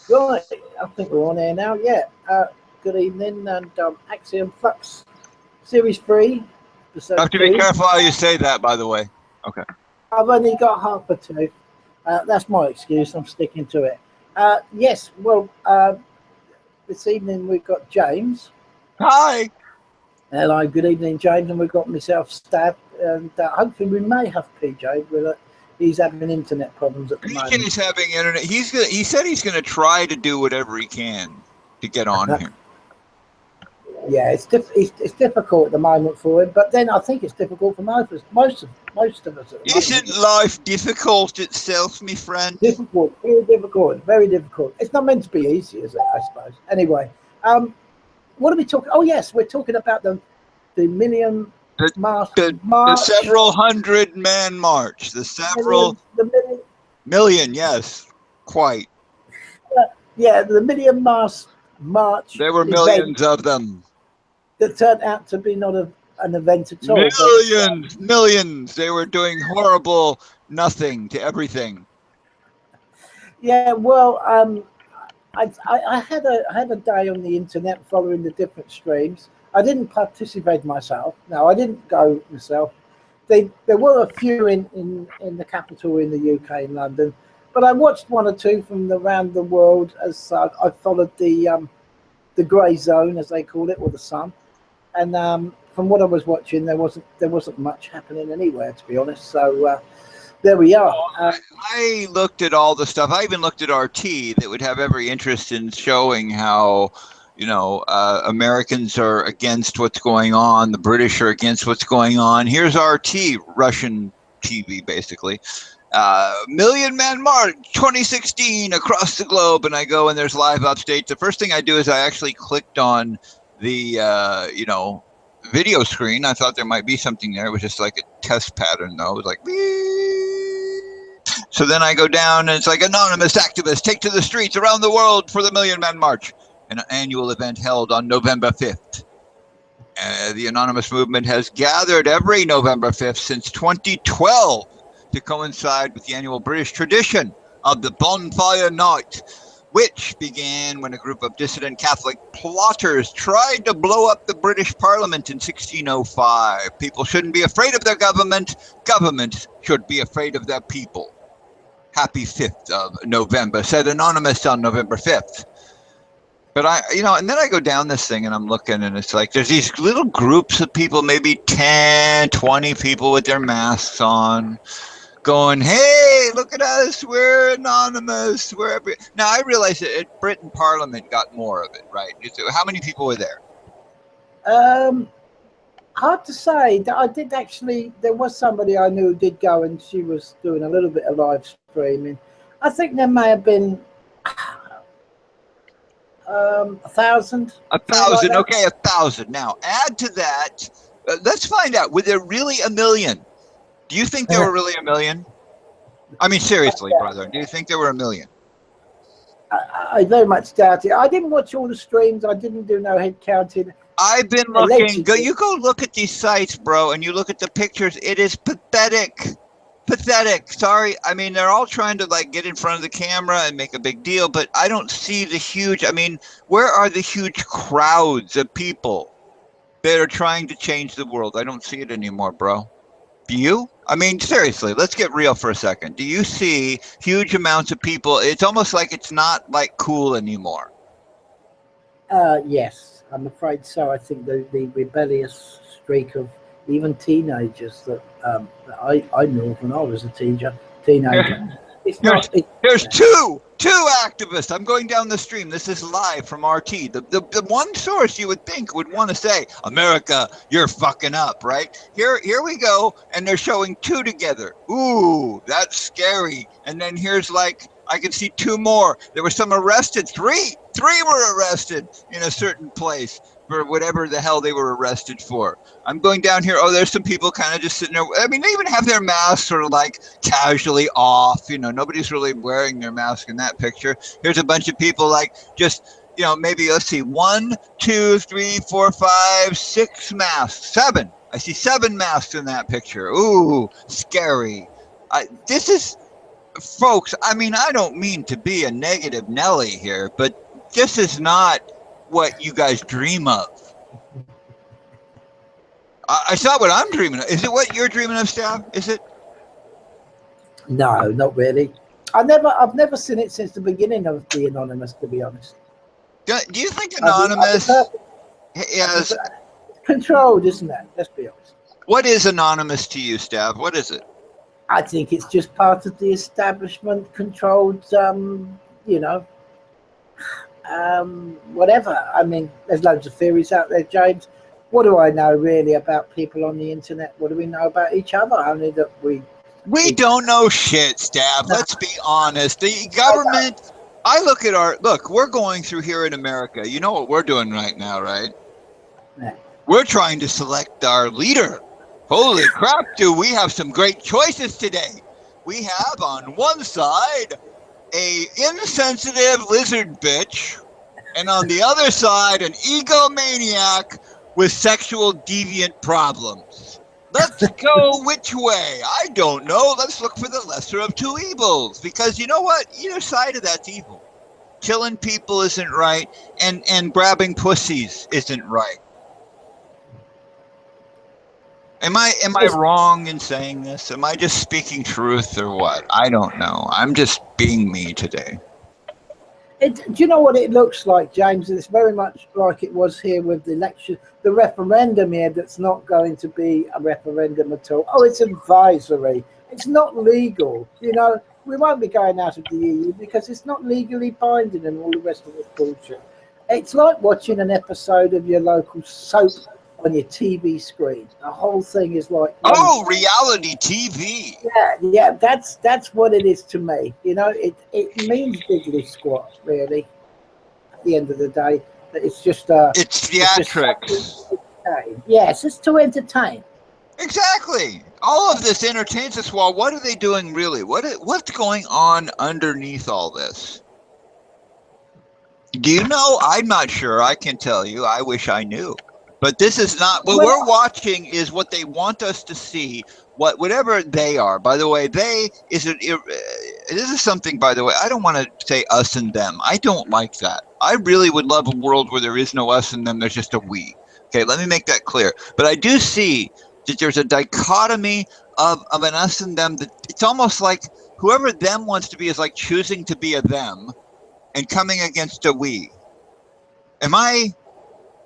Right, I think we're on air now. Yeah. Good evening, and Axiom Flux Series 3, You Episode have to be 2. careful how you say that, by the way. Okay. I've only got half a two. That's my excuse. I'm sticking to it. Yes, well, this evening we've got James. Hi. Hello, good evening, James. And we've got myself, Stab. And hopefully we may have PJ. He's having internet problems at the moment. PJ's having internet. He said he's gonna try to do whatever he can to get on here. Yeah, it's difficult at the moment for him, but then I think it's difficult for most of us at the moment. Isn't life difficult itself, me friend? Difficult, very difficult, very difficult. It's not meant to be easy, is it? I suppose. Anyway, what are we talking? Oh yes, we're talking about the million The, march. the several hundred man march. The several million, yes, quite. Yeah, the million march There were event millions of them. that turned out to be not an event at all. Millions. They were doing horrible nothing to everything. Yeah, well, I had a day on the internet following the different streams. I didn't participate myself. No, I didn't go myself. There were a few in the capital in the UK, in London, but I watched one or two from around the world as I followed the grey zone, as they call it, or the sun. And from what I was watching, there wasn't much happening anywhere, to be honest. So there we are. I looked at all the stuff. I even looked at RT that would have every interest in showing how, Americans are against what's going on. The British are against what's going on. Here's RT, Russian TV, basically. Million Man March 2016 across the globe. And I go and there's live updates. The first thing I do is I actually clicked on the, video screen. I thought there might be something there. It was just like a test pattern, though. It was like, so then I go down and it's like anonymous activists take to the streets around the world for the Million Man March, an annual event held on November 5th. The anonymous movement has gathered every November 5th since 2012 to coincide with the annual British tradition of the Bonfire Night, which began when a group of dissident Catholic plotters tried to blow up the British Parliament in 1605. People shouldn't be afraid of their government. Governments should be afraid of their people. Happy 5th of November, said Anonymous on November 5th. But and then I go down this thing and I'm looking and it's like there's these little groups of people, maybe 10, 20 people with their masks on, going, hey, look at us, we're anonymous. Now, I realize that Britain Parliament got more of it, right? So how many people were there? Hard to say. I did actually, there was somebody I knew who did go and she was doing a little bit of live streaming. I think there may have been 1,000. 1,000, like okay, 1,000. Now, add to that, let's find out, were there really a million? Do you think there were really a million? I mean, seriously, brother, do you think there were a million? I very much doubt it. I didn't watch all the streams. I didn't do no head counting. I've been looking. You go look at these sites, bro, and you look at the pictures. It is pathetic. Pathetic. Sorry. I mean, they're all trying to like get in front of the camera and make a big deal, but I don't see the huge. I mean, where are the huge crowds of people that are trying to change the world? I don't see it anymore, bro. Do you? I mean, seriously, let's get real for a second. Do you see huge amounts of people? It's almost like it's not like cool anymore. Yes, I'm afraid so. I think the rebellious streak of even teenagers that I knew of when I was a teenager. There's two activists. I'm going down the stream. This is live from RT. The one source you would think would want to say, America, you're fucking up, right? Here we go, and they're showing two together. Ooh, that's scary. And then here's like, I can see two more. There were some arrested. Three were arrested in a certain place for whatever the hell they were arrested for. I'm going down here. Oh, there's some people kind of just sitting there. I mean, they even have their masks sort of like casually off. Nobody's really wearing their mask in that picture. Here's a bunch of people like just, maybe let's see, 1, 2, 3, 4, 5, 6 masks, 7. I see 7 masks in that picture. Ooh, scary. This is folks, I mean, I don't mean to be a negative Nelly here, but this is not what you guys dream of. It's not what I'm dreaming of. Is it what you're dreaming of, Stav? Is it? No, not really. I've never seen it since the beginning of the Anonymous, to be honest. Do you think Anonymous is controlled, isn't it? Let's be honest. What is Anonymous to you, Stav? What is it? I think it's just part of the establishment controlled, whatever. I mean, there's loads of theories out there, James. What do I know really about people on the internet? What do we know about each other? Only that we don't know shit, Stav. No. Let's be honest. The government, look, we're going through here in America. You know what we're doing right now, right? Yeah. We're trying to select our leader. Holy crap, dude, we have some great choices today. We have on one side a insensitive lizard bitch, and on the other side an egomaniac with sexual deviant problems. Let's go which way? I don't know. Let's look for the lesser of two evils, because you know what? Either side of that's evil. Killing people isn't right, and grabbing pussies isn't right. Am I wrong in saying this? Am I just speaking truth or what? I don't know. I'm just being me today. Do you know what it looks like, James? It's very much like it was here with the election, the referendum here. That's not going to be a referendum at all. Oh, it's advisory. It's not legal. You know, we won't be going out of the EU because it's not legally binding and all the rest of this bullshit. It's like watching an episode of your local soap on your TV screen. The whole thing is like reality TV. Yeah, that's what it is to me. You know, it means diddly squat, really. At the end of the day, it's just it's theatrics. Yes, it's to entertain. Exactly. All of this entertains us. Well, what are they doing really? What's going on underneath all this? Do you know? I'm not sure. I can tell you. I wish I knew. But this is not what we're watching. Is what they want us to see. Whatever they are. By the way, this is something. By the way, I don't want to say us and them. I don't like that. I really would love a world where there is no us and them. There's just a we. Okay, let me make that clear. But I do see that there's a dichotomy of an us and them. That it's almost like whoever them wants to be is like choosing to be a them and coming against a we. Am I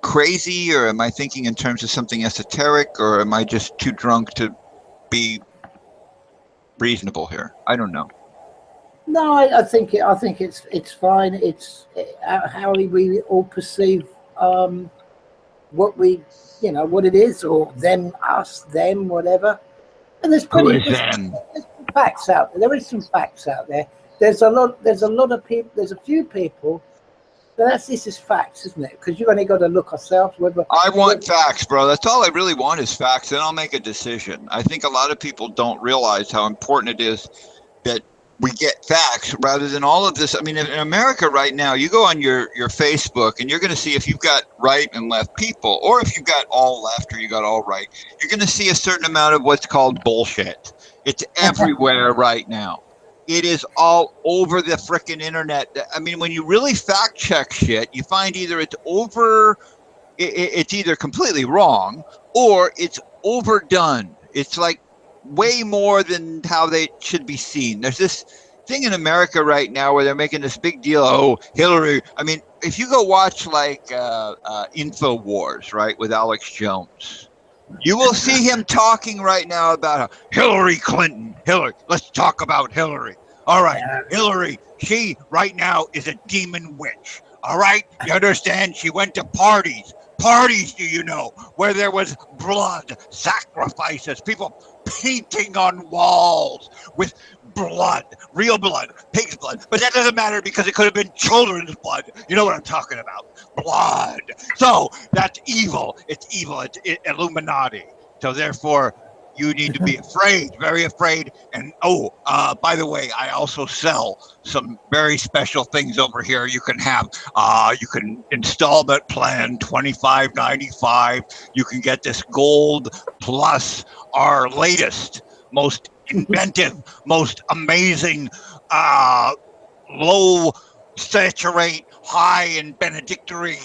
crazy, or am I thinking in terms of something esoteric, or am I just too drunk to be reasonable here? I don't know. No, I think it's fine. It's how we all perceive what we, what it is, or them, us, them, whatever. And there's facts out there. There is some facts out there. There's a lot of people. There's a few people. This is facts, isn't it? Because you've only got to look ourselves. I want facts, bro. That's all I really want is facts. Then I'll make a decision. I think a lot of people don't realize how important it is that we get facts rather than all of this. I mean, in America right now, you go on your Facebook and you're going to see if you've got right and left people, or if you've got all left or you got all right, you're going to see a certain amount of what's called bullshit. It's everywhere right now. It is all over the frickin' internet. I mean, when you really fact check shit, you find either it's either completely wrong or it's overdone. It's like way more than how they should be seen. There's this thing in America right now where they're making this big deal. Oh, Hillary. I mean, if you go watch like InfoWars, right, with Alex Jones, you will see him talking right now about Hillary Clinton. Hillary, let's talk about Hillary. All right, Hillary, she right now is a demon witch. All right, you understand? She went to parties. Parties, do you know, where there was blood, sacrifices, people painting on walls with blood, real blood, pig's blood. But that doesn't matter because it could have been children's blood. You know what I'm talking about? Blood. So that's evil. It's evil. It's Illuminati. So therefore, you need to be afraid, very afraid. And by the way, I also sell some very special things over here. You can have, you can installment plan $25.95. You can get this gold plus our latest most inventive, most amazing, low saturate, high and benedictory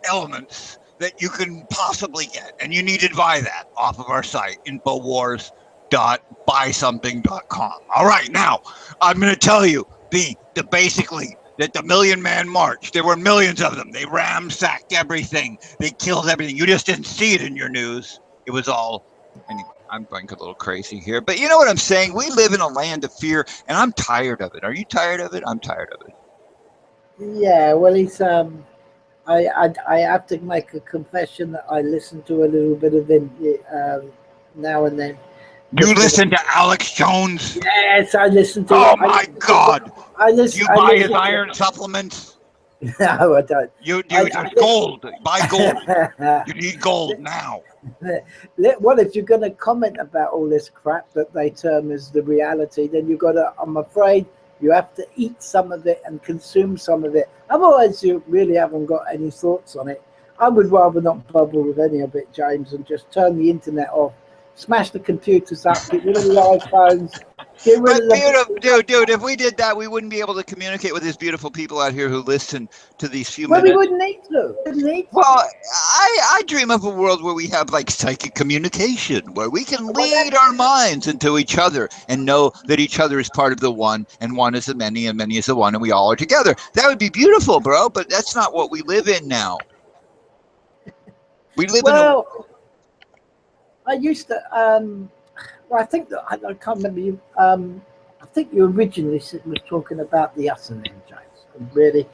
elements that you can possibly get. And you need to buy that off of our site, infowars.buysomething.com. All right, now I'm going to tell you the basically that the Million Man March, there were millions of them. They ramsacked everything. They killed everything. You just didn't see it in your news. It was all, anyway, I'm going a little crazy here. But you know what I'm saying? We live in a land of fear, and I'm tired of it. Are you tired of it? I'm tired of it. Yeah, well, it's I have to make a confession that I listen to a little bit of him now and then. You listen to Alex Jones? Yes, I listen to. Oh my God! I listen. Do you buy his iron supplements? No, I don't. You do. Gold. Buy gold. You need gold now. Well, if you're going to comment about all this crap that they term as the reality, then you've got to. I'm afraid you have to eat some of it and consume some of it. Otherwise, you really haven't got any thoughts on it. I would rather not bubble with any of it, James, and just turn the internet off. Smash the computers up, get rid of the iPhones, get rid of the... Dude, if we did that, we wouldn't be able to communicate with these beautiful people out here who listen to these few minutes. Well, we wouldn't need to. Well, I dream of a world where we have like psychic communication, where we can lead our minds into each other and know that each other is part of the one, and one is the many, and many is the one, and we all are together. That would be beautiful, bro, but that's not what we live in now. We live in a... I used to, well, I think that, I can't remember you, I think you originally was talking about the us and them, James. And really,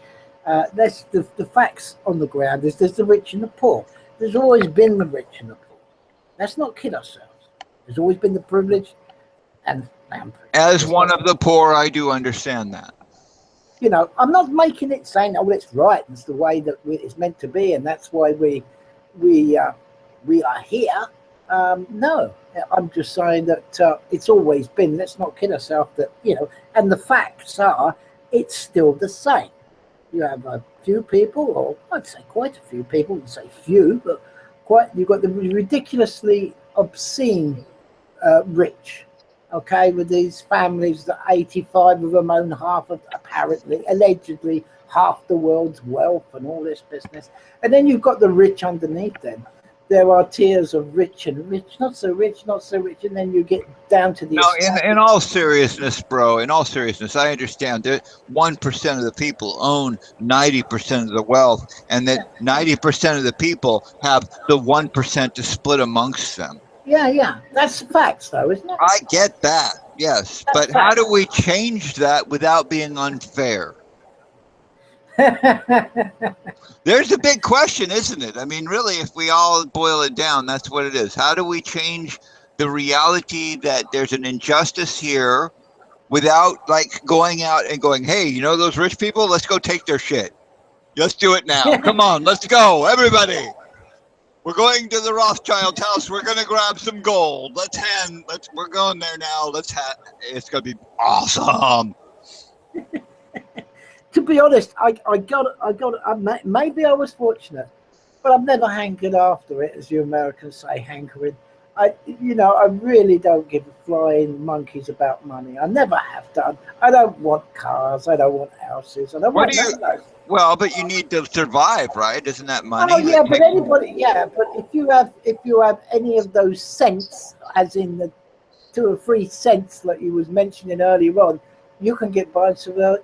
that's the facts on the ground is there's the rich and the poor. There's always been the rich and the poor. Let's not kid ourselves. There's always been the privileged and as one of the poor, I do understand that. You know, I'm not making it saying, oh, it's right. It's the way that it's meant to be, and that's why we are here. No, I'm just saying that it's always been, let's not kid ourselves that, you know, and the facts are, it's still the same. You have a few people, or I'd say quite a few people, I'd say few, but you've got the ridiculously obscene rich, okay, with these families that 85 of them own half of, apparently, allegedly, half the world's wealth and all this business. And then you've got the rich underneath them. There are tiers of rich and rich, not so rich, not so rich, and then you get down to the... No, in all seriousness, bro, in all seriousness, I understand that 1% of the people own 90% of the wealth, and that 90% of the people have the 1% to split amongst them. Yeah, that's facts, though, isn't it? I get that, yes, that's but facts. How do we change that without being unfair? There's a big question, isn't it? I mean, really, if we all boil it down, that's what it is. How do we change the reality that there's an injustice here without like going out and going, hey, you know those rich people? Let's go take their shit. Let's do it now. Come on, let's go, everybody. We're going to the Rothschild house. We're going to grab some gold. We're going there now. It's going to be awesome. To be honest, maybe I was fortunate, but I've never hankered after it, as you Americans say, hankering. I really don't give a flying monkeys about money. I never have done. I don't want cars. I don't want houses. I don't want those. Well, but you need to survive, right? Isn't that money? Oh yeah, but anybody, yeah. But if you have any of those cents, as in the 2 or 3 cents that you was mentioning earlier on, you can get by.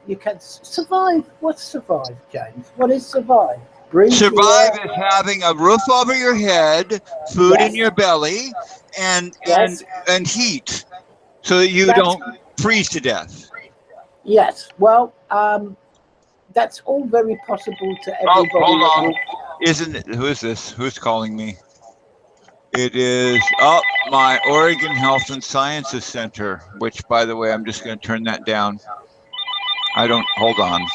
You can survive. What's survive, James? What is survive? Survive is having a roof over your head, food in your belly, and heat, so that you don't freeze to death. Yes. Well, that's all very possible to everybody. Oh, hold on. Isn't it? Who is this? Who's calling me? It is my Oregon Health and Sciences Center, which, by the way, I'm just going to turn that down. Hold on.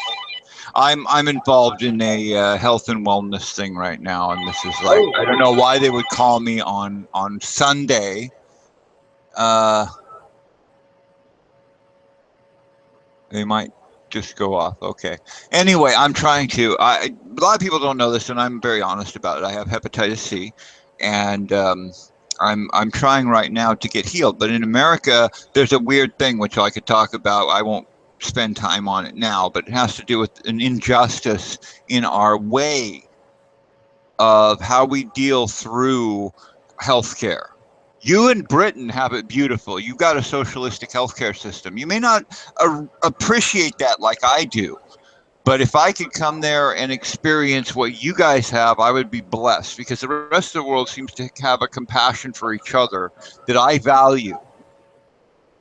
I'm involved in a health and wellness thing right now, and this is like, I don't know why they would call me on Sunday. They might just go off. Okay. Anyway, I'm trying to. A lot of people don't know this, and I'm very honest about it. I have hepatitis C, and I'm trying right now to get healed. But in America, there's a weird thing which I could talk about. I won't spend time on it now, but it has to do with an injustice in our way of how we deal through healthcare. You in Britain have it beautiful. You've got a socialistic healthcare system. You may not appreciate that like I do, but if I could come there and experience what you guys have, I would be blessed, because the rest of the world seems to have a compassion for each other that I value.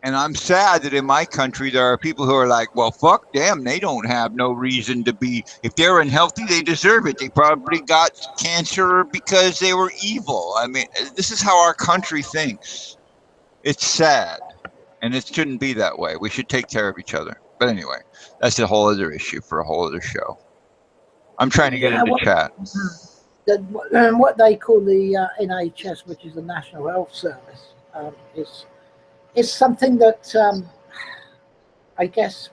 And I'm sad that in my country, there are people who are like, well, fuck them. They don't have no reason to be. If they're unhealthy, they deserve it. They probably got cancer because they were evil. I mean, this is how our country thinks. It's sad. And it shouldn't be that way. We should take care of each other. But anyway, that's a whole other issue for a whole other show. I'm trying to get into chat. What they call the NHS, which is the National Health Service, is something that I guess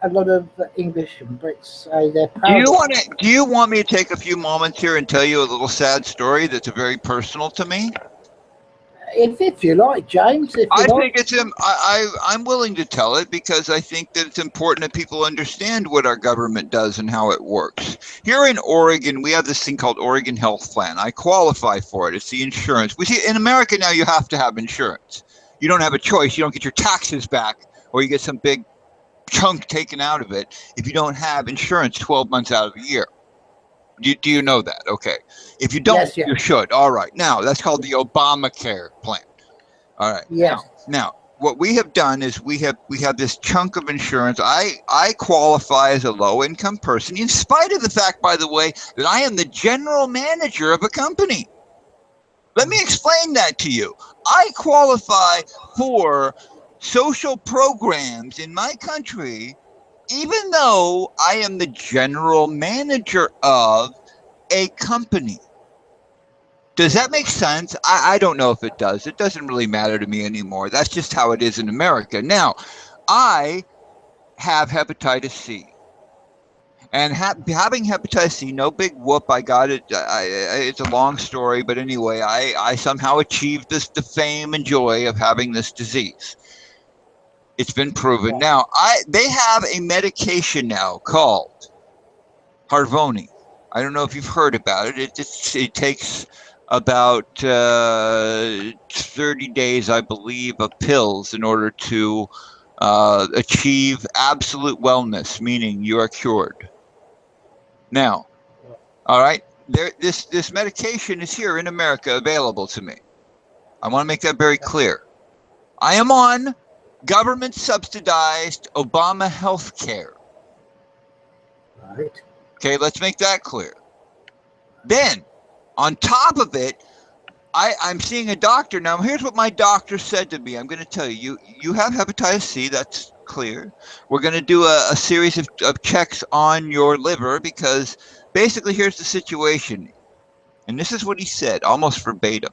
a lot of English and Brits say they're proud of. Do you want me to take a few moments here and tell you a little sad story that's very personal to me? If you like, James. I'm willing to tell it, because I think that it's important that people understand what our government does and how it works. Here in Oregon, we have this thing called Oregon Health Plan. I qualify for it. It's the insurance. We see in America now you have to have insurance. You don't have a choice. You don't get your taxes back, or you get some big chunk taken out of it if you don't have insurance 12 months out of the year. Do you know that? Okay. If you don't, yes. You should. All right. Now, that's called the Obamacare plan. All right. Yes. Now, what we have done is we have this chunk of insurance. I qualify as a low-income person, in spite of the fact, by the way, that I am the general manager of a company. Let me explain that to you. I qualify for social programs in my country, even though I am the general manager of a company. Does that make sense? I don't know if it does. It doesn't really matter to me anymore. That's just how it is in America. Now, I have hepatitis C. And having hepatitis C, no big whoop, I got it. It's a long story, but anyway, I somehow achieved the fame and joy of having this disease. It's been proven. Now, they have a medication now called Harvoni. I don't know if you've heard about it. It takes about 30 days, I believe, of pills in order to achieve absolute wellness, meaning you are cured. Now, all right, this medication is here in America available to me. I want to make that very clear. I am on government subsidized Obama health care. Right. Okay, let's make that clear. Then, on top of it, I'm seeing a doctor. Now, here's what my doctor said to me. I'm going to tell you, you have hepatitis C, that's clear. We're going to do a series of checks on your liver, because basically here's the situation. And this is what he said, almost verbatim.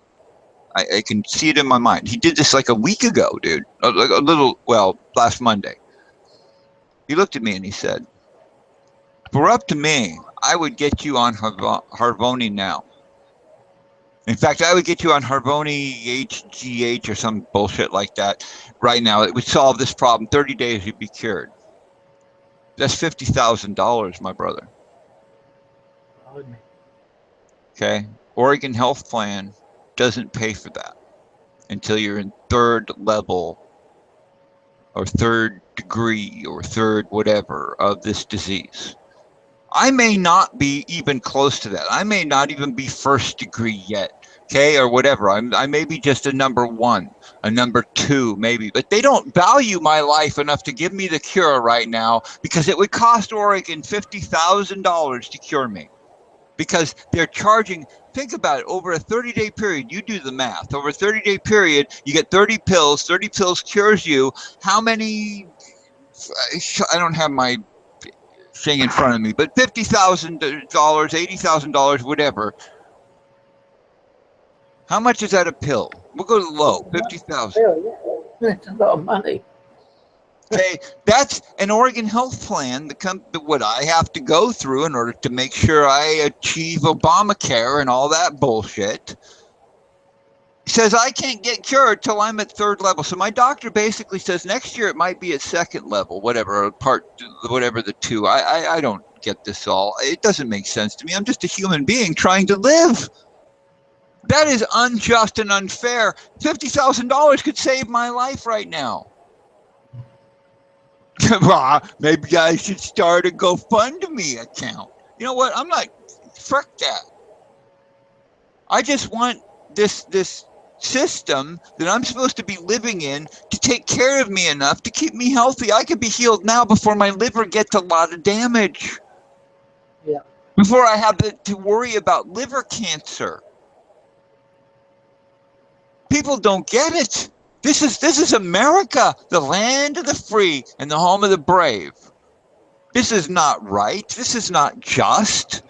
I can see it in my mind. He did this like a week ago, dude. Last Monday. He looked at me and he said, if it were up to me, I would get you on Harvoni now. In fact, I would get you on Harvoni HGH or some bullshit like that right now. It would solve this problem. 30 days, you'd be cured. That's $50,000, my brother. Okay? Oregon Health Plan doesn't pay for that until you're in third level or third degree or third whatever of this disease. I may not be even close to that. I may not even be first degree yet, okay, or whatever. I may be just a number 1, a number 2 maybe, but they don't value my life enough to give me the cure right now, because it would cost Oregon $50,000 to cure me, because they're charging. Think about it, over a 30-day period, you do the math. Over a 30-day period, you get 30 pills. 30 pills cures you. How many? I don't have my thing in front of me, but $50,000, $80,000, whatever. How much is that a pill? We'll go to low, 50,000. That's a lot of money. Okay, that's an Oregon Health Plan. What I have to go through in order to make sure I achieve Obamacare and all that bullshit. says I can't get cured till I'm at 3rd level. So my doctor basically says next year it might be at 2nd level, whatever the 2. I don't get this all. It doesn't make sense to me. I'm just a human being trying to live. That is unjust and unfair. $50,000 could save my life right now. Maybe I should start a GoFundMe account. You know what? I'm not. Frick that. I just want this system that I'm supposed to be living in to take care of me enough to keep me healthy. I could be healed now before my liver gets a lot of damage. Yeah. Before I have to worry about liver cancer. People don't get it. This is America, the land of the free and the home of the brave. This is not right. This is not just.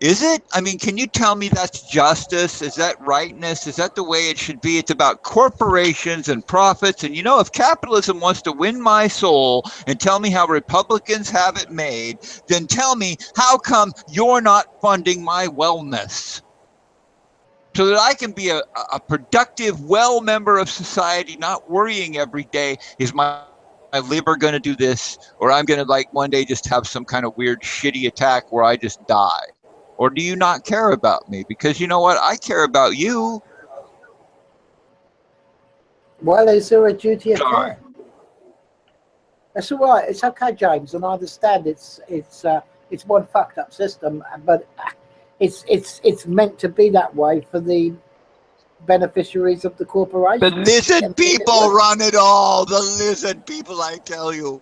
Is it? I mean, can you tell me that's justice? Is that rightness? Is that the way it should be? It's about corporations and profits. And, you know, if capitalism wants to win my soul and tell me how Republicans have it made, then tell me, how come you're not funding my wellness? So that I can be a productive, well member of society, not worrying every day, is my liver going to do this? Or I'm going to, like, one day just have some kind of weird, shitty attack where I just die? Or do you not care about me? Because you know what? I care about you. Well, is there a duty of Sorry. care? That's all right. It's okay, James, and I understand it's one fucked up system, but it's meant to be that way for the beneficiaries of the corporation. The lizard people run it all. The lizard people, I tell you.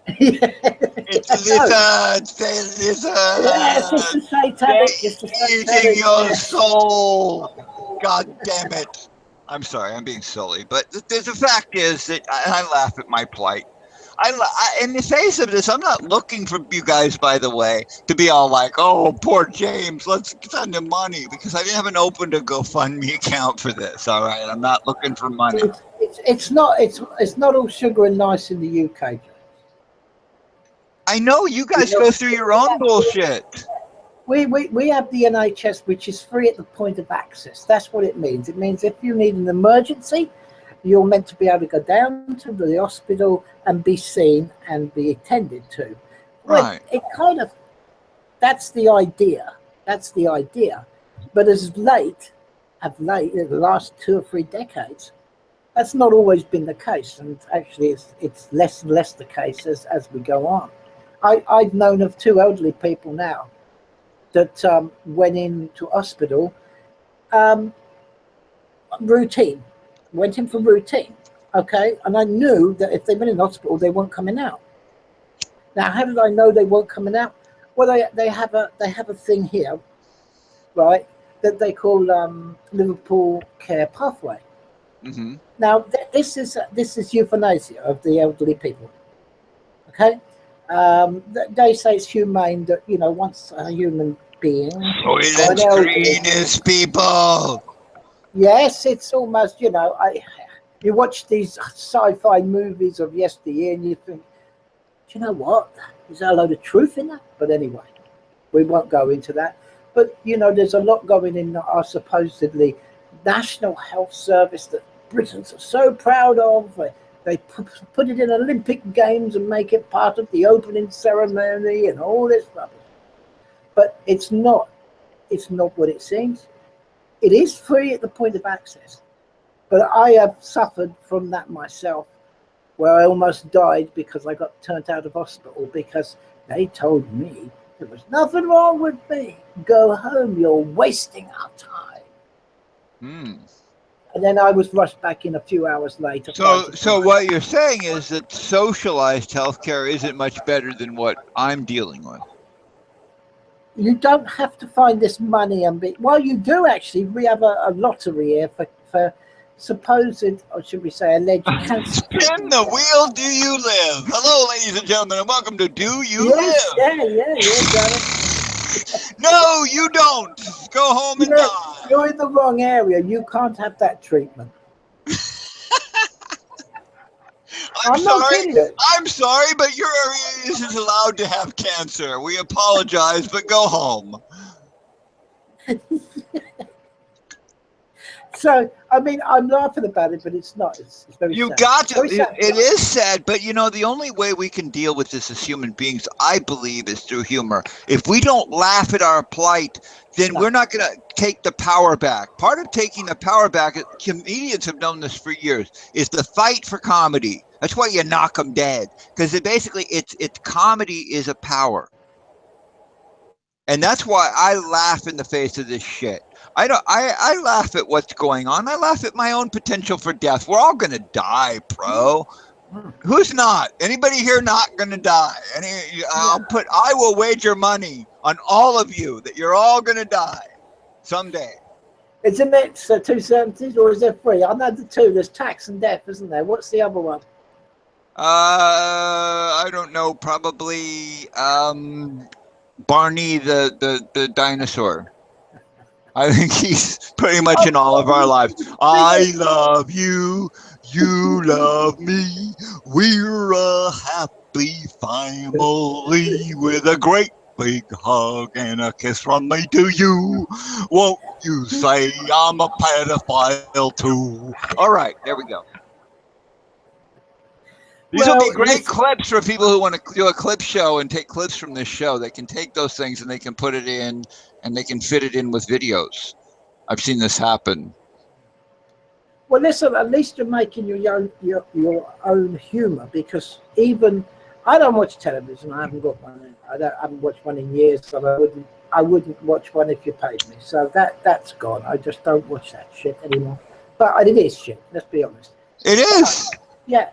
It's lizards. They're lizards. Yes, it's the satanic. It's the satanic. Eating your soul. God damn it. I'm sorry, I'm being silly, but the fact is that I laugh at my plight. In the face of this, I'm not looking for you guys, by the way, to be all like, "Oh, poor James, let's send him money," because I haven't opened a GoFundMe account for this. All right, I'm not looking for money. It's not all sugar and nice in the UK. I know you guys go through your own bullshit. We have the NHS, which is free at the point of access. That's what it means. It means if you need an emergency, you're meant to be able to go down to the hospital and be seen and be attended to. Right. It kind of, that's the idea. That's the idea. But as late, in the last 2 or 3 decades, that's not always been the case. And actually, it's less and less the case as we go on. I've known of 2 elderly people now that went into hospital, went in for routine, okay? And I knew that if they went in hospital, they weren't coming out. Now, how did I know they weren't coming out? Well, they have a thing here, right, that they call Liverpool Care Pathway. Mm-hmm. Now, this is euthanasia of the elderly people, okay? They say it's humane that, you know, once a human being, Soylent Greenest people. Yes, it's almost, you know, you watch these sci-fi movies of yesteryear and you think, do you know what? There's a load of truth in that. But anyway, we won't go into that. But, you know, there's a lot going in our supposedly National Health Service that Britons are so proud of. They put it in Olympic Games and make it part of the opening ceremony and all this rubbish. But it's not what it seems. It is free at the point of access. But I have suffered from that myself, where I almost died because I got turned out of hospital because they told me there was nothing wrong with me. Go home, you're wasting our time. Hmm. And then I was rushed back in a few hours later. So what you're saying is that socialized healthcare isn't much better than what I'm dealing with. You don't have to find this money and be. Well, you do actually. We have a lottery here for supposed, or should we say, alleged cancer. Spin the wheel. Do you live? Hello, ladies and gentlemen, and welcome to Do You Live? Yeah, Johnny. No, you don't. Go home and die. You're in the wrong area. You can't have that treatment. I'm sorry, but your area isn't allowed to have cancer. We apologize, but go home. So, I mean, I'm laughing about it, but it's not. It's very You sad. got to. Very sad. It is sad, but you know, the only way we can deal with this as human beings, I believe, is through humor. If we don't laugh at our plight, then we're not going to take the power back. Part of taking the power back, comedians have known this for years, is the fight for comedy. That's why you knock them dead, because it's comedy is a power. And that's why I laugh in the face of this shit. I laugh at what's going on. I laugh at my own potential for death. We're all gonna die, bro. Who's not? Anybody here not gonna die? I will wager money on all of you that you're all gonna die someday. Isn't it 2 certainties, or is there 3? I know the 2. There's tax and death, isn't there? What's the other one? I don't know. Probably Barney the dinosaur. I think he's pretty much in all of our lives. I love you, you love me. We're a happy family with a great big hug and a kiss from me to you. Won't you say I'm a pedophile too? All right, there we go. These will be great clips for people who want to do a clip show and take clips from this show. They can take those things and they can put it in and they can fit it in with videos. I've seen this happen. Well, listen, at least you're making your own humor, because even I don't watch television. I haven't got one. I haven't watched one in years, so I wouldn't watch one if you paid me. So that's gone. I just don't watch that shit anymore. But it is shit. Let's be honest. It is. Yeah.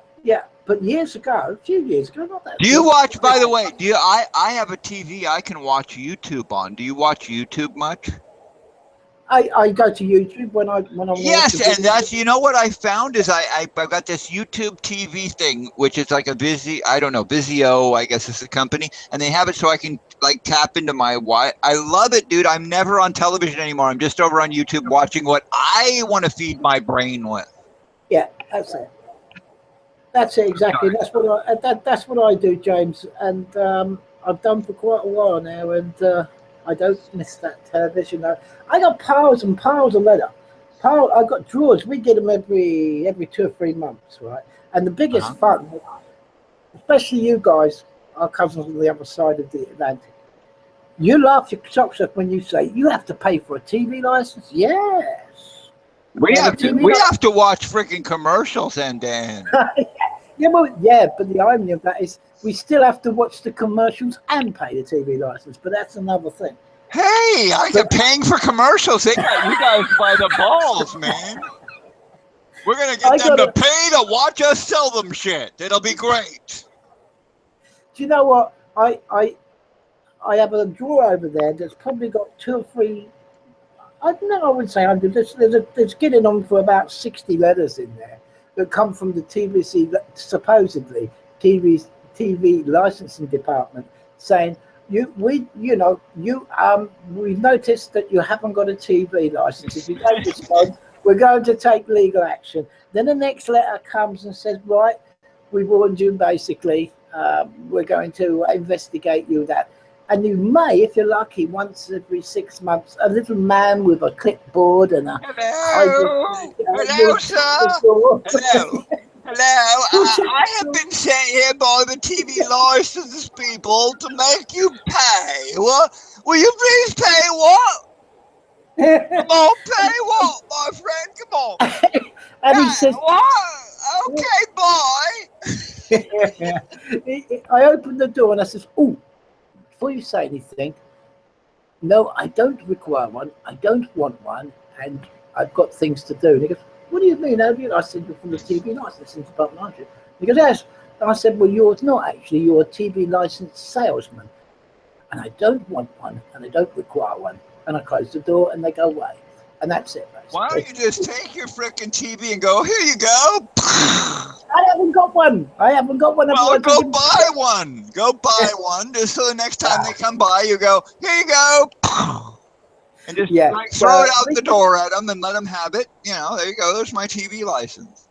But years ago, a few years ago, not that. Do you watch? By the way, I have a TV I can watch YouTube on. Do you watch YouTube much? I go to YouTube when I'm yes, and that's, you know what I found is I've got this YouTube TV thing, which is like a Vizio, I guess is the company, and they have it so I can like tap into my I love it, dude. I'm never on television anymore. I'm just over on YouTube watching what I want to feed my brain with. Yeah, that's it. That's it exactly. That's what I do, James, and I've done for quite a while now, and I don't miss that television. I got piles and piles of leather. I got drawers. We get them every 2 or 3 months, right? And the biggest fun, especially you guys, our cousins on the other side of the Atlantic, you laugh your socks off when you say you have to pay for a TV license. Yes. We have to watch freaking commercials, and then. but the irony of that is we still have to watch the commercials and pay the TV license. But that's another thing. Hey, paying for commercials. They got you guys by the balls, man. We're gonna get them to pay to watch us sell them shit. It'll be great. Do you know what? I have a drawer over there that's probably got 2 or 3. I wouldn't say 100. There's getting on for about 60 letters in there that come from the TVC, supposedly TV licensing department, saying we've noticed that you haven't got a TV license. If you don't respond, we're going to take legal action. Then the next letter comes and says, right, we warned you. Basically, we're going to investigate you that. And you may, if you're lucky, once every 6 months, a little man with a clipboard and a... Hello, sir. Hello. I have been sent here by the TV license people to make you pay. What? Will you please pay what? Come on, pay what, my friend? Come on. And he says... What? Okay, bye. I opened the door and I says, oh, before you say anything, no, I don't require one. I don't want one, and I've got things to do. And he goes, what do you mean, have you? I said, you're from the TV licensing department, aren't you? He goes, yes. And I said, well, you're not actually. You're a TV license salesman, and I don't want one, and I don't require one. And I close the door, and they go away. And that's it, basically. Why don't you just take your frickin' TV and go, here you go. I haven't got one. Well, go buy one. Go buy one, just so the next time they come by, you go, here you go. And just throw it out the door at them and let them have it. You know, there you go. There's my TV license.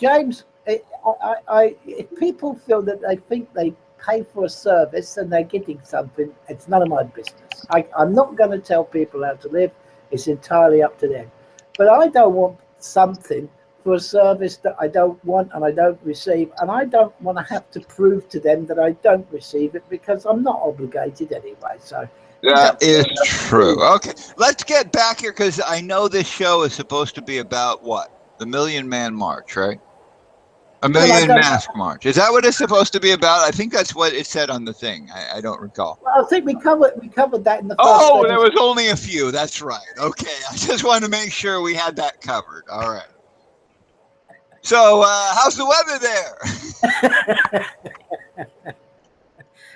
James, if people feel that they think they pay for a service and they're getting something, it's none of my business. I'm not going to tell people how to live. It's entirely up to them. but I don't want something for a service that I don't want and I don't receive, and I don't want to have to prove to them that I don't receive it because I'm not obligated anyway. So that is true. Okay, let's get back here because I know this show is supposed to be about what? The Million Man March, right? A Million Mask March. Is that what it's supposed to be about? I think that's what it said on the thing. I don't recall. Well, I think we covered that in the first. Oh, there was only a few. That's right. Okay, I just wanted to make sure we had that covered. All right. So, how's the weather there?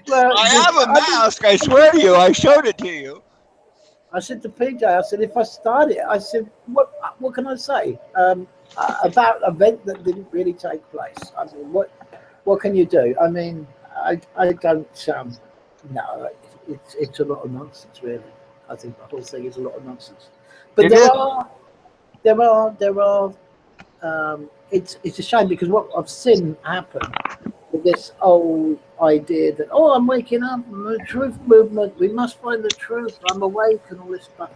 Well, I have a mask. I swear to you, I showed it to you. I said to PJ, I said, if I start it, I said, what can I say about an event that didn't really take place? I mean, what can you do? I mean, I don't. No, it's a lot of nonsense, really. I think the whole thing is a lot of nonsense. But there are. It's a shame because what I've seen happen with this whole idea that I'm waking up, I'm the truth movement, we must find the truth, I'm awake and all this stuff.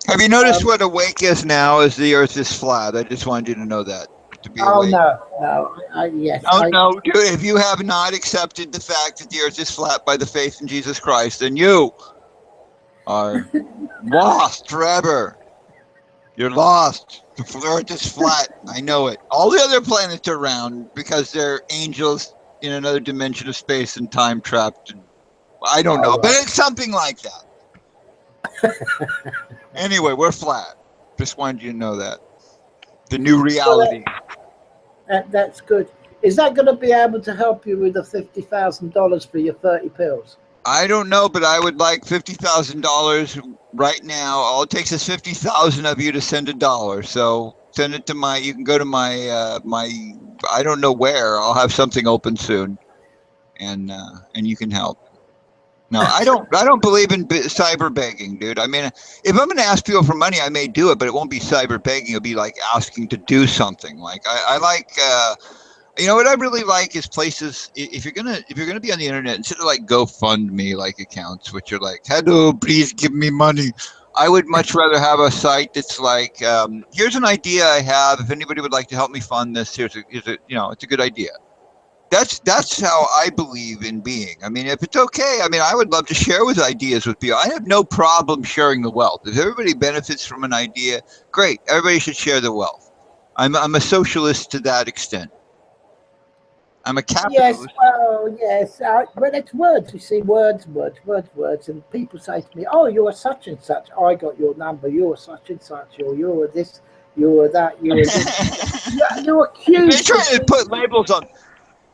Have you noticed what awake is now? Is the Earth is flat? I just wanted you to know that. To be awake. No. Yes. No, dude. If you have not accepted the fact that the Earth is flat by the faith in Jesus Christ, then you are lost forever. You're lost. The Earth is flat. I know it. All the other planets are round because they're angels in another dimension of space and time trapped. I don't know, but it's something like that. Anyway, we're flat. Just wanted you to know that. The new reality. Well, that's good. Is that going to be able to help you with the $50,000 for your 30 pills? I don't know, but I would like $50,000 right now. All it takes is 50,000 of you to send $1. So send it to my. You can go to my my. I don't know where. I'll have something open soon, and you can help. No, I don't believe in cyber begging, dude. I mean, if I'm going to ask people for money, I may do it, but it won't be cyber begging. It'll be like asking to do something. Like I like. You know what I really like is places. If you're gonna be on the internet, instead of like GoFundMe like accounts, which are like, "Hello, please give me money," I would much rather have a site that's like, "Here's an idea I have. If anybody would like to help me fund this, it's a good idea." That's how I believe in being. I mean, if it's okay, I mean, I would love to share with ideas with people. I have no problem sharing the wealth. If everybody benefits from an idea, great. Everybody should share the wealth. I'm a socialist to that extent. I'm a capitalist. Yes. Well, it's words. You see, words. And people say to me, "Oh, you're such and such. I got your number. You're such and such. Or you're this. You're that. You're this." You're accused. They're trying to put labels on.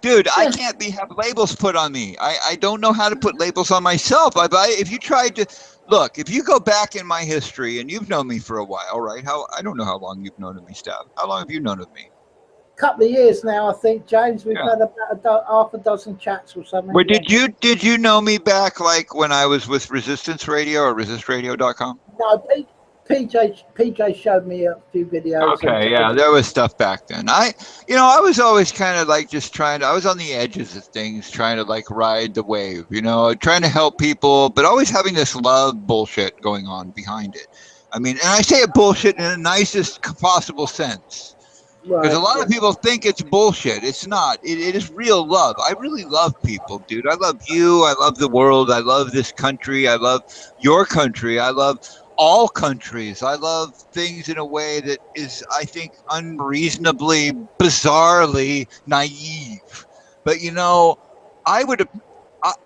Dude, I can't have labels put on me. I don't know how to put labels on myself. If you tried to look, if you go back in my history, and you've known me for a while, right? I don't know how long you've known of me, Stav. How long have you known of me? Couple of years now, I think, James. We've had about half a dozen chats or something. Well, did you know me back like when I was with Resistance Radio or resistradio.com? No, PJ showed me a few videos. Okay, yeah, there was stuff back then. I was always kind of like just I was on the edges of things, trying to like ride the wave, trying to help people, but always having this love bullshit going on behind it. I mean, and I say it bullshit in the nicest possible sense. Because a lot of people think it's bullshit. It's not. It is real love. I really love people, dude. I love you. I love the world. I love this country. I love your country. I love all countries. I love things in a way that is, I think, unreasonably, bizarrely naive. But,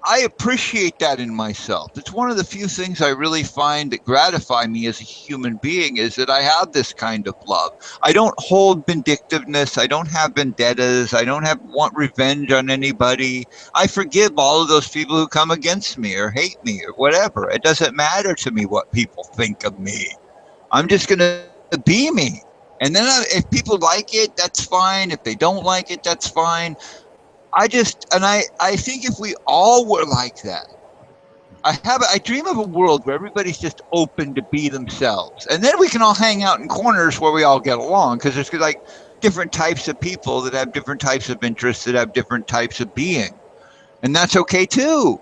I appreciate that in myself. It's one of the few things I really find that gratify me as a human being is that I have this kind of love. I don't hold vindictiveness. I don't have vendettas. I don't want revenge on anybody. I forgive all of those people who come against me or hate me or whatever. It doesn't matter to me what people think of me. I'm just going to be me. And then if people like it, that's fine. If they don't like it, that's fine. I think if we all were like that, I dream of a world where everybody's just open to be themselves. And then we can all hang out in corners where we all get along, because there's like different types of people that have different types of interests, that have different types of being. And that's okay too.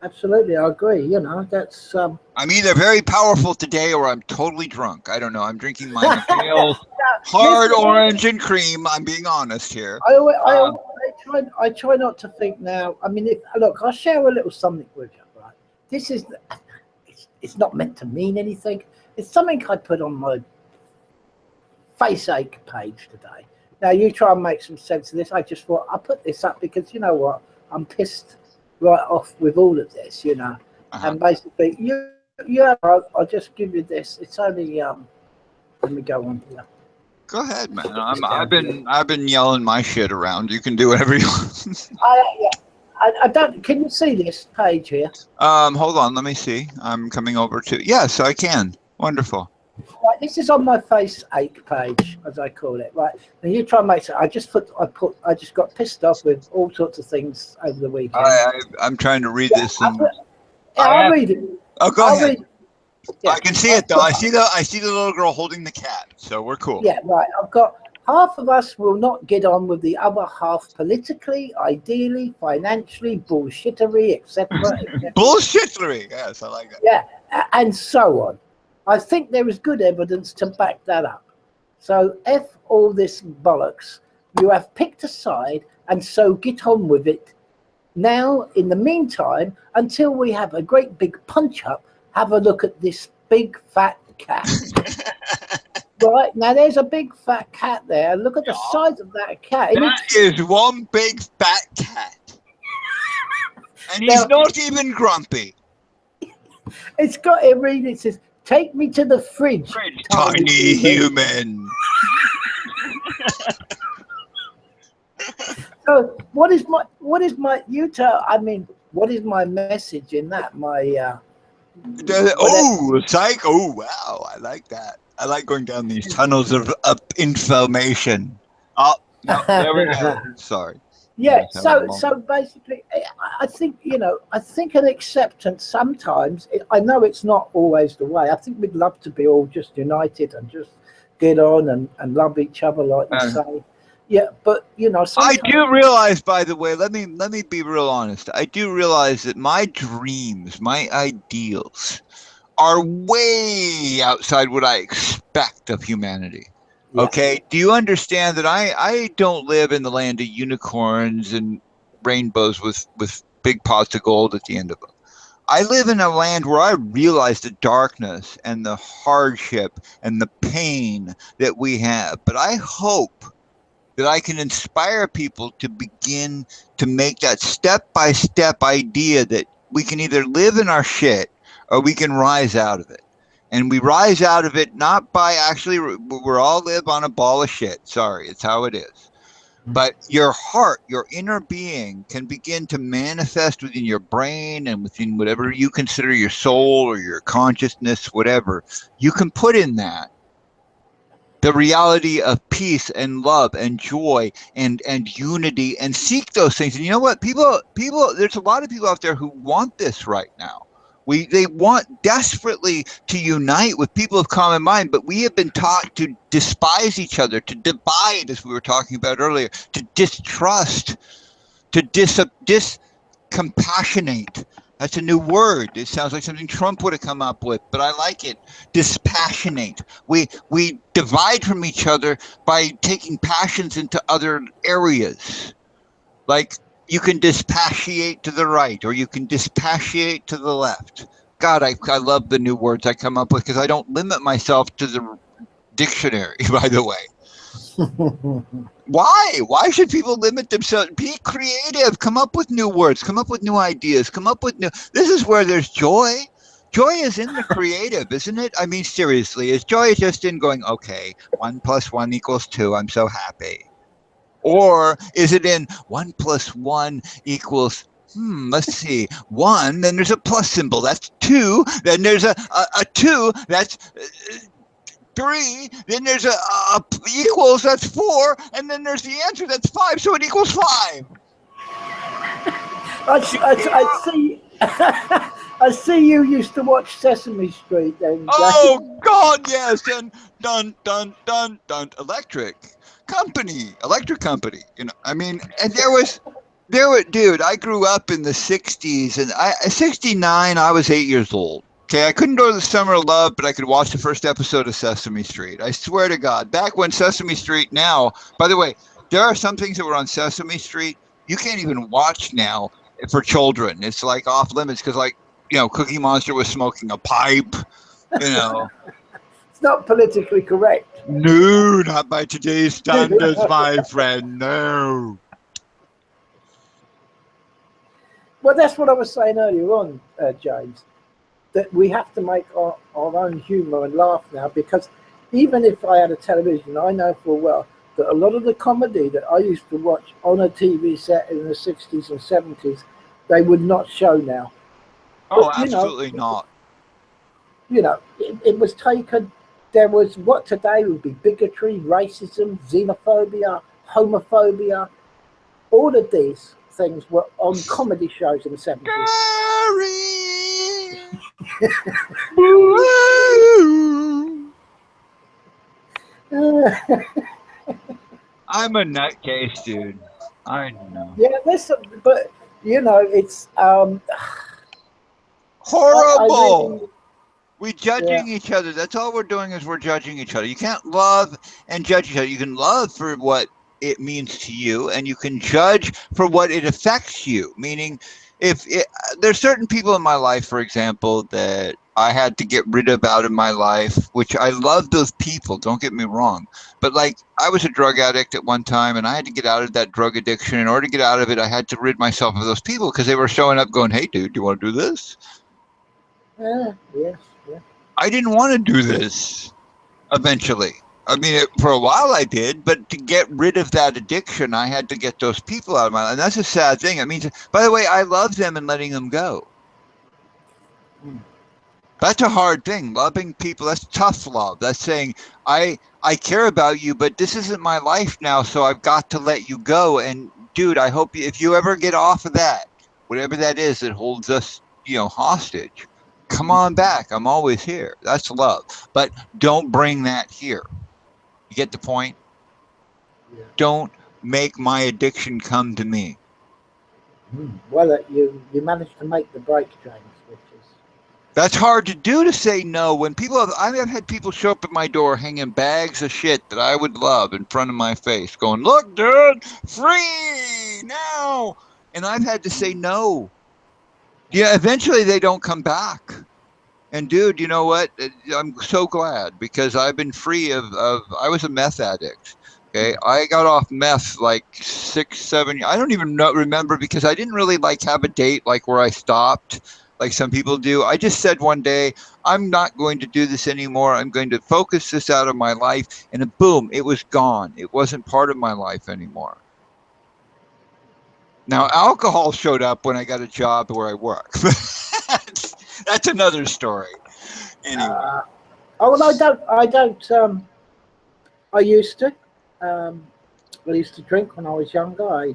Absolutely, I agree. You know, that's I'm either very powerful today or I'm totally drunk. I don't know. I'm drinking my Mikhail's hard listen, orange and cream. I'm being honest here. I I try not to think now. I mean, look, I'll share a little something with you. Right, this is it's not meant to mean anything. It's something I put on my face ache page today. Now you try and make some sense of this. I just thought I put this up because you know what, I'm pissed right off with all of this, you know. Uh-huh. And basically, I'll just give you this. It's only let me go on here. Go ahead, man. I've been yelling my shit around. You can do whatever you want. Yeah, I don't. Can you see this page here? Hold on. Let me see. I'm coming over to. Yes, I can. Wonderful. Right, this is on my face ache page, as I call it. Right, and you try and make it. I just got pissed off with all sorts of things over the weekend. I'm trying to read this. I'll read it. Oh, go ahead. Yeah, I can see it though. I see the little girl holding the cat. So we're cool. Yeah, right. I've got half of us will not get on with the other half politically, ideally, financially, bullshittery, etc. Bullshittery. Yes, I like that. Yeah, and so on. I think there is good evidence to back that up. So F all this bollocks. You have picked a side, and so get on with it. Now, in the meantime, until we have a great big punch up, have a look at this big fat cat. Right, now there's a big fat cat there. Look at the size of that cat. That is one big fat cat. And he's not even grumpy. It's got it read, it says, take me to the fridge. Tiny human. So what is my you tell I mean, what is my message in that? Psych. Oh, wow. I like that. I like going down these tunnels of information. Oh, no, there we go. Sorry. Yeah, so basically, I think, I think an acceptance sometimes, I know it's not always the way. I think we'd love to be all just united and just get on and love each other, like you say. Yeah, but, sometimes... I do realize, by the way, let me be real honest. I do realize that my dreams, my ideals are way outside what I expect of humanity. Yeah. Okay, do you understand that I don't live in the land of unicorns and rainbows with big pots of gold at the end of them. I live in a land where I realize the darkness and the hardship and the pain that we have. But I hope that I can inspire people to begin to make that step-by-step idea that we can either live in our shit or we can rise out of it. And we rise out of it not by actually, we're all live on a ball of shit. Sorry, it's how it is. But your heart, your inner being can begin to manifest within your brain and within whatever you consider your soul or your consciousness, whatever. You can put in that the reality of peace and love and joy and unity, and seek those things. And you know what? People, there's a lot of people out there who want this right now. They want desperately to unite with people of common mind, but we have been taught to despise each other, to divide, as we were talking about earlier, to distrust, to discompassionate. That's a new word. It sounds like something Trump would have come up with, but I like it. Dispassionate. We divide from each other by taking passions into other areas. Like, you can dispassionate to the right, or you can dispassionate to the left. God, I love the new words I come up with because I don't limit myself to the dictionary, by the way. Why? Why should people limit themselves? Be creative. Come up with new words. Come up with new ideas. Come up with new... This is where there's joy. Joy is in the creative, isn't it? I mean, seriously, is joy just in going, okay, 1 + 1 = 2, I'm so happy? Or is it in 1 + 1 = let's see, 1, then there's a plus symbol, that's 2, then there's a 2, that's 3, then there's a equals, that's 4, and then there's the answer, that's 5, so it equals 5. I see. I see you used to watch Sesame Street then. Oh God, yes, and dun dun dun dun, electric company, I mean, and there was Dude, I grew up in the 60s, and 69, I was 8 years old. Okay, I couldn't go to the Summer of Love, but I could watch the first episode of Sesame Street. I swear to God, back when Sesame Street now, by the way, there are some things that were on Sesame Street you can't even watch now for children. It's like off limits because, like, Cookie Monster was smoking a pipe, you know. It's not politically correct. No, not by today's standards, my friend, no. Well, that's what I was saying earlier on, James, that we have to make our own humour and laugh now, because even if I had a television, I know full well that a lot of the comedy that I used to watch on a TV set in the 60s and 70s, they would not show now. Oh, but, absolutely not. It was taken, there was what today would be bigotry, racism, xenophobia, homophobia, all of these things were on comedy shows in the 70s. I'm a nutcase, dude. I know. Yeah, but it's horrible. We're judging each other. That's all we're doing, is we're judging each other. You can't love and judge each other. You can love for what it means to you, and you can judge for what it affects you. Meaning, there's certain people in my life, for example, that I had to get rid of out of my life, which I love those people, don't get me wrong. But like, I was a drug addict at one time, and I had to get out of that drug addiction. In order to get out of it, I had to rid myself of those people because they were showing up going, "Hey, dude, do you want to do this?" Yes. I didn't want to do this eventually. I mean, for a while I did, but to get rid of that addiction, I had to get those people out of my life. And that's a sad thing. It means, by the way, I love them and letting them go. That's a hard thing. Loving people, that's tough love. That's saying, I care about you, but this isn't my life now, so I've got to let you go. And dude, I hope if you ever get off of that, whatever that is that holds us, hostage, come on back. I'm always here. That's love. But don't bring that here. You get the point? Yeah. Don't make my addiction come to me. Well, you managed to make the break, James, which is... That's hard to do, to say no. When I've had people show up at my door hanging bags of shit that I would love in front of my face, going, "Look, dude, free now." And I've had to say no. Yeah, eventually they don't come back. And dude, you know what? I'm so glad, because I've been free of I was a meth addict. Okay. I got off meth like 6, 7 years. I don't even remember, because I didn't really have a date where I stopped like some people do. I just said one day, I'm not going to do this anymore. I'm going to focus this out of my life. And boom, it was gone. It wasn't part of my life anymore. Now, alcohol showed up when I got a job where I work. That's another story. Anyway. I used to. I used to drink when I was younger. I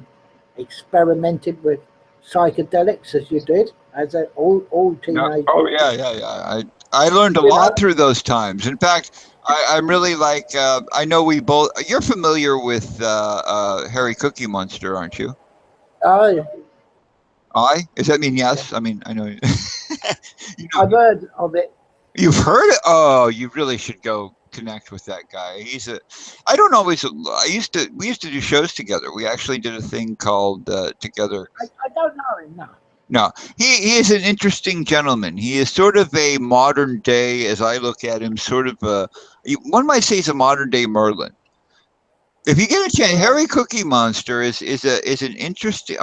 experimented with psychedelics, as you did, as all teenagers. Oh yeah. I learned a lot through those times. In fact, I'm really I know we both. You're familiar with Harry Cookie Monster, aren't you? Oh yeah. Does that mean yes? Yeah. I mean, I know. I've heard of it. You've heard it? Oh, you really should go connect with that guy. I don't always. We used to do shows together. We actually did a thing called Together. I don't know him, no. No, he is an interesting gentleman. He is sort of a modern day, as I look at him, sort of one might say he's a modern day Merlin. If you get a chance, Harry Cookie Monster is an interesting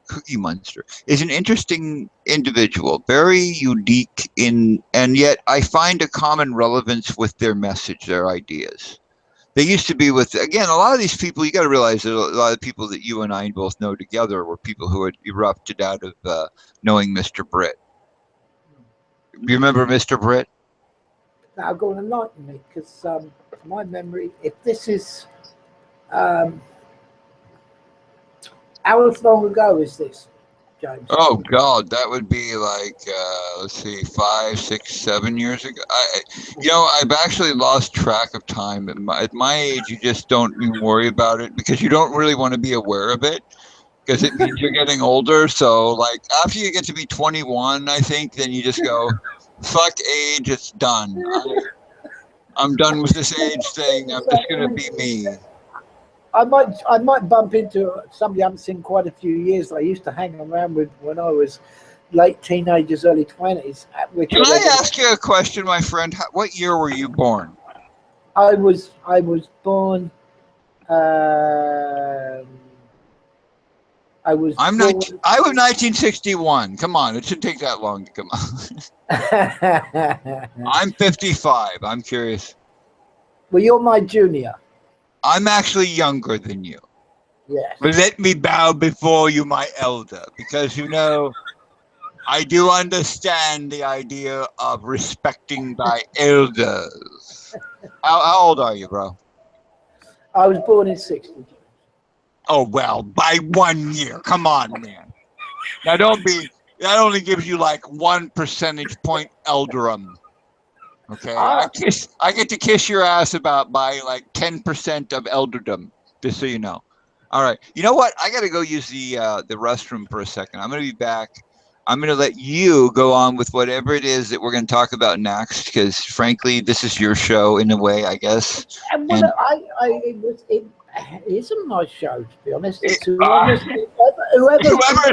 Cookie Monster is an interesting individual, very unique and yet I find a common relevance with their message, their ideas. They used to be with, again, a lot of these people. You got to realize that a lot of people that you and I both know together were people who had erupted out of knowing Mr. Britt. You remember Mr. Britt? Now, go and enlighten me, because to my memory, if this is. How long ago is this, James? Oh God, that would be let's see, 5, 6, 7 years ago. I've actually lost track of time. At my age, you just don't even worry about it, because you don't really want to be aware of it. because it means you're getting older. So, like, after you get to be 21, I think, then you just go, fuck age, it's done. I'm done with this age thing. I'm just going to be me. I might bump into somebody I haven't seen quite a few years. I used to hang around with when I was late teenagers, early 20s. Can I ask you a question, my friend? What year were you born? I was born. I was 1961. Come on, it shouldn't take that long to come on. I'm 55. I'm curious. Well, you're my junior. I'm actually younger than you. Yes. But let me bow before you, my elder, because I do understand the idea of respecting thy elders. How old are you, bro? I was born in 60. Oh, well, by 1 year. Come on, man. Now, that only gives you like 1 percentage point elderum. Okay? I get to kiss your ass by like 10% of elderdom, just so you know. All right. You know what? I got to go use the restroom for a second. I'm going to be back. I'm going to let you go on with whatever it is that we're going to talk about next, because frankly, this is your show in a way, I guess. Well, it isn't my show, to be honest. It's whoever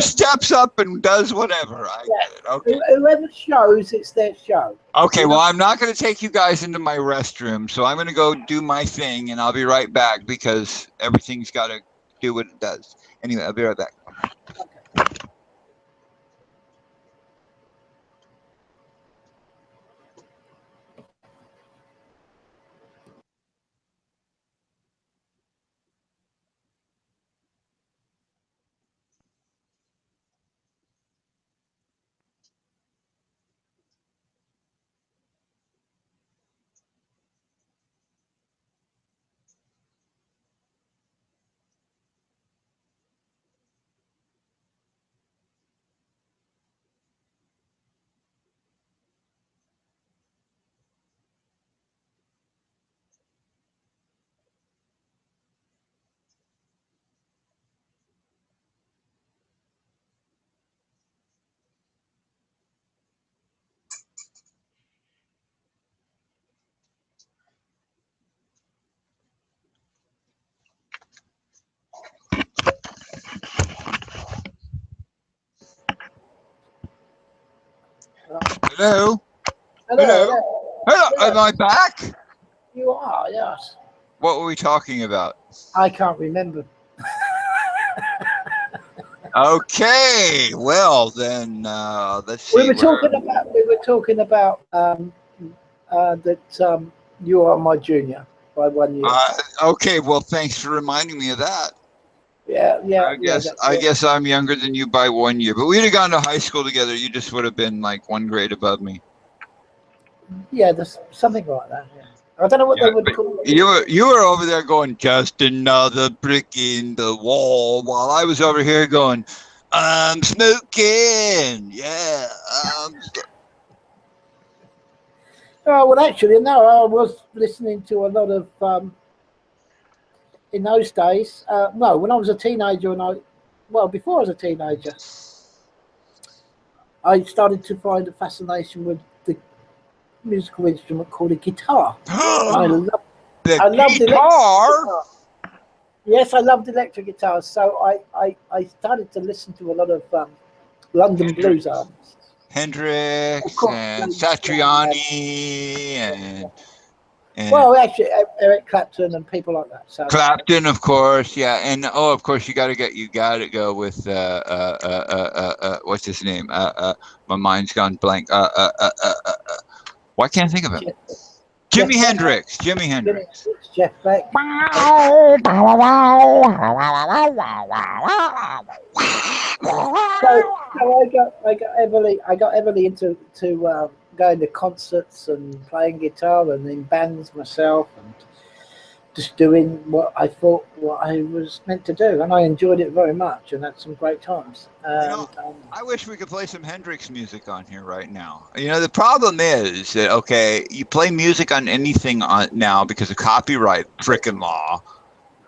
steps up and does whatever. I get it. Okay. Whoever shows, it's their show. Okay, well, I'm not going to take you guys into my restroom, so I'm going to go do my thing, and I'll be right back because everything's got to do what it does. Anyway, I'll be right back. Okay. Hello? Hello? Am I back? You are, yes. What were we talking about? I can't remember. Okay, well then, let's see. We were talking about that you are my junior by 1 year. Okay, well, thanks for reminding me of that. Yeah. I guess I'm younger than you by 1 year, but we'd have gone to high school together. You just would have been like 1 grade above me. Yeah, there's something like that. Yeah. I don't know what they would call it. You were over there going, just another brick in the wall, while I was over here going, I'm smoking. Yeah. Oh, well, actually, no, I was listening to a lot of, in those days, no, when I was a teenager, before I was a teenager, I started to find a fascination with the musical instrument called a guitar. I loved guitar. Yes, I loved electric guitars. So I started to listen to a lot of London blues artists. Hendrix and Satriani and well, actually, Eric Clapton and people like that. So Clapton, of course, yeah, and of course, you got to go with what's his name? My mind's gone blank. Why can't I think of it? Jimi Hendrix. Jeff Beck. So I got heavily into going to concerts and playing guitar and in bands myself and just doing what I thought what I was meant to do, and I enjoyed it very much and had some great times. I wish we could play some Hendrix music on here right now. The problem is that you play music on anything now because of copyright frickin' law.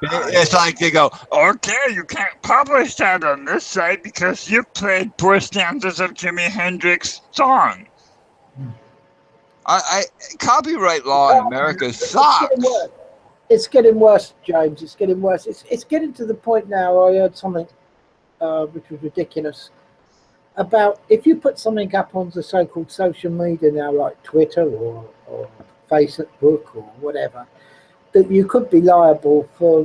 It's like they go, okay, you can't publish that on this site because you played poor stanzas of Jimi Hendrix song. I copyright law in America sucks. It's getting worse, James. It's getting worse. It's getting to the point now. I heard something which was ridiculous about if you put something up on the so-called social media now, like Twitter or Facebook or whatever, that you could be liable for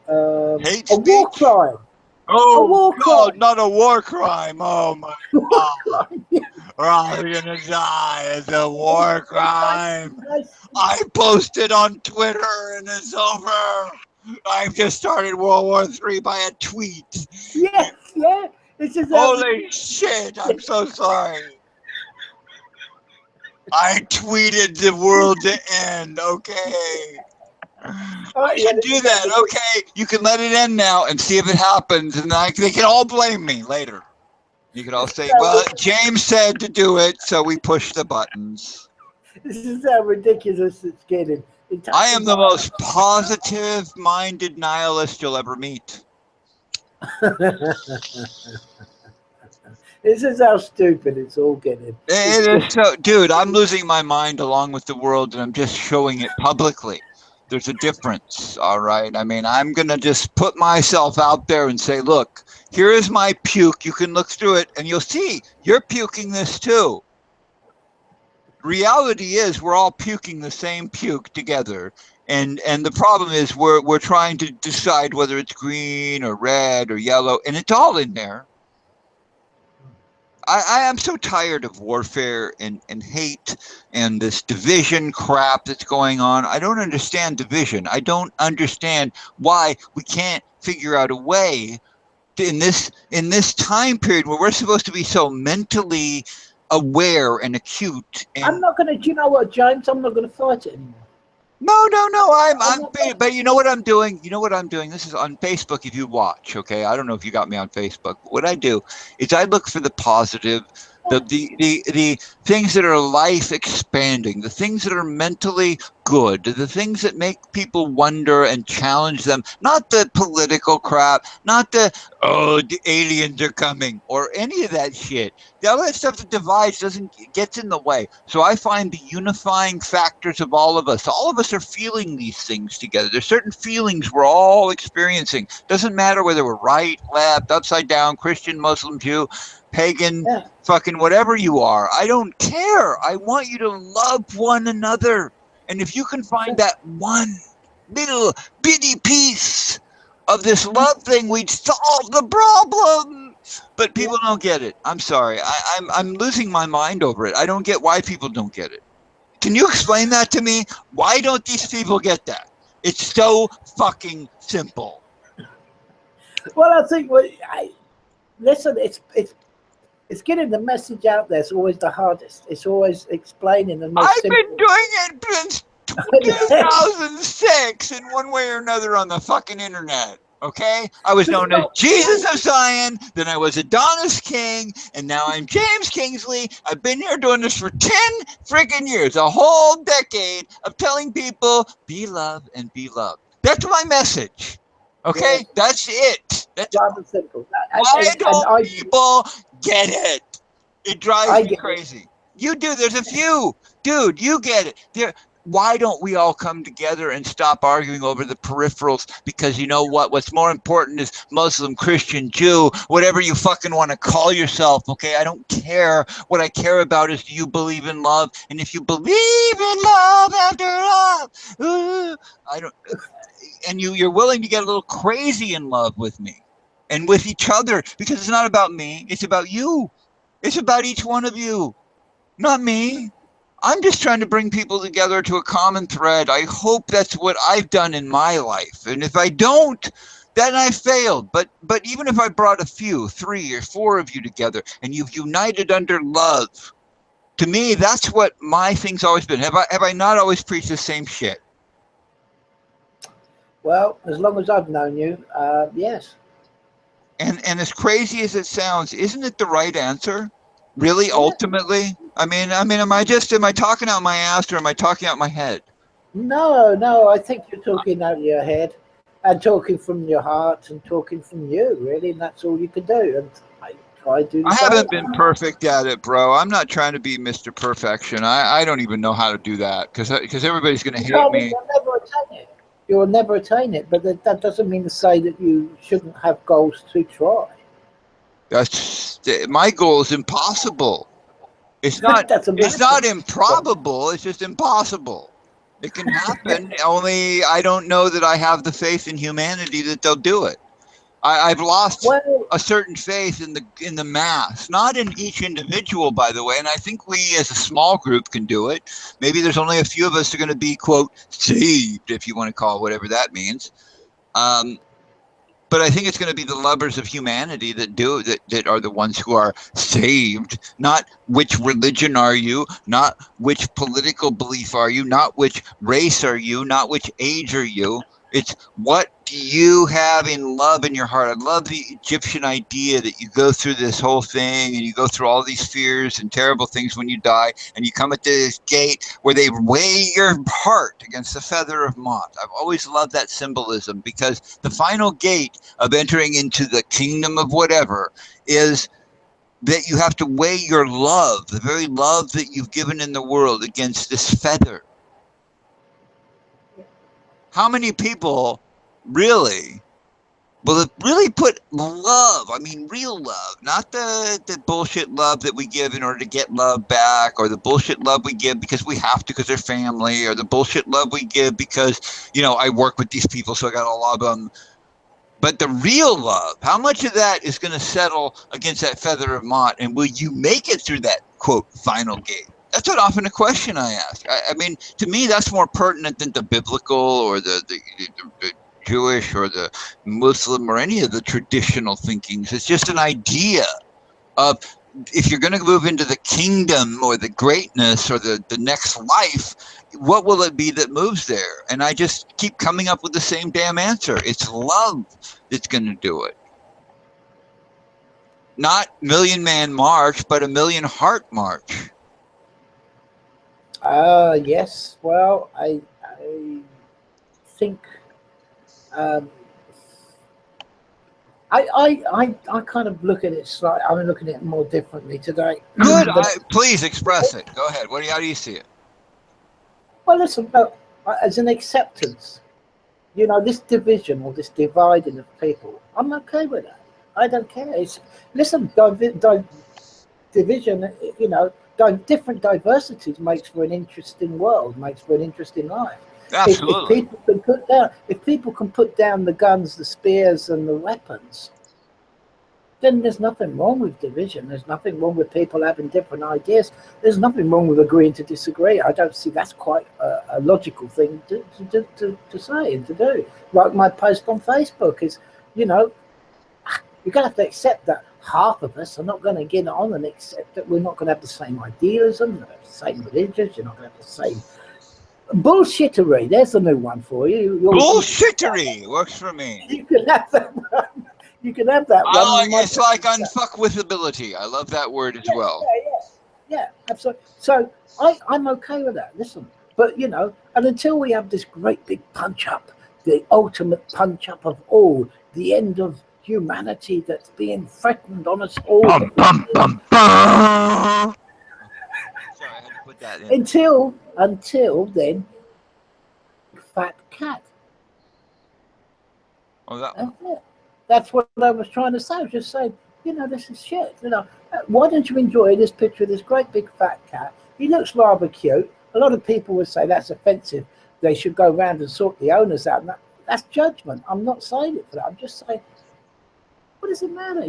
Hate a war speech? crime. Oh, A war God, crime. not a war crime. Oh, my God. We're all going to die. It's a war crime. I posted on Twitter and it's over. I've just started World War III by a tweet. Yeah, yeah. This is Holy shit, I'm so sorry. I tweeted the world to end, okay. I should do that, okay. You can let it end now and see if it happens, and they can all blame me later. You can all say, well, James said to do it, so we push the buttons. This is how ridiculous it's getting. I am the most positive-minded nihilist you'll ever meet. This is how stupid it's all getting. It is so, dude, I'm losing my mind along with the world, and I'm just showing it publicly. There's a difference, all right? I mean, I'm going to just put myself out there and say, look, here is my puke. You can look through it, and you'll see you're puking this too. Reality is we're all puking the same puke together. And the problem is we're trying to decide whether it's green or red or yellow, and it's all in there. I am so tired of warfare and hate and this division crap that's going on. I don't understand division. I don't understand why we can't figure out a way in this time period where we're supposed to be so mentally aware and acute. And I'm not going to, do you know what, James? I'm not going to fight it anymore. No, but you know what I'm doing? You know what I'm doing? This is on Facebook if you watch, okay? I don't know if you got me on Facebook. What I do is I look for the positive, the things that are life expanding, the things that are mentally good, the things that make people wonder and challenge them, not the political crap, not the aliens are coming or any of that shit. All that stuff that divides gets in the way. So I find the unifying factors of all of us. All of us are feeling these things together. There's certain feelings we're all experiencing. Doesn't matter whether we're right, left, upside down, Christian, Muslim, Jew, pagan, fucking whatever you are. I don't care. I want you to love one another. And if you can find that one little bitty piece of this love thing, we'd solve the problem. But people don't get it. I'm sorry. I'm losing my mind over it. I don't get why people don't get it. Can you explain that to me? Why don't these people get that? It's so fucking simple. Well, I think listen, it's getting the message out there. It's always the hardest. It's always explaining the most simple. I've been doing it since 2006 in one way or another on the fucking internet. Okay? I was known as Jesus of Zion, then I was Adonis King, and now I'm James Kingsley. I've been here doing this for 10 friggin' years, a whole decade of telling people, be loved and be loved. That's my message. Okay? Yeah. That's it. That's rather simple. Why don't people get it? It drives me crazy. You do. There's a few. Dude, you get it. Why don't we all come together and stop arguing over the peripherals? Because you know what? What's more important is Muslim, Christian, Jew, whatever you fucking want to call yourself, okay? I don't care. What I care about is, do you believe in love? And if you believe in love after love, I don't... And you're willing to get a little crazy in love with me and with each other, because it's not about me. It's about you. It's about each one of you, not me. I'm just trying to bring people together to a common thread. I hope that's what I've done in my life. And if I don't, then I failed. But even if I brought a few, 3 or 4 of you together, and you've united under love, to me, that's what my thing's always been. Have I not always preached the same shit? Well, as long as I've known you, yes. And as crazy as it sounds, isn't it the right answer? Really, ultimately? I mean, am I talking out my ass or am I talking out my head? No, I think you're talking out of your head and talking from your heart and talking from you, really, and that's all you can do. And I try to do the I same. haven't been perfect at it, bro. I'm not trying to be Mr. Perfection. I don't even know how to do that because everybody's going to hate me. You'll never attain it. You'll never attain it, but that doesn't mean to say that you shouldn't have goals to try. That's my goal is impossible. It's not. Doesn't It's matter. not improbable. It's just impossible. It can happen. Only I don't know that I have the faith in humanity that they'll do it. I've lost Well, a certain faith in the mass, not in each individual, by the way. And I think we, as a small group, can do it. Maybe there's only a few of us who are going to be, quote, saved, if you want to call it whatever that means. But I think it's going to be the lovers of humanity that are the ones who are saved. Not which religion are you, not which political belief are you, not which race are you, not which age are you. It's what do you have in love in your heart? I love the Egyptian idea that you go through this whole thing and you go through all these fears and terrible things when you die, and you come at this gate where they weigh your heart against the feather of Mot. I've always loved that symbolism because the final gate of entering into the kingdom of whatever is that you have to weigh your love, the very love that you've given in the world, against this feather. How many people really will really put love, I mean real love, not the bullshit love that we give in order to get love back, or the bullshit love we give because we have to because they're family, or the bullshit love we give because, I work with these people so I got to love them. But the real love, how much of that is going to settle against that feather of Mot, and will you make it through that, quote, final gate? That's not often a question I ask. I mean, to me, that's more pertinent than the biblical or the Jewish or the Muslim or any of the traditional thinkings. It's just an idea of, if you're going to move into the kingdom or the greatness or the next life, what will it be that moves there? And I just keep coming up with the same damn answer. It's love that's going to do it. Not Million Man March, but a Million Heart March. Yes. Well, I think I kind of look at it slightly. I'm looking at it more differently today. Good. Please express it. Go ahead. How do you see it? Well, listen, as an acceptance, this division or this dividing of people, I'm okay with that. I don't care. Listen, division, different diversities makes for an interesting world, makes for an interesting life. Absolutely. If people can put down the guns, the spears, and the weapons, then there's nothing wrong with division. There's nothing wrong with people having different ideas. There's nothing wrong with agreeing to disagree. I don't see that's quite a logical thing to say and to do. Like my post on Facebook is, you're going to have to accept that half of us are not going to get on and accept that we're not going to have the same idealism, the same religions, you're not going to have the same bullshittery. There's a new one for you. Bullshittery works for me. You can have that one. You can have that one. It's like unfuckwithability. I love that word as well. Yeah, absolutely. So I'm okay with that. Listen, but and until we have this great big punch up, the ultimate punch up of all, the end of humanity that's being threatened on us all. Bum, bum, bum, bum. Sorry, I had to put that in. Until then, fat cat. Oh, that's it. That's what I was trying to say. I was just saying, this is shit. Why don't you enjoy this picture of this great big fat cat? He looks rather cute. A lot of people would say that's offensive. They should go around and sort the owners out. That's judgment. I'm not saying it for that. I'm just saying, what does it matter?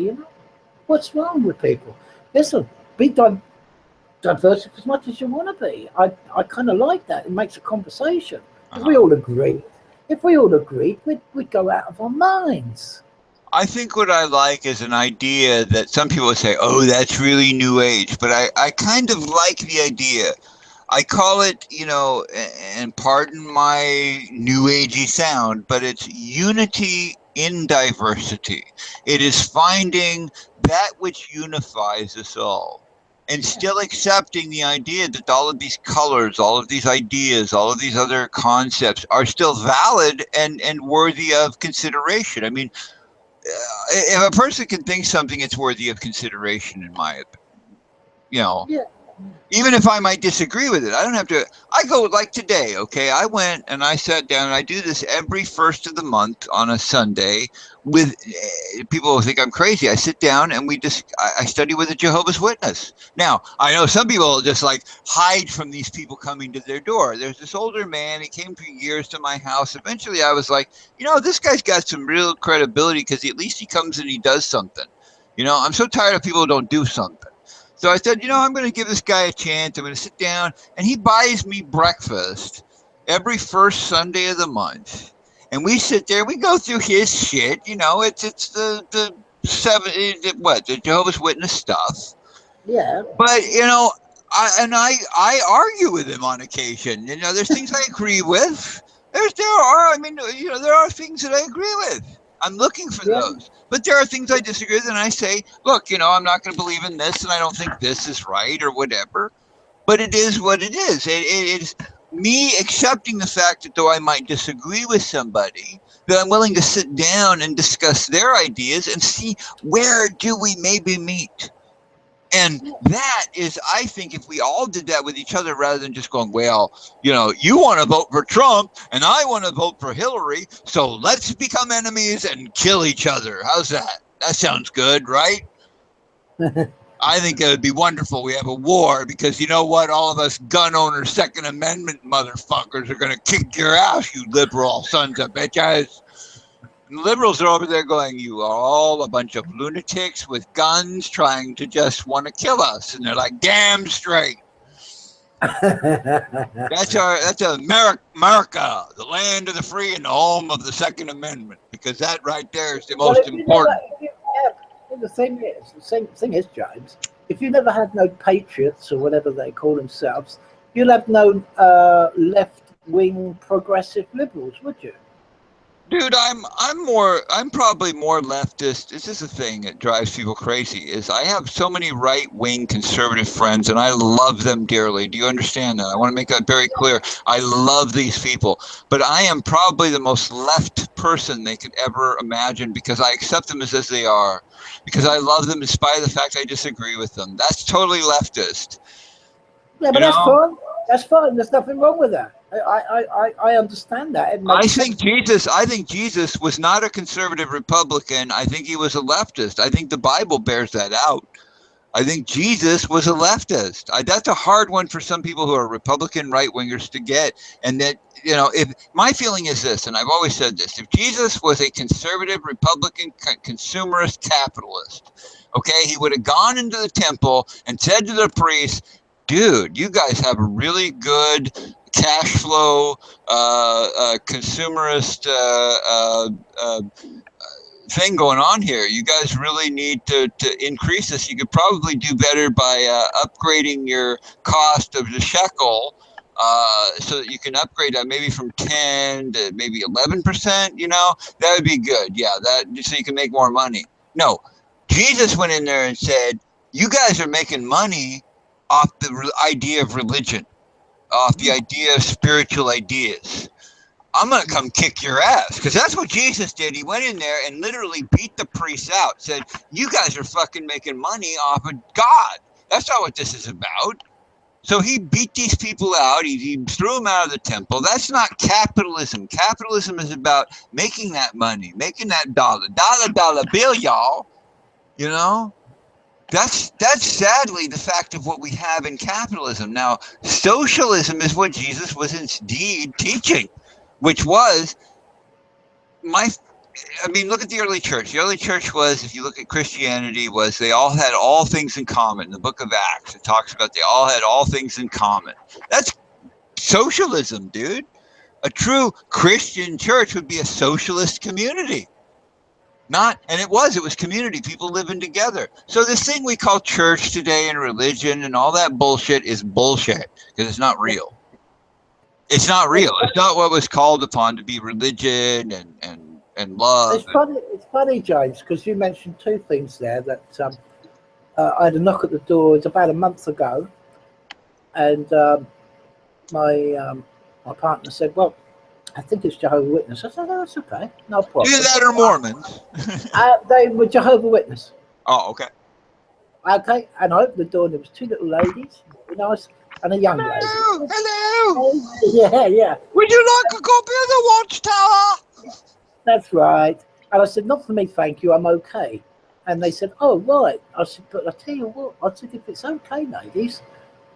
What's wrong with people? Listen, be diverse as much as you want to be. I kind of like that. It makes a conversation. If we all agreed, we'd go out of our minds. I think what I like is an idea that some people would say, oh, that's really new age. But I kind of like the idea. I call it, and pardon my new agey sound, but it's unity in diversity. It is finding that which unifies us all. and still accepting the idea that all of these colors, all of these ideas, all of these other concepts are still valid and worthy of consideration. I mean, if a person can think something, it's worthy of consideration, in my opinion. You know, Yeah. even if I might disagree with it, I don't have to. I go like today, okay? I went and I sat down, and I do this every first of the month on a Sunday with people who think I'm crazy. I sit down and I study with a Jehovah's Witness. Now, I know some people just like hide from these people coming to their door. There's this older man. He came for years to my house. Eventually, I was like, this guy's got some real credibility because at least he comes and he does something. I'm so tired of people who don't do something. So I said, I'm going to give this guy a chance. I'm going to sit down, and he buys me breakfast every first Sunday of the month. And we sit there, we go through his shit. It's the the Jehovah's Witness stuff. Yeah. But I argue with him on occasion. There's things I agree with. There are things that I agree with. I'm looking for those. But there are things I disagree with, and I say, look, I'm not going to believe in this, and I don't think this is right or whatever. But it is what it is. It is me accepting the fact that though I might disagree with somebody, that I'm willing to sit down and discuss their ideas and see where do we maybe meet. And that is, I think, if we all did that with each other rather than just going, well, you want to vote for Trump and I want to vote for Hillary, so let's become enemies and kill each other. How's that? That sounds good, right? I think it would be wonderful. We have a war because you know what? All of us gun owners, Second Amendment motherfuckers are going to kick your ass, you liberal sons of bitches. And the liberals are over there going, you are all a bunch of lunatics with guns trying to just want to kill us. And they're like, damn straight. That's America, the land of the free and the home of the Second Amendment, because that right there is the most important. The thing is, James, if you never had no patriots or whatever they call themselves, you'll have no left-wing progressive liberals, would you? Dude, I'm probably more leftist. This is the thing that drives people crazy is I have so many right-wing conservative friends and I love them dearly. Do you understand that? I want to make that very clear. I love these people, but I am probably the most left person they could ever imagine because I accept them as they are, because I love them in spite of the fact I disagree with them. That's totally leftist. Yeah, but that's fine. That's fine. There's nothing wrong with that. I understand that. I think Jesus was not a conservative Republican. I think he was a leftist. I think the Bible bears that out. I think Jesus was a leftist. That's a hard one for some people who are Republican right-wingers to get. And that, if my feeling is this, and I've always said this, if Jesus was a conservative Republican consumerist capitalist, okay, he would have gone into the temple and said to the priest, dude, you guys have a really good cash flow, consumerist thing going on here. You guys really need to increase this. You could probably do better by upgrading your cost of the shekel so that you can upgrade that maybe from 10 to maybe 11%, that would be good. Yeah, that so you can make more money. No, Jesus went in there and said, you guys are making money off the idea of religion, off the idea of spiritual ideas. I'm going to come kick your ass, because that's what Jesus did. He went in there and literally beat the priests out, said, you guys are fucking making money off of God. That's not what this is about. So he beat these people out. He threw them out of the temple. That's not capitalism. Capitalism is about making that money, making that dollar bill, y'all. That's sadly the fact of what we have in capitalism. Now, socialism is what Jesus was indeed teaching, which was look at the early church. The early church was, if you look at Christianity, was they all had all things in common. In the book of Acts, it talks about they all had all things in common. That's socialism, dude. A true Christian church would be a socialist community. It was community, people living together. So this thing we call church today and religion and all that bullshit is bullshit because it's not real. It's not real. It's not what was called upon to be religion and love. It's funny, James, because you mentioned two things there that I had a knock at the door. It was about a month ago, and my partner said, "Well, I think it's Jehovah's Witness." I said, "Oh, that's okay, no problem." Either that or Mormons. They were Jehovah's Witness. Oh, okay. Okay, and I opened the door, and there was two little ladies, very nice, and a young lady. Hello. Yeah, yeah. Would you like a copy of the Watchtower? That's right. And I said, "Not for me, thank you. I'm okay." And they said, "Oh, right." I said, "But I tell you what," I said, "if it's okay, ladies,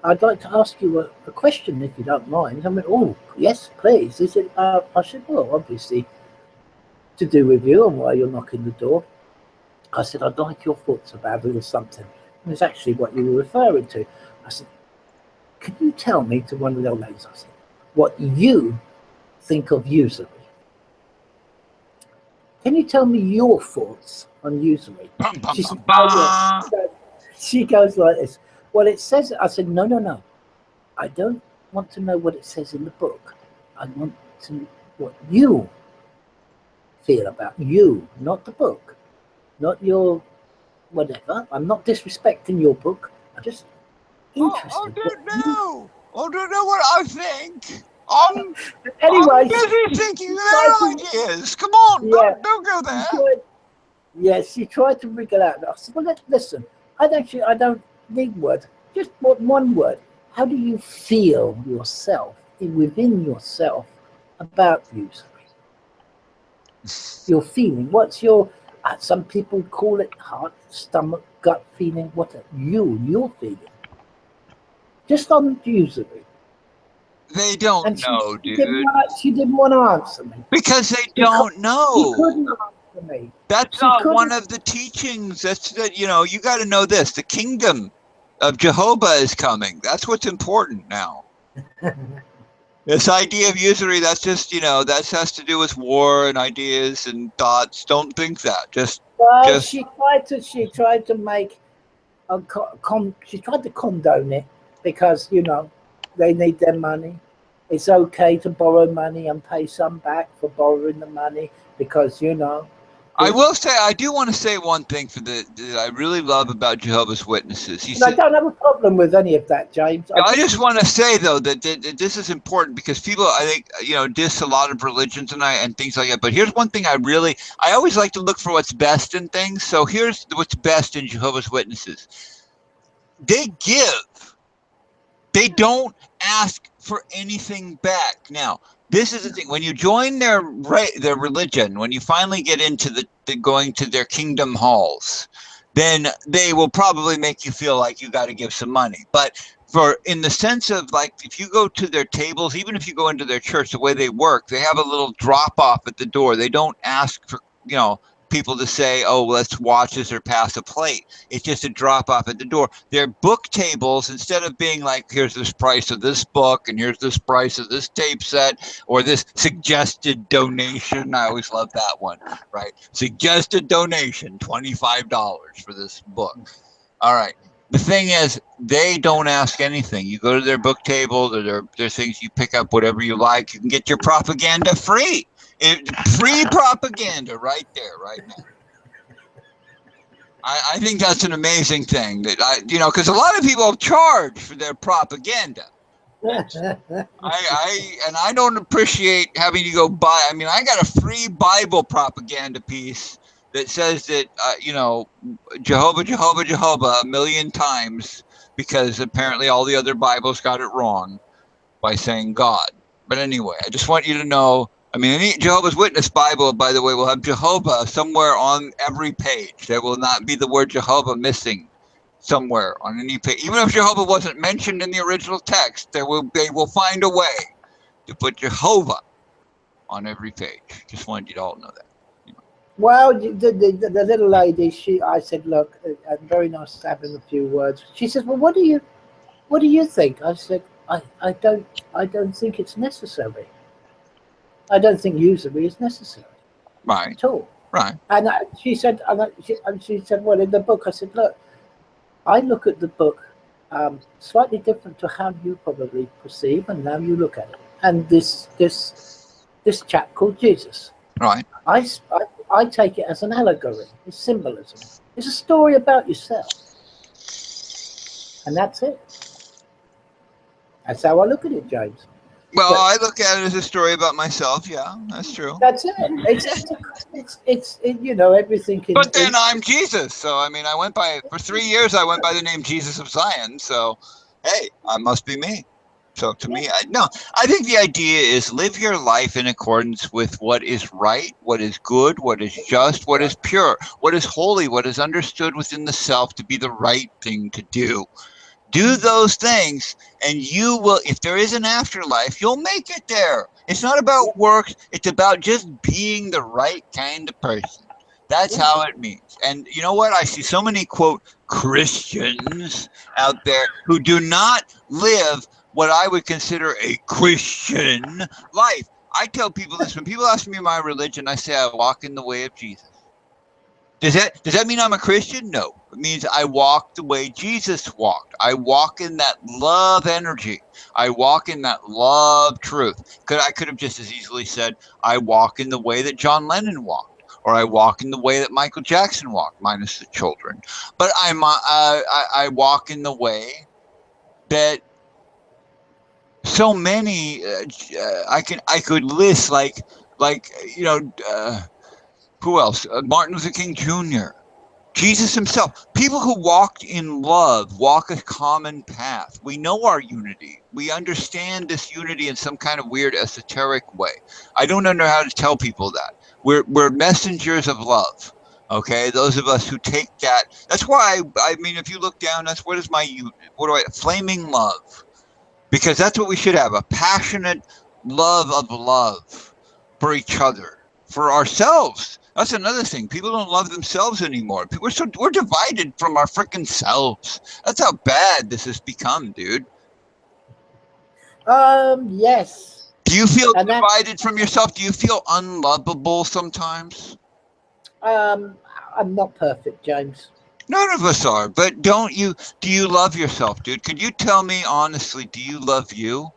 I'd like to ask you a question, if you don't mind." I went, "Oh, yes, please." They said, I said, "Well, obviously, to do with you and why you're knocking the door." I said, "I'd like your thoughts about it or something." And it's actually what you were referring to. I said, "Can you tell me," to one of the old ladies, I said, "what you think of usury? Can you tell me your thoughts on usury?" Bum, bum, She bum, said, "Oh, bum. yes." She goes like this. "Well, it says," I said, "No, no, no. I don't want to know what it says in the book. I want to what you feel about you, not the book, not your whatever. I'm not disrespecting your book. I'm just I interested." don't know. I don't know what I think. I'm Anyway, busy thinking of tried their to, ideas. Come on, yeah, don't go she there. tried, yeah, she tried to wriggle out. I said, "Well, listen, I don't need words. Just one word. How do you feel yourself within yourself about usury? Your feeling. What's your? Some people call it heart, stomach, gut feeling. What are your feeling? Just on usury." They don't And know, she didn't dude. want to, she didn't want to answer me Because they because don't she know. couldn't answer me. That's She not one couldn't. of the teachings. That's that, you got to know this. The kingdom of Jehovah is coming. That's what's important now. This idea of usury, that's just, that has to do with war and ideas and thoughts. Don't think that. Well, Just, she tried to make she tried to condone it because they need their money. It's okay to borrow money and pay some back for borrowing the money because I will say, I do want to say one thing that I really love about Jehovah's Witnesses. He And I said, don't have a problem with any of that, James. I just want to say though that this is important because people, I think, diss a lot of religions and things like that. But here's one thing I always like to look for what's best in things. So here's what's best in Jehovah's Witnesses. They give. They don't ask for anything back. Now, this is the thing. When you join their religion, when you finally get into the going to their kingdom halls, then they will probably make you feel like you got to give some money. But in the sense of like, if you go to their tables, even if you go into their church, the way they work, they have a little drop off at the door. They don't ask for, people to say, "Oh, let's watch this or pass a plate." It's just a drop off at the door. Their book tables, instead of being like, "Here's this price of this book and here's this price of this tape set," or this suggested donation. I always love that one, right? Suggested donation, $25 for this book. All right. The thing is, they don't ask anything. You go to their book table, their things, you pick up whatever you like. You can get your propaganda free. Free propaganda right there, right now. I think that's an amazing thing that because a lot of people charge for their propaganda. I don't appreciate having to go buy. I mean, I got a free Bible propaganda piece that says that Jehovah, Jehovah, Jehovah a million times because apparently all the other Bibles got it wrong by saying God. But anyway, I just want you to know. I mean, any Jehovah's Witness Bible, by the way, will have Jehovah somewhere on every page. There will not be the word Jehovah missing somewhere on any page. Even if Jehovah wasn't mentioned in the original text, they will find a way to put Jehovah on every page. Just wanted you to all know that. Well, the little lady, I said, "Look, very nice having a few words." She says, "Well, what do you think?" I said, I don't think it's necessary. I don't think usury is necessary Right. at all." Right. And she said, she said, "Well, in the book," I said, "Look, I look at the book slightly different to how you probably perceive and how you look at it." And this chap called Jesus, Right. I take it as an allegory. It's symbolism. It's a story about yourself. And that's it. That's how I look at it, James. Well, But I look at it as a story about myself. Yeah, that's true. that's it. It's you know, everything But then I'm Jesus. So, I mean, for 3 years, I went by the name Jesus of Zion. So, hey, I must be me. So to me, I think the idea is live your life in accordance with what is right, what is good, what is just, what is pure, what is holy, what is understood within the self to be the right thing to do. Do those things, and you will, if there is an afterlife, you'll make it there. It's not about work. It's about just being the right kind of person. That's how it means. And you know what? I see so many, quote, Christians out there who do not live what I would consider a Christian life. I tell people this. When people ask me my religion, I say I walk in the way of Jesus. Does that mean I'm a Christian? No. It means I walk the way Jesus walked. I walk in that love energy. I walk in that love truth. I could have just as easily said, I walk in the way that John Lennon walked, or I walk in the way that Michael Jackson walked, minus the children. But I walk in the way that so many I could list like who else? Martin Luther King Jr., Jesus himself. People who walked in love walk a common path. We know our unity. We understand this unity in some kind of weird esoteric way. I don't know how to tell people that. We're messengers of love. Okay, those of us who take that. That's why I mean, if you look down, that's flaming love, because that's what we should have, a passionate love of love for each other, for ourselves. That's another thing. People don't love themselves anymore. We're divided from our freaking selves. That's how bad this has become, dude. Yes. Do you feel divided from yourself? Do you feel unlovable sometimes? I'm not perfect, James. None of us are, but do you love yourself, dude? Could you tell me honestly, do you love you?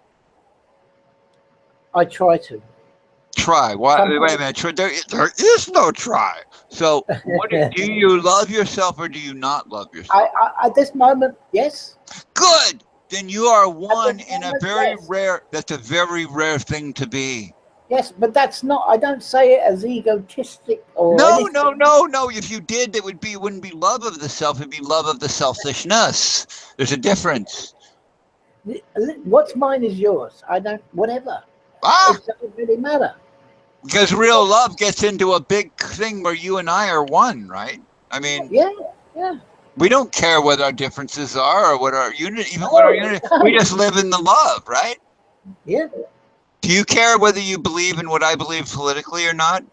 I try to. Try. Wait a minute. There is no try. So, do you love yourself or do you not love yourself? At this moment, yes. Good. Then you are one in a very rare. That's a very rare thing to be. Yes, but that's not. I don't say it as egotistic or. No. If you did, it wouldn't be love of the self. It'd be love of the selfishness. There's a difference. What's mine is yours. I don't. Whatever. It doesn't really matter. Because real love gets into a big thing where you and I are one, right? I mean, yeah. We don't care what our differences are or what our unity, we just live in the love, right? Yeah. Do you care whether you believe in what I believe politically or not?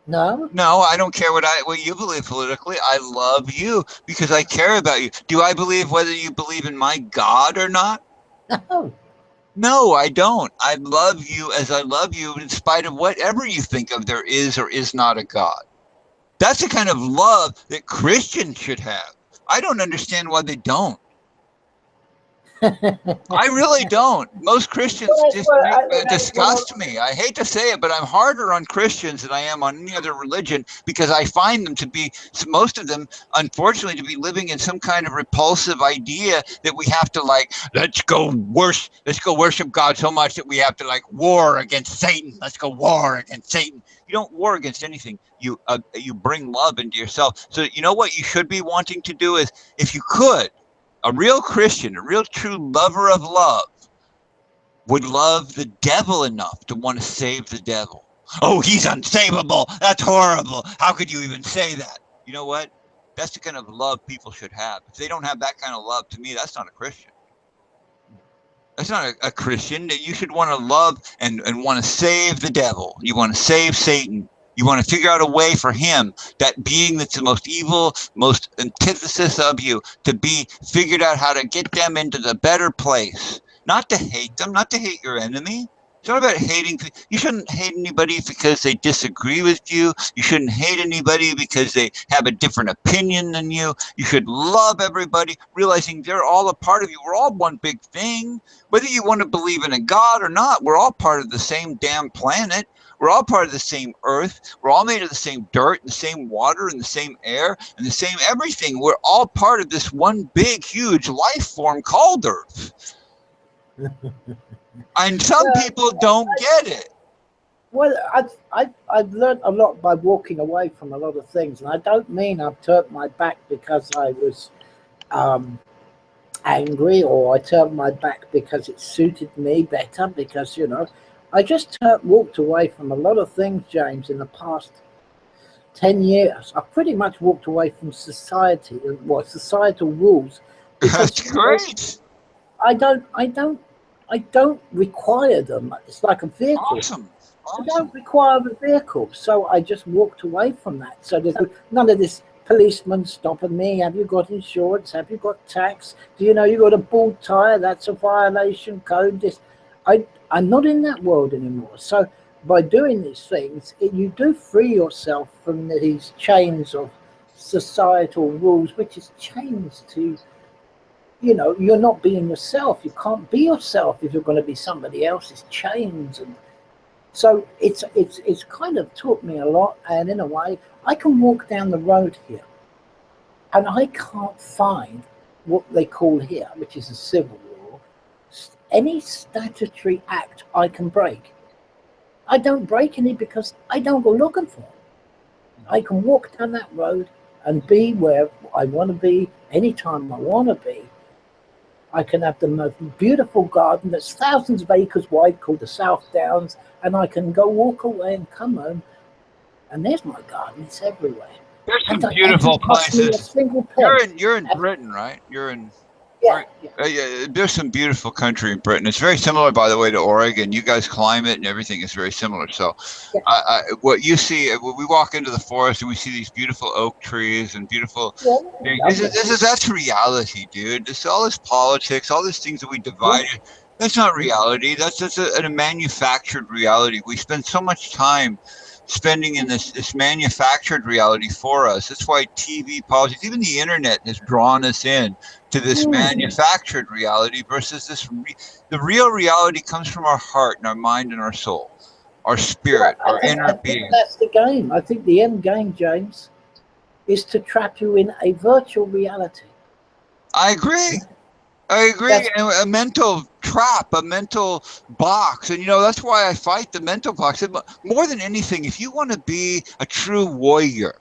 No. No, I don't care what you believe politically. I love you because I care about you. Do I believe whether you believe in my God or not? No. No, I don't. I love you as I love you in spite of whatever you think of there is or is not a God. That's the kind of love that Christians should have. I don't understand why they don't. I really don't. Most Christians disgust me. I hate to say it, but I'm harder on Christians than I am on any other religion because I find them to be, most of them, unfortunately, to be living in some kind of repulsive idea that we have to let's go worship God so much that we have to war against Satan. Let's go war against Satan. You don't war against anything. You bring love into yourself. So you know what you should be wanting to do is, if you could, a real Christian, a real true lover of love would love the devil enough to want to save the devil. Oh, he's unsavable. That's horrible. How could you even say that? You know what? That's the kind of love people should have. If they don't have that kind of love, to me, that's not a Christian. That's not a Christian. You should want to love and want to save the devil. You want to save Satan. You want to figure out a way for him, that being that's the most evil, most antithesis of you, to be figured out how to get them into the better place. Not to hate them, not to hate your enemy. It's not about hating. You shouldn't hate anybody because they disagree with you. You shouldn't hate anybody because they have a different opinion than you. You should love everybody, realizing they're all a part of you. We're all one big thing. Whether you want to believe in a God or not, we're all part of the same damn planet. We're all part of the same earth. We're all made of the same dirt, the same water, and the same air, and the same everything. We're all part of this one big, huge life form called Earth. And some people don't get it. Well, I've learned a lot by walking away from a lot of things, and I don't mean I've turned my back because I was angry, or I turned my back because it suited me better, because, you know, I just walked away from a lot of things, James, in the past 10 years. I pretty much walked away from society, well, societal rules, because That's great. I don't require them. It's like a vehicle. Awesome. I don't require a vehicle, so I just walked away from that. So there's none of this policeman stopping me. Have you got insurance? Have you got tax? Do you know you got a bald tire? That's a violation. Code this. I'm not in that world anymore. So by doing these things, you do free yourself from these chains of societal rules, which is chains to, you know, you're not being yourself. You can't be yourself if you're going to be somebody else's chains. And so it's kind of taught me a lot. And in a way, I can walk down the road here and I can't find what they call here, which is a civil law, any statutory act I can break. I don't break any because I don't go looking for them. I can walk down that road and be where I want to be anytime I want to be. I can have the most beautiful garden that's thousands of acres wide called the South Downs, and I can go walk away and come home, and there's my garden. It's everywhere. There's some And beautiful it doesn't cost me a places. single penny. You're in Britain, right? You're in. Yeah, Yeah, there's some beautiful country in Britain. It's very similar, by the way, to Oregon. You guys climate and everything is very similar. So, yeah. what you see when we walk into the forest and we see these beautiful oak trees and beautiful things, that's reality, dude. This all this politics, all these things that we divided. That's not reality. That's a manufactured reality. We spend so much time spending in this manufactured reality for us. That's why TV, politics, even the internet has drawn us in to this manufactured reality versus the real reality comes from our heart and our mind and our soul, our spirit, our inner being. That's the game. I think the end game, James, is to trap you in a virtual reality. I agree. A mental trap, a mental box. And, you know, that's why I fight the mental box. More than anything, if you want to be a true warrior,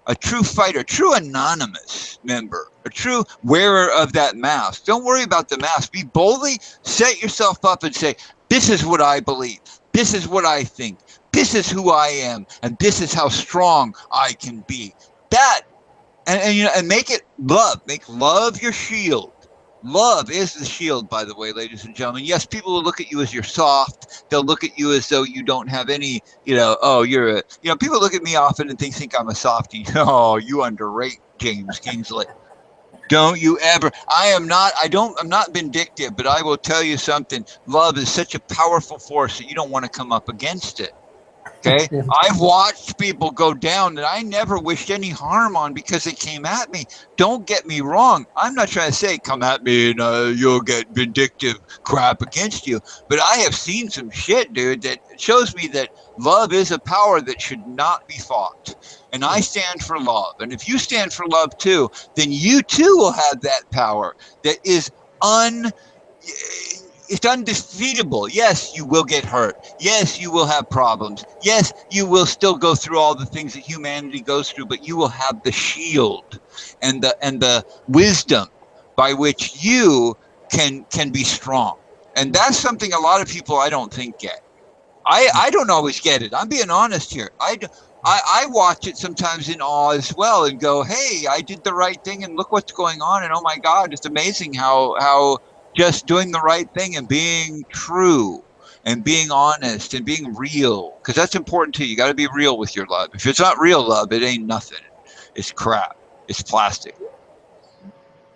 a true fighter, a true anonymous member, a true wearer of that mask, don't worry about the mask. Be boldly, set yourself up and say, this is what I believe. This is what I think. This is who I am. And this is how strong I can be. That, and make it love. Make love your shield. Love is the shield, by the way, ladies and gentlemen. Yes, people will look at you as you're soft. They'll look at you as though you don't have any, people look at me often and think I'm a softie. Oh, you underrate James Kingsley. Don't you ever. I'm not vindictive, but I will tell you something. Love is such a powerful force that you don't want to come up against it. Okay, I've watched people go down that I never wished any harm on because they came at me. Don't get me wrong. I'm not trying to say come at me and you'll get vindictive crap against you. But I have seen some shit, dude, that shows me that love is a power that should not be fought. And I stand for love. And if you stand for love too, then you too will have that power that is it's undefeatable. Yes, you will get hurt. Yes, you will have problems. Yes, you will still go through all the things that humanity goes through, but you will have the shield and the wisdom by which you can be strong. And that's something a lot of people I don't think get. I don't always get it. I'm being honest here. I watch it sometimes in awe as well and go, hey, I did the right thing and look what's going on. And oh my God, it's amazing how just doing the right thing and being true and being honest and being real, because that's important too. You got to be real with your love. If it's not real love, it ain't nothing. It's crap. It's plastic.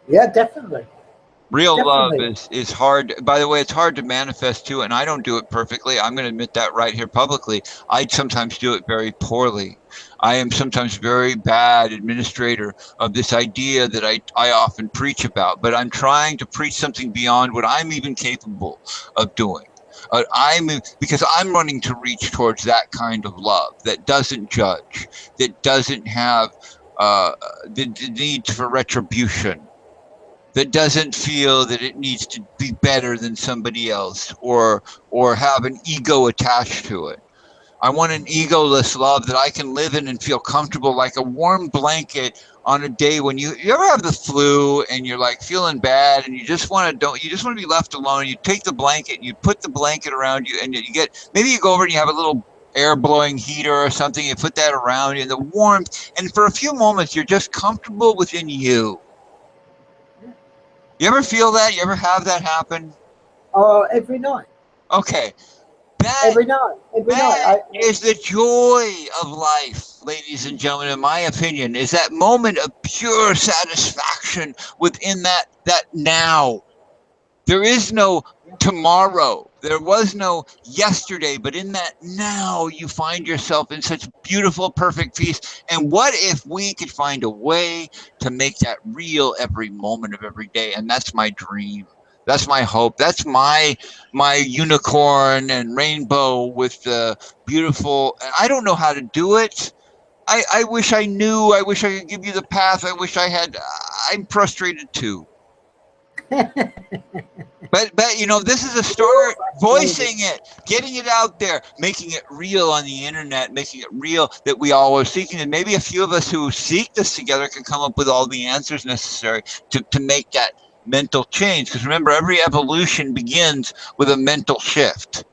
Yeah, definitely. Real love is hard. By the way, it's hard to manifest too, and I don't do it perfectly. I'm going to admit that right here publicly. I sometimes do it very poorly. I am sometimes very bad administrator of this idea that I often preach about, but I'm trying to preach something beyond what I'm even capable of doing. Because I'm running to reach towards that kind of love that doesn't judge, that doesn't have the need for retribution, that doesn't feel that it needs to be better than somebody else or have an ego attached to it. I want an egoless love that I can live in and feel comfortable, like a warm blanket on a day when you ever have the flu and you're like feeling bad and you just want to be left alone. You take the blanket, you put the blanket around you, and maybe you go over and you have a little air blowing heater or something. You put that around you, and the warmth, and for a few moments you're just comfortable within you. You ever feel that? You ever have that happen? Every night. Okay. Every night. Is the joy of life, ladies and gentlemen, in my opinion, is that moment of pure satisfaction within that now. There is no tomorrow. There was no yesterday, but in that now you find yourself in such beautiful, perfect peace. And what if we could find a way to make that real every moment of every day? And that's my dream. That's my hope. That's my unicorn and rainbow with the beautiful. I don't know how to do it. I wish I knew. I wish I could give you the path. I wish I had. I'm frustrated too. But this is a start voicing it, getting it out there, making it real on the internet, making it real that we all are seeking. And maybe a few of us who seek this together can come up with all the answers necessary to make that mental change. Because remember, every evolution begins with a mental shift.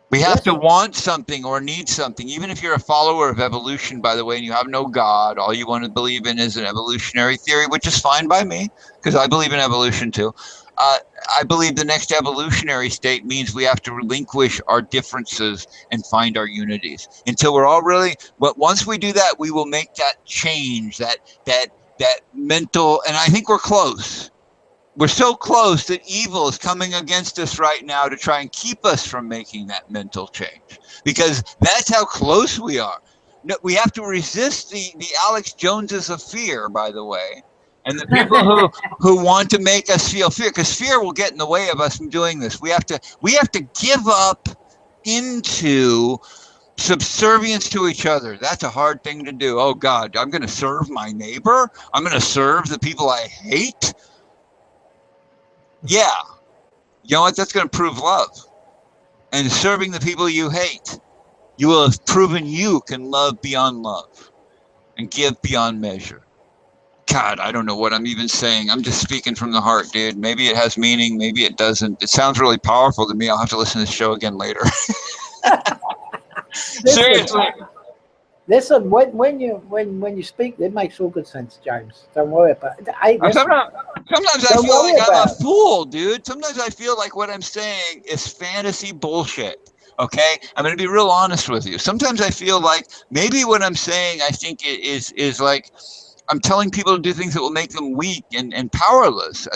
We have to want something or need something. Even if you're a follower of evolution, by the way, and you have no God, all you want to believe in is an evolutionary theory, which is fine by me, because I believe in evolution too. I believe the next evolutionary state means we have to relinquish our differences and find our unities until we're all really. But once we do that, we will make that change, that mental. And I think we're close. We're so close that evil is coming against us right now to try and keep us from making that mental change, because that's how close we are. No, we have to resist the Alex Joneses of fear, by the way, and the people who want to make us feel fear, because fear will get in the way of us from doing this. We have to give up into subservience to each other. That's a hard thing to do. Oh God, I'm going to serve my neighbor. I'm going to serve the people I hate. Yeah, you know what? That's going to prove love. And serving the people you hate, you will have proven you can love beyond love and give beyond measure. God, I don't know what I'm even saying. I'm just speaking from the heart, dude. Maybe it has meaning, maybe it doesn't. It sounds really powerful to me. I'll have to listen to this show again later. Seriously. Listen, when you speak, it makes all good sense, James. Don't worry about it. Sometimes I feel like I'm a fool, dude. Sometimes I feel like what I'm saying is fantasy bullshit. Okay? I'm going to be real honest with you. Sometimes I feel like maybe what I'm saying, I think is like I'm telling people to do things that will make them weak and powerless.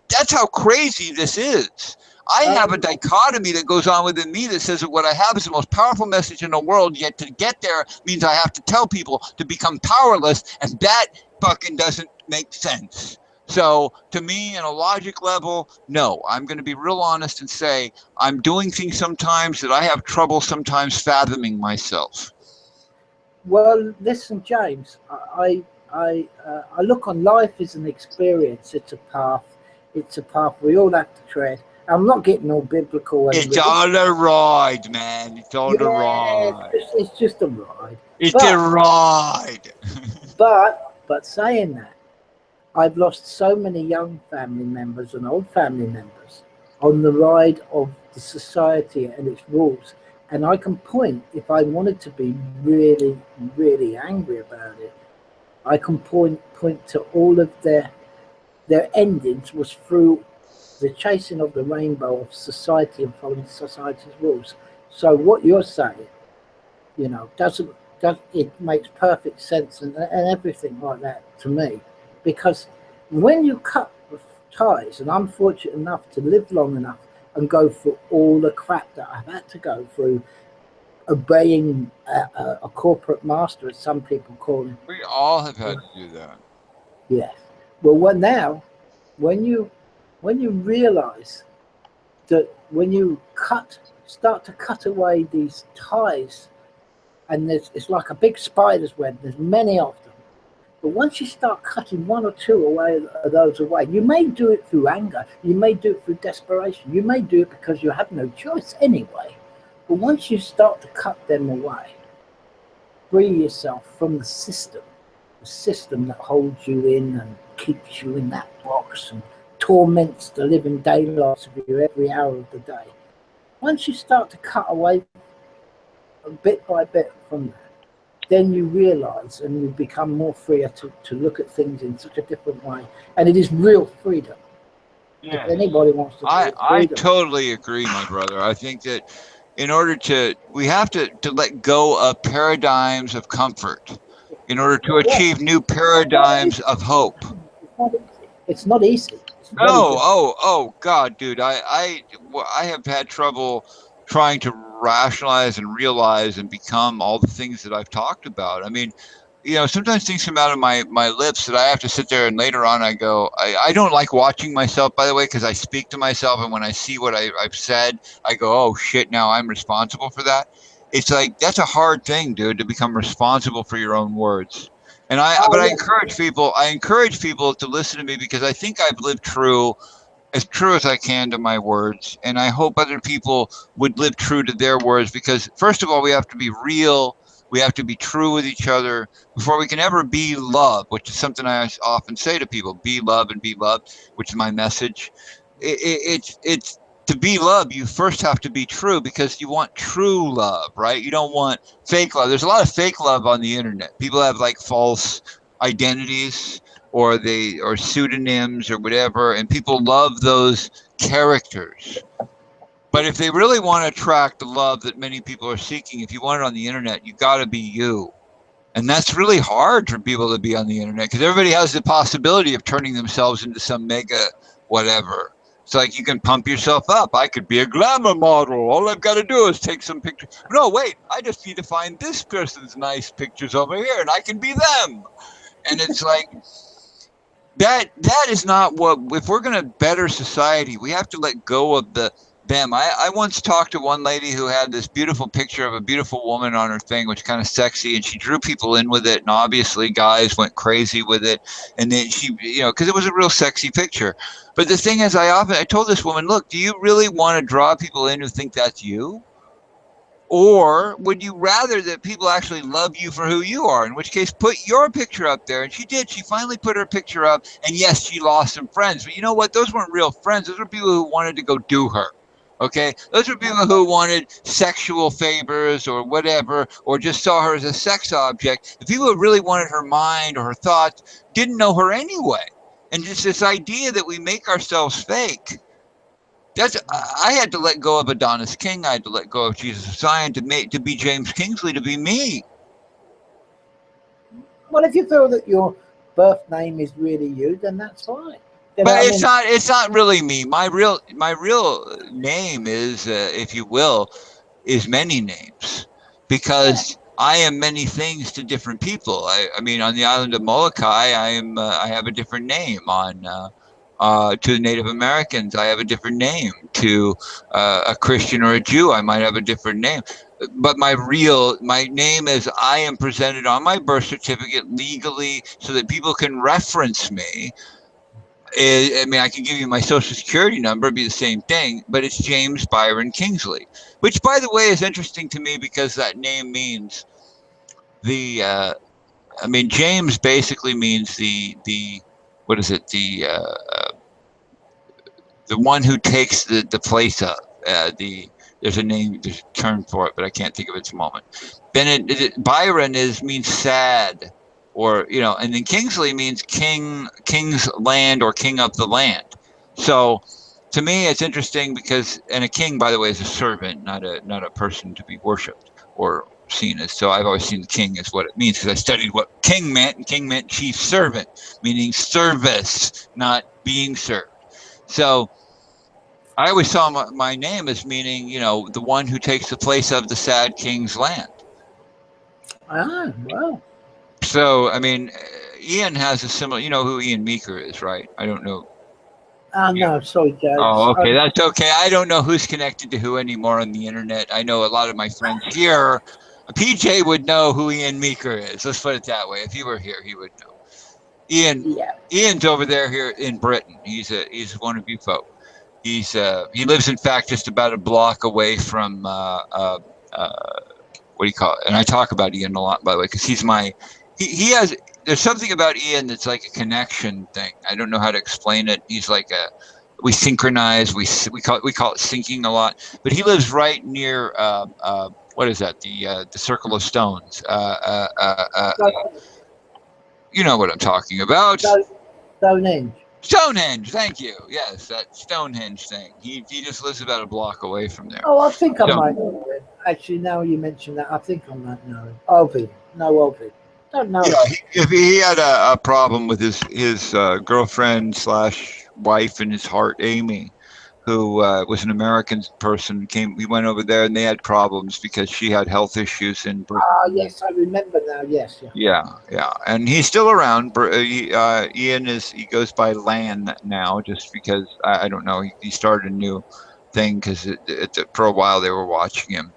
That's how crazy this is. I have a dichotomy that goes on within me that says that what I have is the most powerful message in the world, yet to get there means I have to tell people to become powerless, and that fucking doesn't make sense. So to me, on a logic level, no, I'm going to be real honest and say I'm doing things sometimes that I have trouble sometimes fathoming myself. Well, listen, James, I look on life as an experience. It's a path. It's a path we all have to tread. I'm not getting all biblical. It's all a ride, man. It's all a ride. It's just a ride. It's a ride. But saying that, I've lost so many young family members and old family members on the ride of the society and its rules. And I can point, if I wanted to be really, really angry about it, I can point to all of their endings was through the chasing of the rainbow of society and following society's rules. So what you're saying, it makes perfect sense and everything like that to me, because when you cut ties, and I'm fortunate enough to live long enough and go through all the crap that I've had to go through, obeying a corporate master, as some people call him. We all have had to do that. Yes. Well, when you realize that when you start to cut away these ties, and it's like a big spider's web. There's many of them. But once you start cutting one or two of those away, you may do it through anger, you may do it through desperation, you may do it because you have no choice anyway. But once you start to cut them away, free yourself from the system that holds you in and keeps you in that box and torments the living daylights of you every hour of the day. Once you start to cut away bit by bit from that, then you realize and you become more freer to look at things in such a different way. And it is real freedom. Yeah. If anybody wants to I totally agree, my brother. I think that in order we have to let go of paradigms of comfort in order to achieve new paradigms of hope. It's not easy. Oh, God, dude. I have had trouble trying to rationalize and realize and become all the things that I've talked about. I mean, sometimes things come out of my lips that I have to sit there, and later on I go, I don't like watching myself, by the way, because I speak to myself, and when I see what I've said, I go, oh shit, now I'm responsible for that. It's like, that's a hard thing, dude, to become responsible for your own words. And but I encourage people to listen to me, because I think I've lived as true as I can to my words. And I hope other people would live true to their words, because first of all, we have to be real. We have to be true with each other before we can ever be love, which is something I often say to people: be love and be loved, which is my message. It's to be love, you first have to be true, because you want true love, right? You don't want fake love. There's a lot of fake love on the internet. People have like false identities or pseudonyms or whatever, and people love those characters. But if they really want to attract the love that many people are seeking, if you want it on the internet, you got to be you. And that's really hard for people to be on the internet, because everybody has the possibility of turning themselves into some mega whatever. It's like you can pump yourself up. I could be a glamour model. All I've got to do is take some pictures. No, wait, I just need to find this person's nice pictures over here, and I can be them. And it's like, that is not what, if we're going to better society, we have to let go of them. I once talked to one lady who had this beautiful picture of a beautiful woman on her thing, which kind of sexy, and she drew people in with it, and obviously guys went crazy with it, and then she, because it was a real sexy picture. But the thing is, I told this woman, look, do you really want to draw people in who think that's you? Or would you rather that people actually love you for who you are? In which case, put your picture up there. And she did. She finally put her picture up. And yes, she lost some friends. But you know what? Those weren't real friends. Those were people who wanted to go do her. Okay? Those were people who wanted sexual favors or whatever, or just saw her as a sex object. The people who really wanted her mind or her thoughts didn't know her anyway. And just this idea that we make ourselves fake. I had to let go of Adonis King. I had to let go of Jesus of Zion to be James Kingsley, to be me. Well, if you feel that your birth name is really you, then that's fine. But it's not really me. My real name is, if you will, is many names, because I am many things to different people. I mean, on the island of Molokai, I have a different name. To Native Americans, I have a different name. To a Christian or a Jew, I might have a different name. But my name, as I am presented on my birth certificate legally, so that people can reference me. I mean, I can give you my social security number, it'd be the same thing, but it's James Byron Kingsley, which, by the way, is interesting to me, because that name means James basically means what is it? The one who takes the place of, there's a term for it, but I can't think of it at the moment. Then Byron means sad, or, and then Kingsley means king's land, or king of the land. So to me, it's interesting because, and a king, by the way, is a servant, not a person to be worshipped or seen as. So I've always seen the king as what it means, because I studied what king meant, and king meant chief servant, meaning service, not being served. So I always saw my name as meaning, the one who takes the place of the sad king's land. Ah, wow. So, I mean, Ian has a similar, you know who Ian Meeker is, right? I don't know. No, sorry, Joe. Oh, okay, that's okay. I don't know who's connected to who anymore on the internet. I know a lot of my friends here. PJ would know who Ian Meeker is. Let's put it that way. If he were here, he would know. Ian's over there here in Britain. He's one of you folk. He lives, in fact, just about a block away from what do you call it? And I talk about Ian a lot, by the way, because he has. There's something about Ian that's like a connection thing. I don't know how to explain it. He's like we synchronize. We call it syncing a lot. But he lives right near what is that? The Circle of Stones. You know what I'm talking about. Stonehenge. Stonehenge, thank you. Yes, that Stonehenge thing. He just lives about a block away from there. Oh, I think I might know it. Actually, now you mention that, I think I might know it. Ovi. No, Ovi. Don't know. Yeah, if he had a problem with his girlfriend / wife in his heart, Amy, who was an American person. We went over there and they had problems because she had health issues in Britain. Yes, I remember now. Yes. Yeah. And he's still around. Ian he goes by Lan now, just because I don't know. He started a new thing because for a while they were watching him.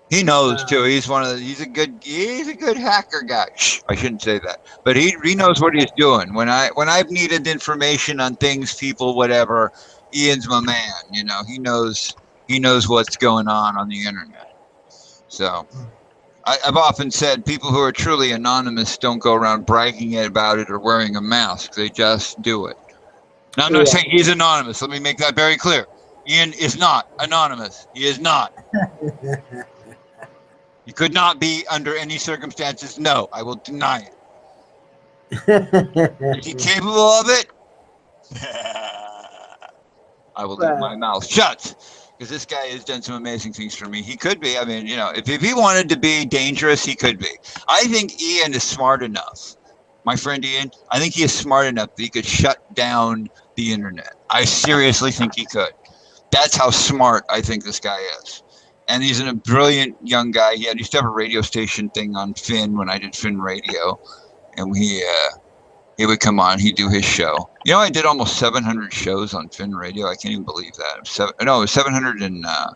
He knows too. He's a good hacker guy. I shouldn't say that, but he knows what he's doing. When I've needed information on things, people, whatever, Ian's my man. You know, he knows what's going on the internet. So I've often said people who are truly anonymous don't go around bragging about it or wearing a mask. They just do it. Now, I'm not saying he's anonymous. Let me make that very clear. Ian is not anonymous. He is not. You could not be under any circumstances. No, I will deny it. Is he capable of it? I will leave my mouth shut, because this guy has done some amazing things for me. He could be. I mean, if he wanted to be dangerous, he could be. I think Ian is smart enough. My friend Ian, I think he is smart enough that he could shut down the internet. I seriously think he could. That's how smart I think this guy is. And he's a brilliant young guy. He used to have a radio station thing on Finn when I did Finn Radio. And he would come on. He'd do his show. I did almost 700 shows on Finn Radio. I can't even believe that. It was 700 and I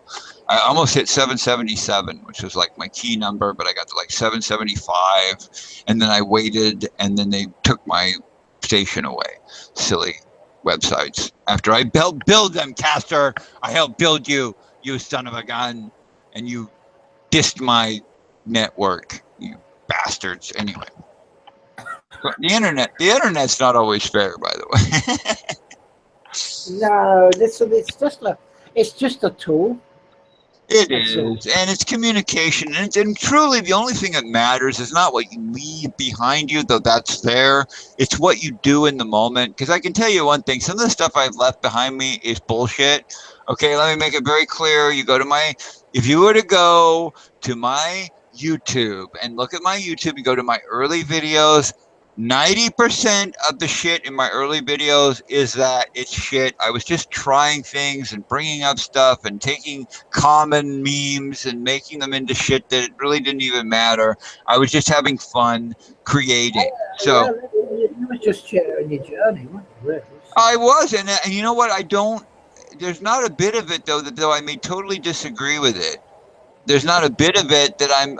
almost hit 777, which was like my key number, but I got to like 775. And then I waited, and then they took my station away. Silly websites. After I build them, Caster, I helped build you, you son of a gun. And you dissed my network, you bastards. Anyway, the internet's not always fair, by the way. No, it's just a tool. It is, and it's communication, and truly the only thing that matters is not what you leave behind you, though that's there. It's what you do in the moment. Because I can tell you one thing: some of the stuff I've left behind me is bullshit. Okay, let me make it very clear. If you were to go to my YouTube and look at my YouTube, you go to my early videos. 90% of the shit in my early videos is that it's shit. I was just trying things and bringing up stuff and taking common memes and making them into shit that really didn't even matter. I was just having fun creating. So you were just sharing your journey, weren't you? Really? I was, and you know what? There's not a bit of it though I may totally disagree with it. There's not a bit of it that I'm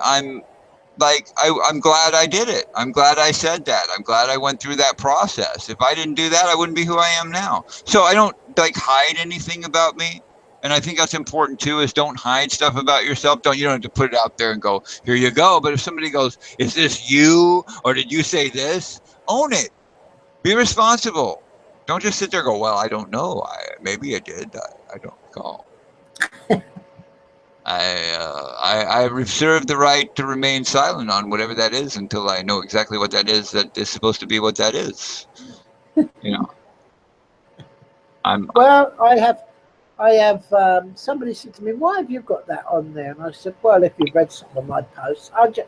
glad I did it. I'm glad I said that. I'm glad I went through that process. If I didn't do that, I wouldn't be who I am now. So I don't hide anything about me. And I think that's important too, is don't hide stuff about yourself. You don't have to put it out there and go, here you go. But if somebody goes, is this you? Or did you say this? Own it. Be responsible. Don't just sit there and go, well, I don't know. Maybe I did. I don't recall. I reserve the right to remain silent on whatever that is until I know exactly what that is supposed to be what that is. I have somebody said to me, why have you got that on there? And I said, well, if you've read some of my posts, I do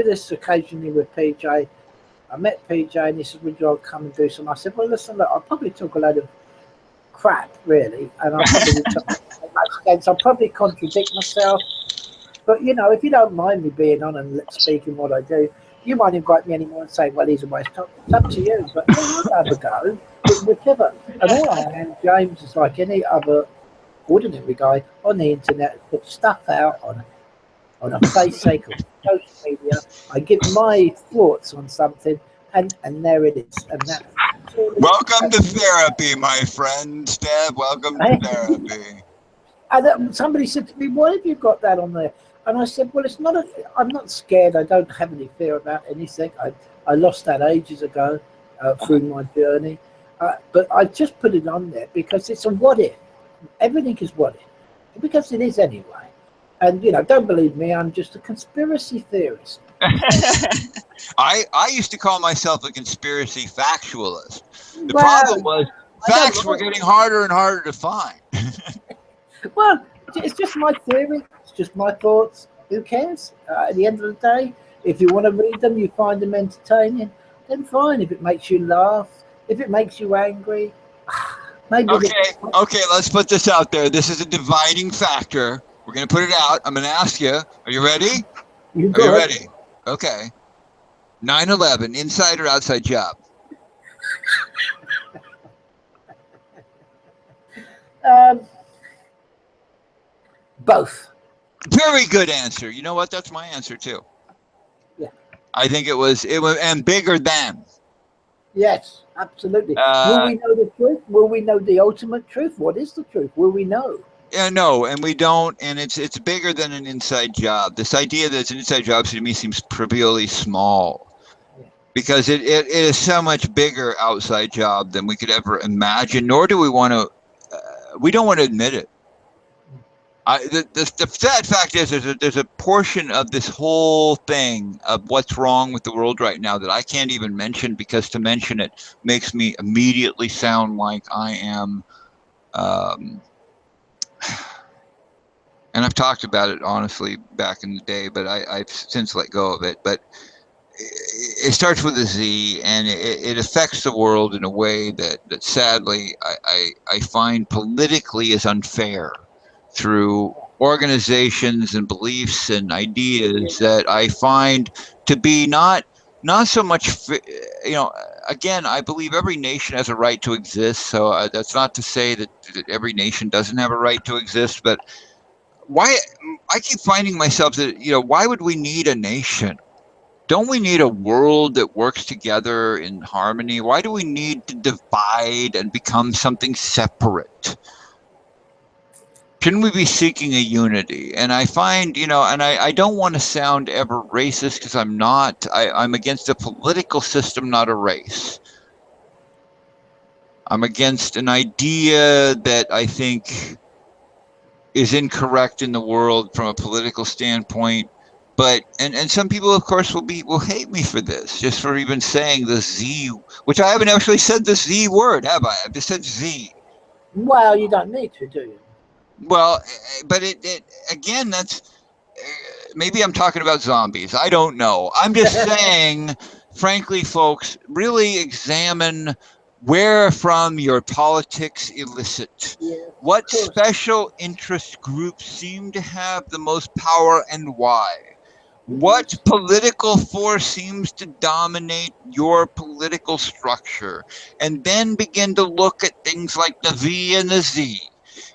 this occasionally with PJ. I met PJ and he said, would you all come and do some? I said, well, listen, look, I'll probably talk a load of crap, really, and I'll probably contradict myself, but if you don't mind me being on and speaking what I do, You might invite me anymore and say, well, he's a waste. It's up to you. But I'll have a go, whichever. And all I am, James, is like any other ordinary guy on the internet, put stuff out on a sake of social media. I give my thoughts on something, and there it is. And that's all it is. Welcome to therapy, my friend, Steph. Welcome to therapy. And somebody said to me, why have you got that on there? And I said, well, it's not. I'm not scared. I don't have any fear about anything. I lost that ages ago through my journey. But I just put it on there because it's a what if. Everything is what if. Because it is anyway. And, don't believe me, I'm just a conspiracy theorist. I used to call myself a conspiracy factualist. The problem was facts were getting harder and harder to find. Well, it's just my theory. It's just my thoughts. Who cares? At the end of the day, if you want to read them, you find them entertaining, then fine. If it makes you laugh, if it makes you angry, maybe. Okay, let's put this out there. This is a dividing factor. We're going to put it out. I'm going to ask you. Are you ready? Are you ready? Okay. 9/11, inside or outside job? Both. Very good answer. You know what? That's my answer too. Yeah. I think it was and bigger than. Yes, absolutely. Will we know the truth? Will we know the ultimate truth? What is the truth? Will we know? Yeah, no, and we don't, and it's bigger than an inside job. This idea that it's an inside job to me seems trivially small, because it is so much bigger outside job than we could ever imagine. Nor do we want to. We don't want to admit it. The sad fact is, there's a portion of this whole thing of what's wrong with the world right now that I can't even mention, because to mention it makes me immediately sound like I am. And I've talked about it honestly back in the day, but I've since let go of it. But it starts with a Z, and it affects the world in a way that sadly I find politically is unfair, through organizations and beliefs and ideas that I find to be not so much, again, I believe every nation has a right to exist. So that's not to say that every nation doesn't have a right to exist, but why I keep finding myself that, why would we need a nation? Don't we need a world that works together in harmony? Why do we need to divide and become something separate? Shouldn't we be seeking a unity? And I find, and I don't want to sound ever racist, because I'm not. I'm against a political system, not a race. I'm against an idea that I think is incorrect in the world from a political standpoint. But and some people, of course, will hate me for this, just for even saying the Z, which I haven't actually said the Z word, have I? I've just said Z. Well, you don't need to, do you? Well, but it again, that's maybe I'm talking about zombies. I don't know. I'm just saying, frankly, folks, really examine where from your politics elicit. Yeah, what special interest groups seem to have the most power, and why? What political force seems to dominate your political structure? And then begin to look at things like the V and the Z.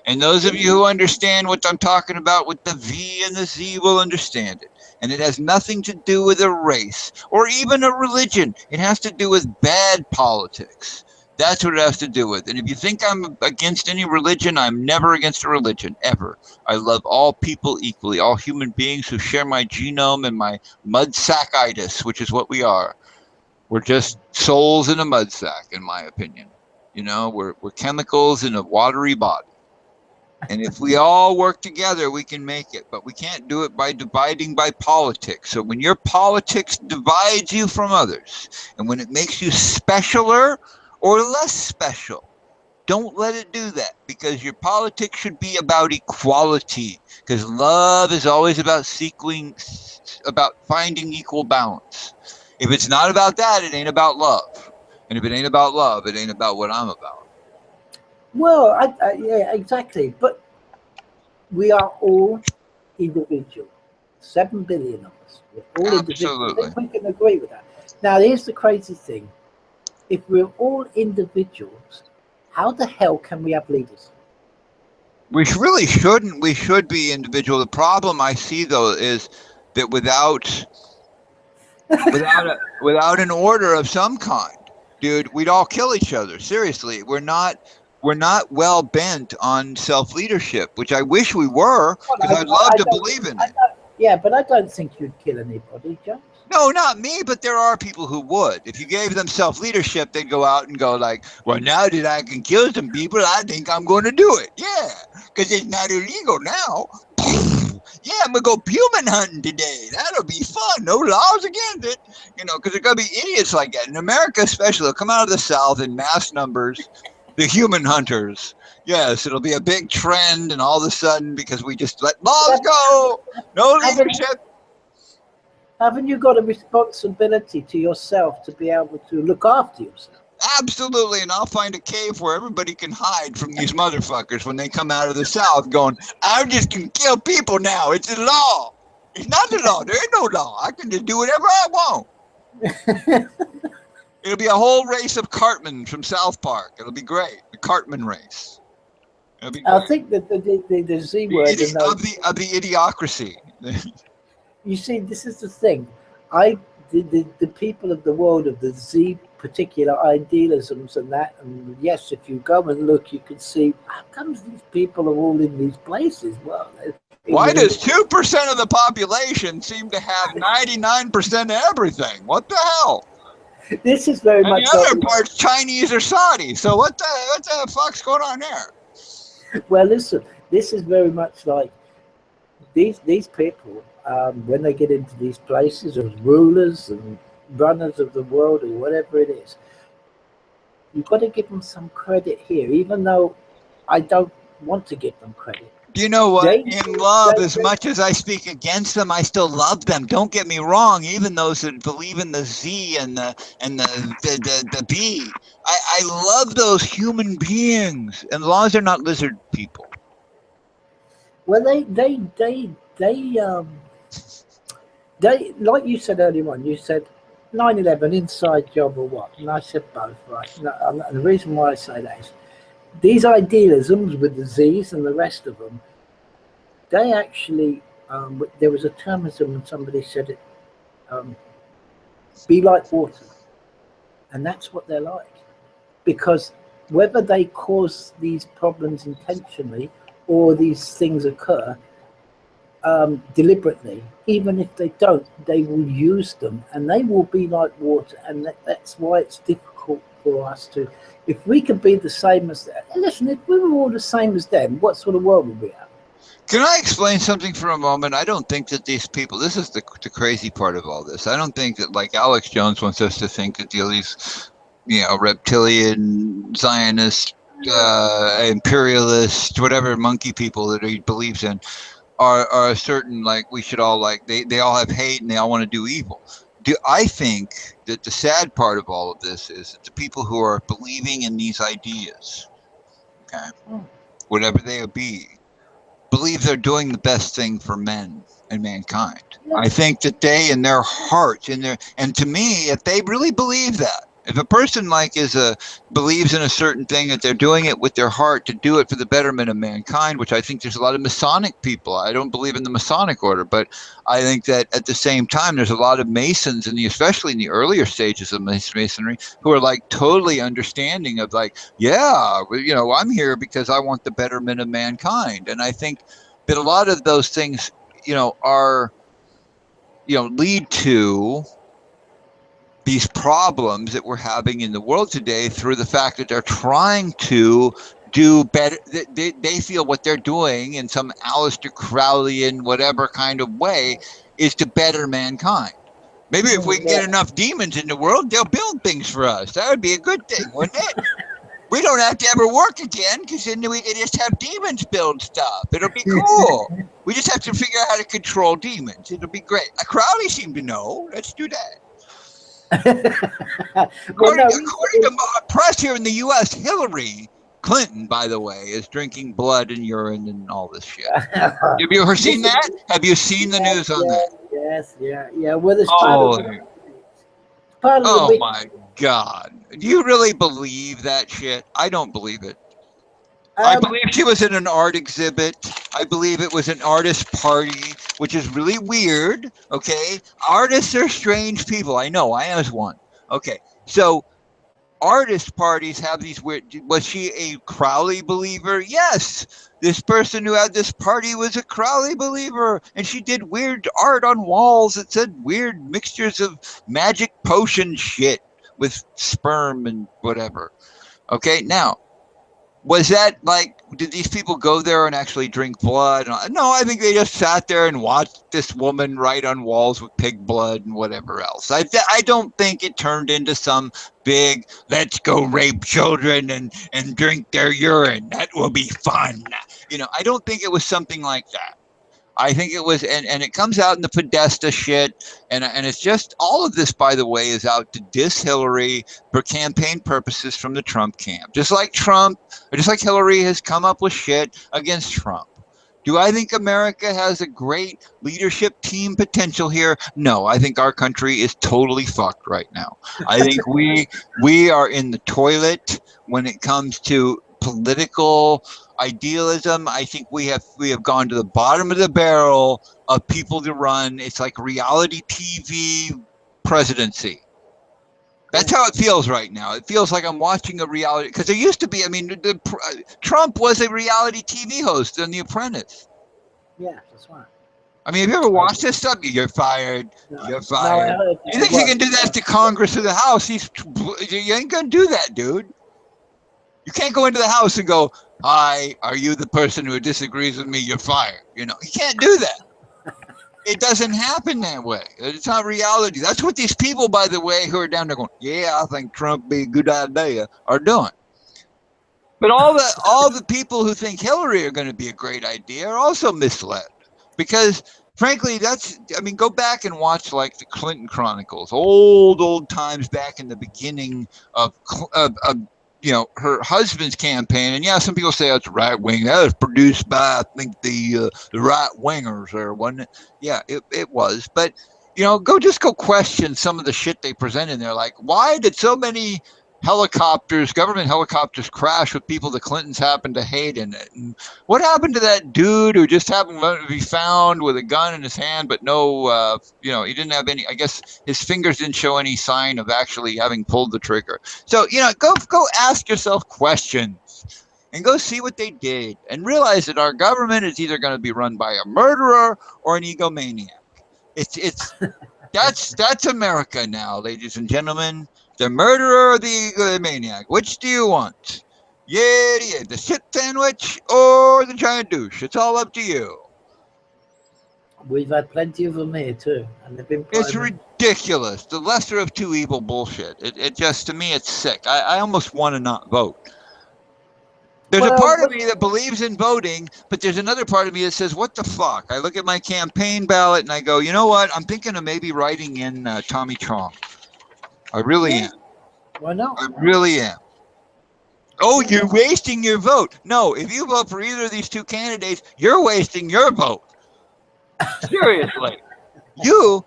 And those of you who understand what I'm talking about with the V and the Z will understand it. And it has nothing to do with a race or even a religion. It has to do with bad politics. That's what it has to do with. And if you think I'm against any religion, I'm never against a religion, ever. I love all people equally, all human beings who share my genome and my mud sackitis, which is what we are. We're just souls in a mud sack, in my opinion. We're chemicals in a watery body. And if we all work together, we can make it. But we can't do it by dividing by politics. So when your politics divides you from others, and when it makes you specialer or less special, don't let it do that, because your politics should be about equality, because love is always about finding equal balance. If it's not about that, it ain't about love. And if it ain't about love, it ain't about what I'm about. Well, yeah, exactly. But we are all individual. 7 billion of us. We're all individuals. I think we can agree with that. Now, here's the crazy thing. If we're all individuals, how the hell can we have leaders? We really shouldn't. We should be individual. The problem I see, though, is that without an order of some kind, dude, we'd all kill each other. Seriously, we're not well bent on self-leadership, which I wish we were, because I'd love to believe in it. Yeah, but I don't think you'd kill anybody, Jones. No, not me, but there are people who would. If you gave them self-leadership, they'd go out and go like, well, now that I can kill some people, I think I'm going to do it. Yeah, because it's not illegal now. Yeah, I'm going to go human hunting today. That'll be fun. No laws against it. You know, because there are going to be idiots like that. In America especially, they'll come out of the South in mass numbers, the human hunters. Yes, it'll be a big trend, and all of a sudden, because we just let laws go, no leadership. Haven't you got a responsibility to yourself to be able to look after yourself? Absolutely, and I'll find a cave where everybody can hide from these motherfuckers when they come out of the South going, I just can kill people now. It's the law. It's not the law. There ain't no law. I can just do whatever I want. It'll be a whole race of Cartman from South Park. It'll be great. The Cartman race. It'll be great. I think that the Z word of the idiocracy. You see, this is the thing. The people of the world of the Z particular idealisms and that, and yes, if you go and look, you can see how comes these people are all in these places. Well, why does 2% of the population seem to have 99% of everything? What the hell? This is very much. The other part's Chinese or Saudi. So what the fuck's going on there? Well, listen, this is very much like these people. When they get into these places as rulers and runners of the world or whatever it is, you've got to give them some credit here, even though I don't want to give them credit. Do you know what? In love, as much as I speak against them, I still love them. Don't get me wrong. Even those that believe in the Z and the B, I love those human beings, and as long as they're not lizard people. Well, they like you said earlier on, you said 9/11 inside job or what? And I said both, right? And the reason why I say that is these idealisms with the Z's and the rest of them, they actually, there was a termism and somebody said it, be like water. And that's what they're like. Because whether they cause these problems intentionally or these things occur, deliberately, even if they don't, they will use them and they will be like water, and that's why it's difficult for us to, if we could be the same as them. Listen, if we were all the same as them, what sort of world would we have? Can I explain something for a moment? I don't think that these people, this is the crazy part of all this. I don't think that, like Alex Jones wants us to think that these, reptilian, Zionist, imperialist, whatever monkey people that he believes in, are certain, like, we should all, like, they all have hate and they all want to do evil. I think that the sad part of all of this is that the people who are believing in these ideas, okay, whatever they be, believe they're doing the best thing for men and mankind. I think that they, in their heart, and to me, if they really believe that, if a person believes in a certain thing, that they're doing it with their heart to do it for the betterment of mankind, which I think there's a lot of Masonic people. I don't believe in the Masonic order, but I think that at the same time, there's a lot of Masons, especially in the earlier stages of Masonry, who are like totally understanding of like, yeah, I'm here because I want the betterment of mankind. And I think that a lot of those things, are, lead to these problems that we're having in the world today through the fact that they're trying to do better. They feel what they're doing in some Aleister Crowleyan, whatever kind of way, is to better mankind. Maybe if we can get enough demons in the world, they'll build things for us. That would be a good thing, wouldn't it? We don't have to ever work again, because then we can just have demons build stuff. It'll be cool. We just have to figure out how to control demons. It'll be great. Crowley seemed to know. Let's do that. According to press here in the U.S., Hillary Clinton, by the way, is drinking blood and urine and all this shit. Have you ever seen that? Have you seen the news on that? Yeah. Well, it's Oh, part of the oh week. my God. Do you really believe that shit? I don't believe it. I believe she was in an art exhibit. I believe it was an artist party, which is really weird. Okay. Artists are strange people. I know. I was one. Okay. So artist parties have these weird. Was she a Crowley believer? Yes. This person who had this party was a Crowley believer, and she did weird art on walls that said weird mixtures of magic potion shit with sperm and whatever. Okay. Now, was that like, did these people go there and actually drink blood? No, I think they just sat there and watched this woman write on walls with pig blood and whatever else. I don't think it turned into some big, let's go rape children and drink their urine. That will be fun. I don't think it was something like that. I think it was, and it comes out in the Podesta shit, and it's just, all of this, by the way, is out to diss Hillary for campaign purposes from the Trump camp. Just like Hillary has come up with shit against Trump. Do I think America has a great leadership team potential here? No, I think our country is totally fucked right now. I think we are in the toilet when it comes to political idealism. I think we have gone to the bottom of the barrel of people to run. It's like reality TV presidency. That's how it feels right now. It feels like I'm watching a reality, because there used to be, I mean, Trump was a reality TV host on The Apprentice. Yeah, that's right. I mean, have you ever watched this stuff? You're fired. No, You're fired. You think you can do that to Congress or the House? You ain't gonna do that, dude. You can't go into the House and go, "Hi, are you the person who disagrees with me? You're fired." You can't do that. It doesn't happen that way. It's not reality. That's what these people, by the way, who are down there going, "Yeah, I think Trump be a good idea," are doing. But all the people who think Hillary are going to be a great idea are also misled, because frankly, go back and watch like the Clinton Chronicles, old times back in the beginning of her husband's campaign. And yeah, some people say it's right wing. That was produced by, I think, the right wingers, or wasn't it? Yeah, it was. But go question some of the shit they present in there. Like, why did so many government helicopters crash with people the Clintons happened to hate in it? And what happened to that dude who just happened to be found with a gun in his hand, but no, he didn't have any, I guess his fingers didn't show any sign of actually having pulled the trigger. So, go ask yourself questions and go see what they did, and realize that our government is either going to be run by a murderer or an egomaniac. That's America now, ladies and gentlemen. The murderer or the egomaniac? Which do you want? Yeah, the shit sandwich or the giant douche? It's all up to you. We've had plenty of them here too, and they've been. It's ridiculous. The lesser of two evil bullshit. It just, to me, it's sick. I almost want to not vote. There's a part of me that believes in voting, but there's another part of me that says, what the fuck? I look at my campaign ballot and I go, you know what? I'm thinking of maybe writing in Tommy Chong. I really am. Why not? I really am. Oh, you're wasting your vote. No, if you vote for either of these two candidates, you're wasting your vote. Seriously. You're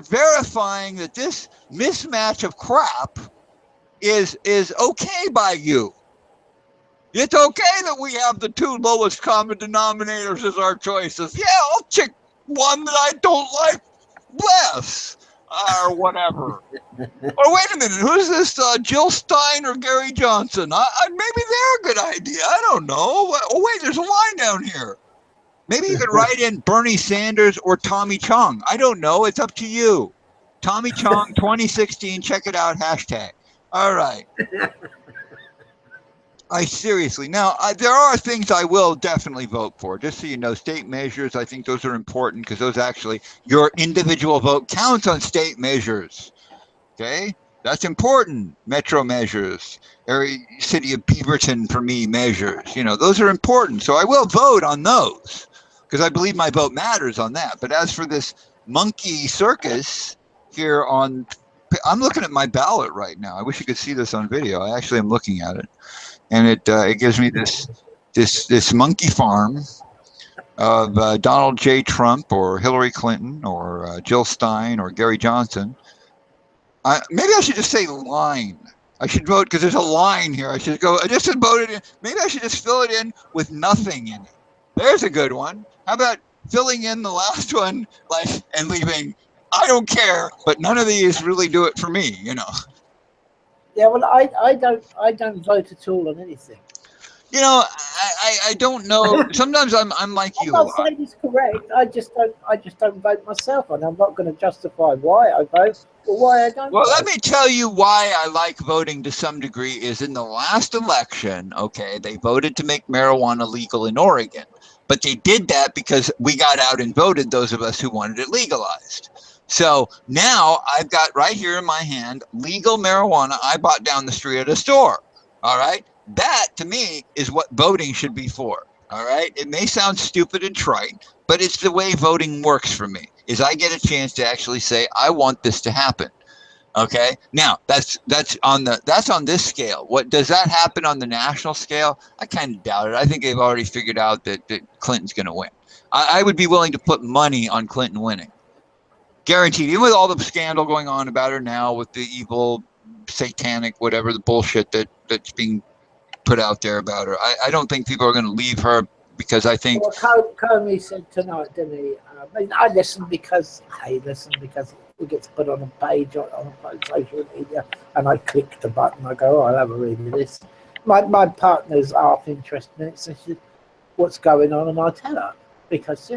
verifying that this mismatch of crap is okay by you. It's okay that we have the two lowest common denominators as our choices. Yeah, I'll pick one that I don't like less. Or whatever. Or wait a minute, who's this? Jill Stein or Gary Johnson? Maybe they're a good idea. I don't know. Oh wait, there's a line down here. Maybe you could write in Bernie Sanders or Tommy Chong. I don't know. It's up to you. Tommy Chong 2016. Check it out. #. All right. Seriously. Now, there are things I will definitely vote for. Just so you know, state measures, I think those are important, because those actually, your individual vote counts on state measures. Okay? That's important. Metro measures, area, city of Beaverton, for me, measures. Those are important. So I will vote on those, because I believe my vote matters on that. But as for this monkey circus here I'm looking at my ballot right now. I wish you could see this on video. I actually am looking at it. and it gives me this monkey farm of Donald J. Trump or Hillary Clinton or Jill Stein or Gary Johnson. Maybe I should just say line. I should vote because there's a line here. I should go. I just vote it in. Maybe I should just fill it in with nothing in it. There's a good one. How about filling in the last one, like, and leaving? I don't care, but none of these really do it for me. Yeah, well, I don't vote at all on anything. I don't know. Sometimes I'm like I'm you. not saying it's correct. I just don't vote myself, and I'm not going to justify why I vote or why I don't. Well, vote. let me tell you why I like voting to some degree. Is in the last election, okay, they voted to make marijuana legal in Oregon, but they did that because we got out and voted, those of us who wanted it legalized. So now I've got right here in my hand legal marijuana I bought down the street at a store. All right. That to me is what voting should be for. All right. It may sound stupid and trite, but it's the way voting works for me. Is I get a chance to actually say I want this to happen. Okay. Now that's on this scale. What does that happen on the national scale? I kind of doubt it. I think they've already figured out that Clinton's going to win. I would be willing to put money on Clinton winning. Guaranteed. Even with all the scandal going on about her now, with the evil, satanic, whatever the bullshit that's being put out there about her, I don't think people are going to leave her because I think. Well, Comey said tonight, didn't he? I listen because it gets put on a page on social media, and I click the button. I go, I'll have a read of this. My partner's half interested in it, so she said, what's going on? And I tell her because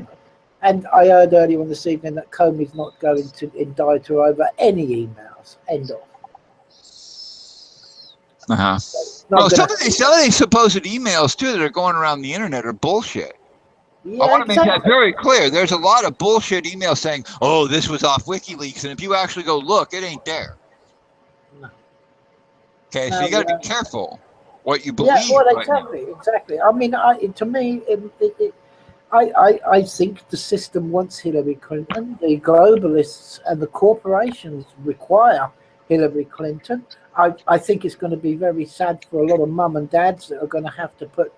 And I heard earlier on this evening that Comey's not going to indict her over any emails. End of. Uh-huh. Well, some of these supposed emails too that are going around the internet are bullshit. Yeah, I want to make that very clear. There's a lot of bullshit emails saying, "Oh, this was off WikiLeaks," and if you actually go look, it ain't there. No. Okay, so you got to be careful what you believe. Yeah, well, exactly. I mean, to me, I think the system wants Hillary Clinton. The globalists and the corporations require Hillary Clinton. I think it's going to be very sad for a lot of mum and dads that are going to have to put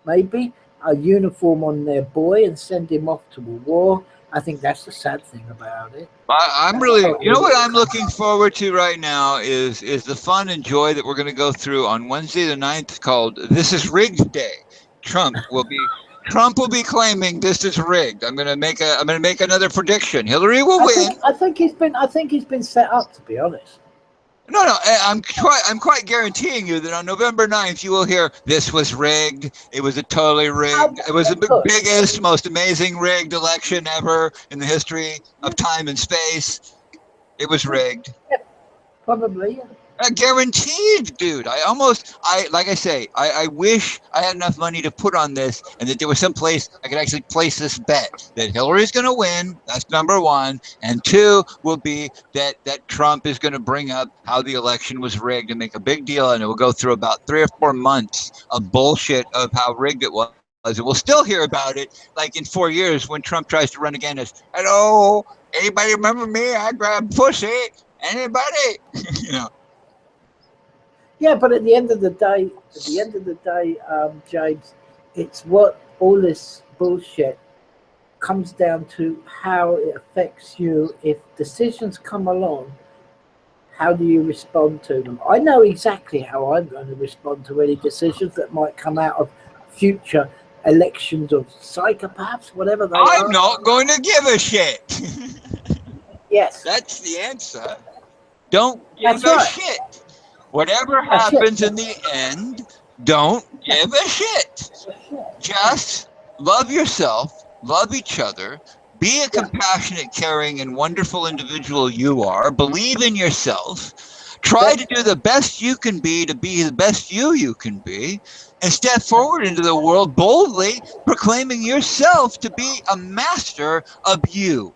maybe a uniform on their boy and send him off to a war. I think that's the sad thing about it. I'm really, what I'm looking forward to right now is the fun and joy that we're going to go through on Wednesday the 9th called This Is Rigged Day. Trump will be claiming this is rigged. I'm going to make another prediction. Hillary will win. I think he's been set up, to be honest. No, I'm quite guaranteeing you that on November 9th you will hear this was rigged. It was a totally rigged. It was the biggest, most amazing rigged election ever in the history of time and space. It was rigged. Yeah, probably. Yeah. Guaranteed, dude. Like I say, I wish I had enough money to put on this and that there was some place I could actually place this bet that Hillary's going to win. That's number one. And two will be that Trump is going to bring up how the election was rigged and make a big deal. And it will go through about 3 or 4 months of bullshit of how rigged it was. And we'll still hear about it like in 4 years when Trump tries to run again as, hello, anybody remember me? I grabbed pussy. Anybody? Yeah, but at the end of the day, James, it's what all this bullshit comes down to how it affects you. If decisions come along, how do you respond to them? I know exactly how I'm going to respond to any decisions that might come out of future elections of psychopaths, whatever they are. I'm not going to give a shit. Yes. That's the answer. Don't give a shit. Whatever happens in the end, don't give a shit. Just love yourself, love each other, be a compassionate, caring, and wonderful individual you are. Believe in yourself. Try to do the best you can be to be the best you can be. And step forward into the world boldly, proclaiming yourself to be a master of you.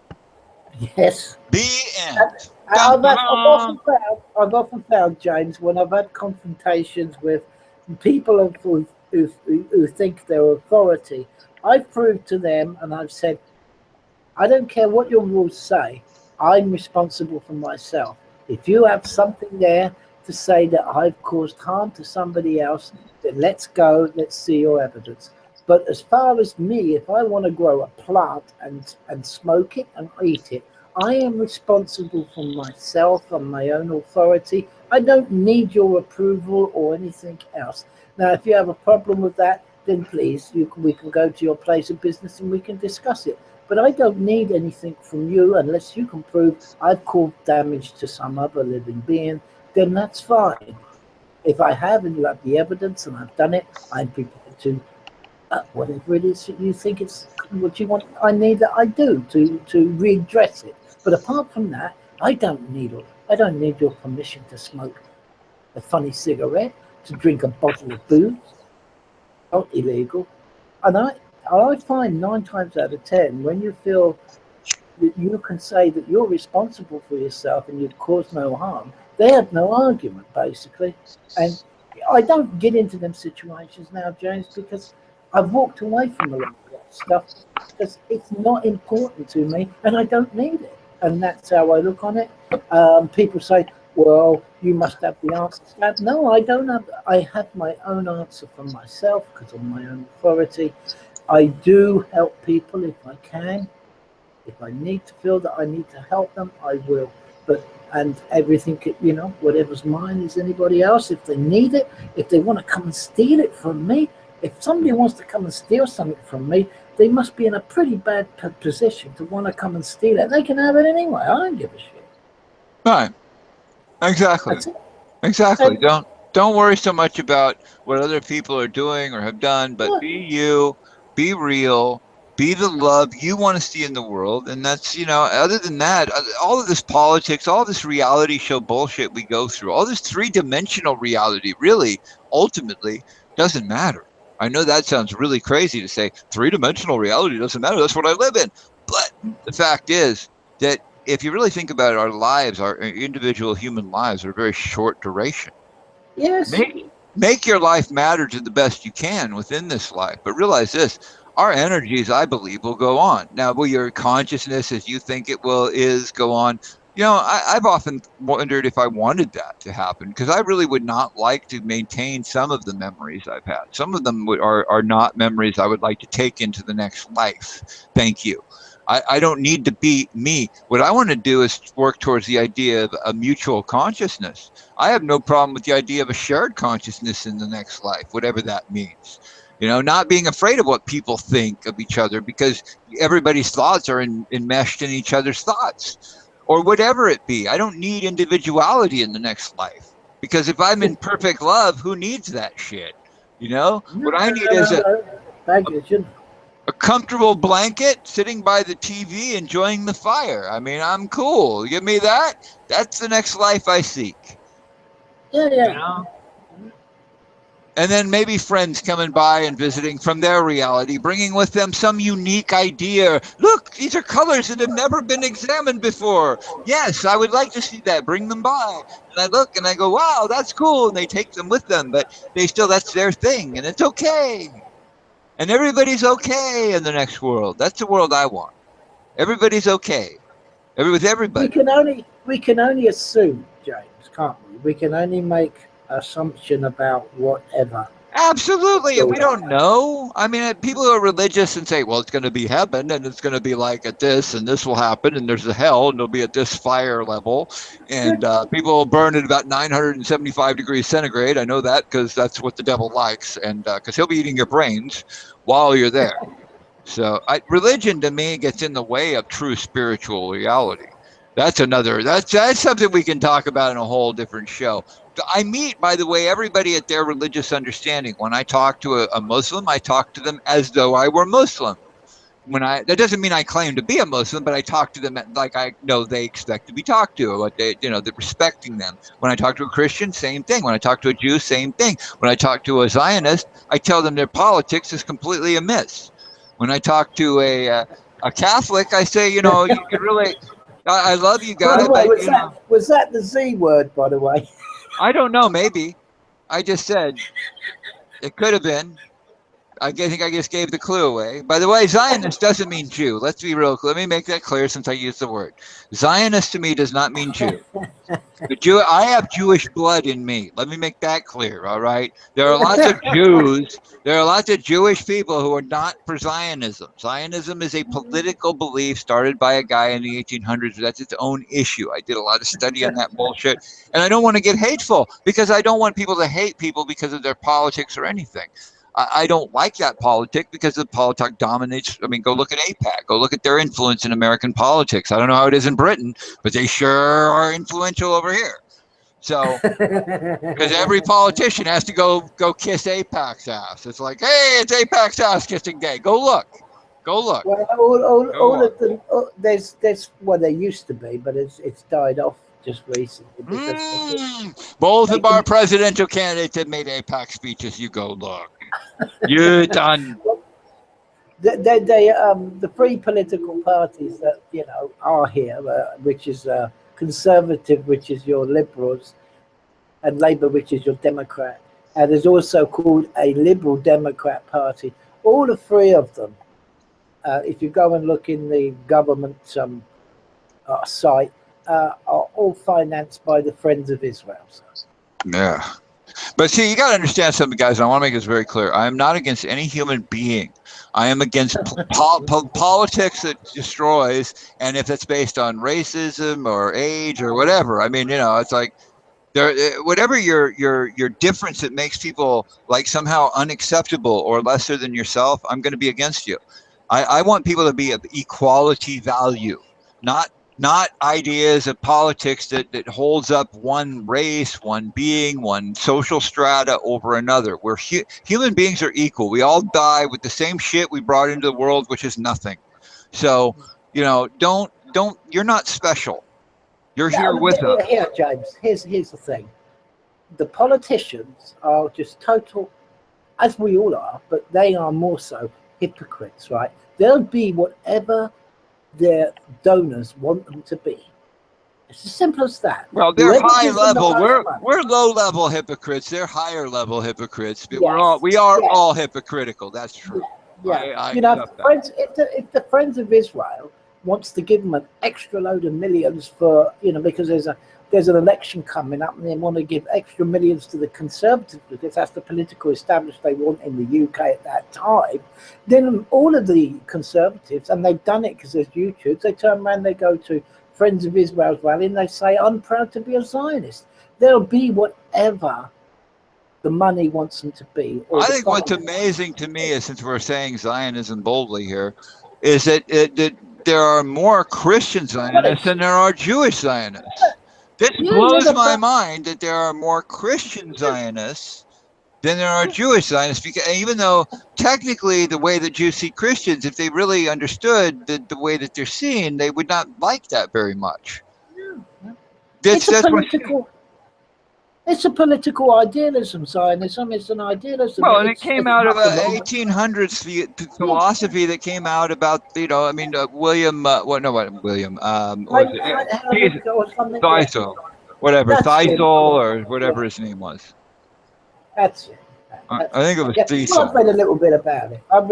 Yes. The end. I've often found, James, when I've had confrontations with people who think they're authority, I've proved to them and I've said, I don't care what your rules say, I'm responsible for myself. If you have something there to say that I've caused harm to somebody else, then let's go, let's see your evidence. But as far as me, if I want to grow a plant and smoke it and eat it, I am responsible for myself and my own authority. I don't need your approval or anything else. Now, if you have a problem with that, then please, we can go to your place of business and we can discuss it. But I don't need anything from you unless you can prove I've caused damage to some other living being, then that's fine. If I have and you have the evidence and I've done it, I'm prepared to whatever it is that you think it's what you want. I need that I do to redress it. But apart from that, I don't need your permission to smoke a funny cigarette, to drink a bottle of booze. Not illegal. And I find 9 times out of 10 when you feel that you can say that you're responsible for yourself and you've caused no harm, they have no argument basically. And I don't get into them situations now, James, because I've walked away from a lot of that stuff because it's not important to me and I don't need it. And that's how I look on it. People say, well, you must have the answer to that. No, I don't have. I have my own answer for myself because of my own authority. I do help people if I can. If I need to feel that I need to help them, I will. And everything, whatever's mine is anybody else. If they need it, if they want to come and steal it from me, if somebody wants to come and steal something from me, they must be in a pretty bad position to want to come and steal it. They can have it anyway. I don't give a shit. Right. Exactly. Exactly. Don't worry so much about what other people are doing or have done, but be you, be real, be the love you want to see in the world. And that's, other than that, all of this politics, all this reality show bullshit we go through, all this 3-dimensional reality really ultimately doesn't matter. I know that sounds really crazy to say 3-dimensional reality doesn't matter. That's what I live in. But the fact is that if you really think about it, our lives, our individual human lives are very short duration. Yes. Make your life matter to the best you can within this life. But realize this, our energies, I believe, will go on. Now, will your consciousness, as you think it will, go on? I've often wondered if I wanted that to happen, because I really would not like to maintain some of the memories I've had. Some of them are not memories I would like to take into the next life. Thank you. I don't need to be me. What I want to do is work towards the idea of a mutual consciousness. I have no problem with the idea of a shared consciousness in the next life, whatever that means. Not being afraid of what people think of each other, because everybody's thoughts are enmeshed in each other's thoughts, or whatever it be. I don't need individuality in the next life, because if I'm in perfect love, who needs that shit? What I need is a comfortable blanket, sitting by the TV, enjoying the fire. I mean, I'm cool. Give me that. That's the next life I seek. Yeah. And then maybe friends coming by and visiting from their reality, bringing with them some unique idea. Look, these are colors that have never been examined before. Yes, I would like to see that. Bring them by. And I look and I go, wow, that's cool. And they take them with them, but that's their thing, and it's okay. And everybody's okay in the next world. That's the world I want. Everybody's okay. With everybody. We can only assume, James, can't we? We can only make assumption about whatever. Absolutely. We don't know. I mean, people who are religious and say, well, it's going to be heaven and it's going to be like at this and this will happen and there's a hell and it'll be at this fire level and people will burn at about 975 degrees centigrade. I know that because that's what the devil likes, and because he'll be eating your brains while you're there. So religion to me gets in the way of true spiritual reality. That's something we can talk about in a whole different show. I meet, by the way, everybody at their religious understanding. When I talk to a Muslim, I talk to them as though I were Muslim. That doesn't mean I claim to be a Muslim, but I talk to them like I know they expect to be talked to, what they're respecting them. When I talk to a Christian, same thing. When I talk to a Jew, same thing. When I talk to a Zionist, I tell them their politics is completely amiss. When I talk to a Catholic, I say, you could really, I love you guys. By the way, was that the Z word, by the way? I don't know, maybe. I just said it could have been. I think I just gave the clue away. By the way, Zionist doesn't mean Jew. Let's be real. Let me make that clear since I used the word. Zionist to me does not mean Jew. The Jew, I have Jewish blood in me. Let me make that clear, all right? There are lots of Jews. There are lots of Jewish people who are not for Zionism. Zionism is a political belief started by a guy in the 1800s. That's its own issue. I did a lot of study on that bullshit. And I don't want to get hateful because I don't want people to hate people because of their politics or anything. I don't like that politic because the politic dominates. I mean, go look at AIPAC. Go look at their influence in American politics. I don't know how it is in Britain, but they sure are influential over here. So, because every politician has to go kiss AIPAC's ass. It's like, hey, it's AIPAC's ass kissing gay. Go look. Go look. Well, all of them. There's well, there used to be, but it's died off just recently. Both of our presidential candidates have made AIPAC speeches. You go look. You're done. The three political parties that are here, which is Conservative, which is your Liberals, and Labour, which is your Democrat, and there's also called a Liberal Democrat Party. All the three of them, if you go and look in the government site, are all financed by the Friends of Israel. Yeah. But see, you got to understand something, guys, and I want to make this very clear. I am not against any human being. I am against politics that destroys, and if it's based on racism or age or whatever. I mean, it's like whatever your difference that makes people like somehow unacceptable or lesser than yourself, I'm going to be against you. I want people to be of equality value, not ideas of politics that holds up one race, one being, one social strata over another. We're human beings are equal. We all die with the same shit we brought into the world, which is nothing. So, don't you're not special. You're here with us. Here, James, here's the thing. The politicians are just total, as we all are, but they are more so hypocrites, right? They'll be whatever their donors want them to be. It's as simple as that. Well, they're high level. We're low level hypocrites. They're higher level hypocrites. But yes. we are all hypocritical. That's true. Yeah. If the Friends of Israel wants to give them an extra load of millions for because there's an election coming up and they want to give extra millions to the Conservatives because that's the political establishment they want in the UK at that time, then all of the Conservatives, and they've done it because there's YouTube, they turn around, they go to Friends of Israel's rally and they say, I'm proud to be a Zionist. They'll be whatever the money wants them to be. I think what's amazing to me is, since we're saying Zionism boldly here, is that there are more Christian Zionists than there are Jewish Zionists. This blows my mind that there are more Christian Zionists than there are Jewish Zionists, because even though technically the way that Jews see Christians, if they really understood the way that they're seen, they would not like that very much. It's a political idealism, Zionism. It's an idealism. Well, and it came out of an 1800s philosophy that came out about, William, Thistle, or whatever his name was. That's it. I think it was Thistle. Well, I've read a little bit about it. I've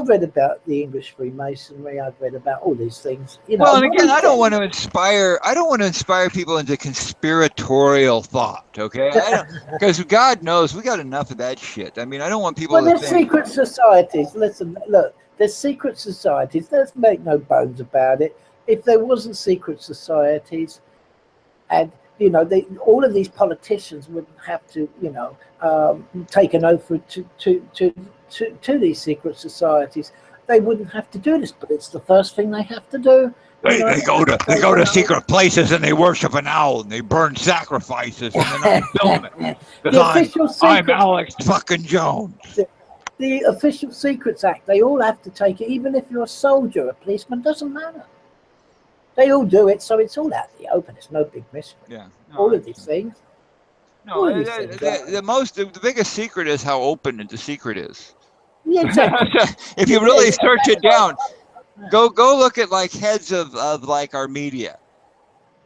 read about the English Freemasonry. I've read about all these things. Well, and again, I don't want to inspire people into conspiratorial thought. Okay, because God knows we got enough of that shit. I mean, I don't want people. Well, there's secret societies. Listen, look, there's secret societies. Let's make no bones about it. If there wasn't secret societies, and all of these politicians wouldn't have to, take an oath to these secret societies. They wouldn't have to do this, but it's the first thing they have to do. They go to secret places and they worship an owl and they burn sacrifices and then I film it because I'm Alex fucking Jones. The Official Secrets Act. They all have to take it, even if you're a soldier, a policeman. Doesn't matter. They all do it, so it's all out in the open. It's no big mystery. Yeah, all of these things. No, the biggest secret is how open the secret is. Yeah, exactly. If you really search it down, go look at like heads of like our media.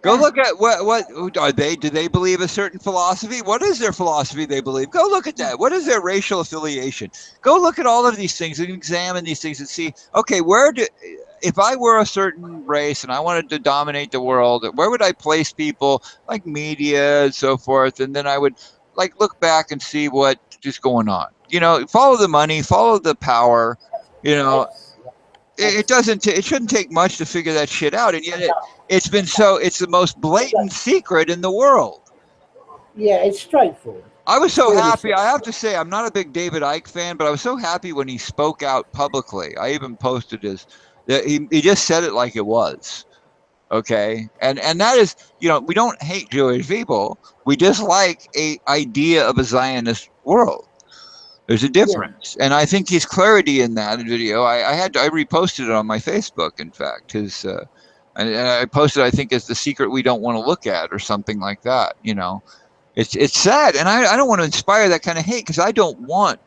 Go look at what are they? Do they believe a certain philosophy? What is their philosophy they believe? Go look at that. What is their racial affiliation? Go look at all of these things and examine these things and see, okay, if I were a certain race and I wanted to dominate the world, where would I place people like media and so forth? And then I would like look back and see what is going on. Follow the money, follow the power, you know, it shouldn't take much to figure that shit out, and yet it's the most blatant secret in the world. Yeah, it's straightforward. I was so happy. I have to say, I'm not a big David Icke fan, but I was so happy when he spoke out publicly. I even posted he just said it like it was. Okay, and that is, we don't hate Jewish people. We dislike a idea of a Zionist world. There's a difference, and I think his clarity in that video. I reposted it on my Facebook. In fact, and I posted, I think, as the secret we don't want to look at, or something like that. It's sad, and I don't want to inspire that kind of hate, because I don't want.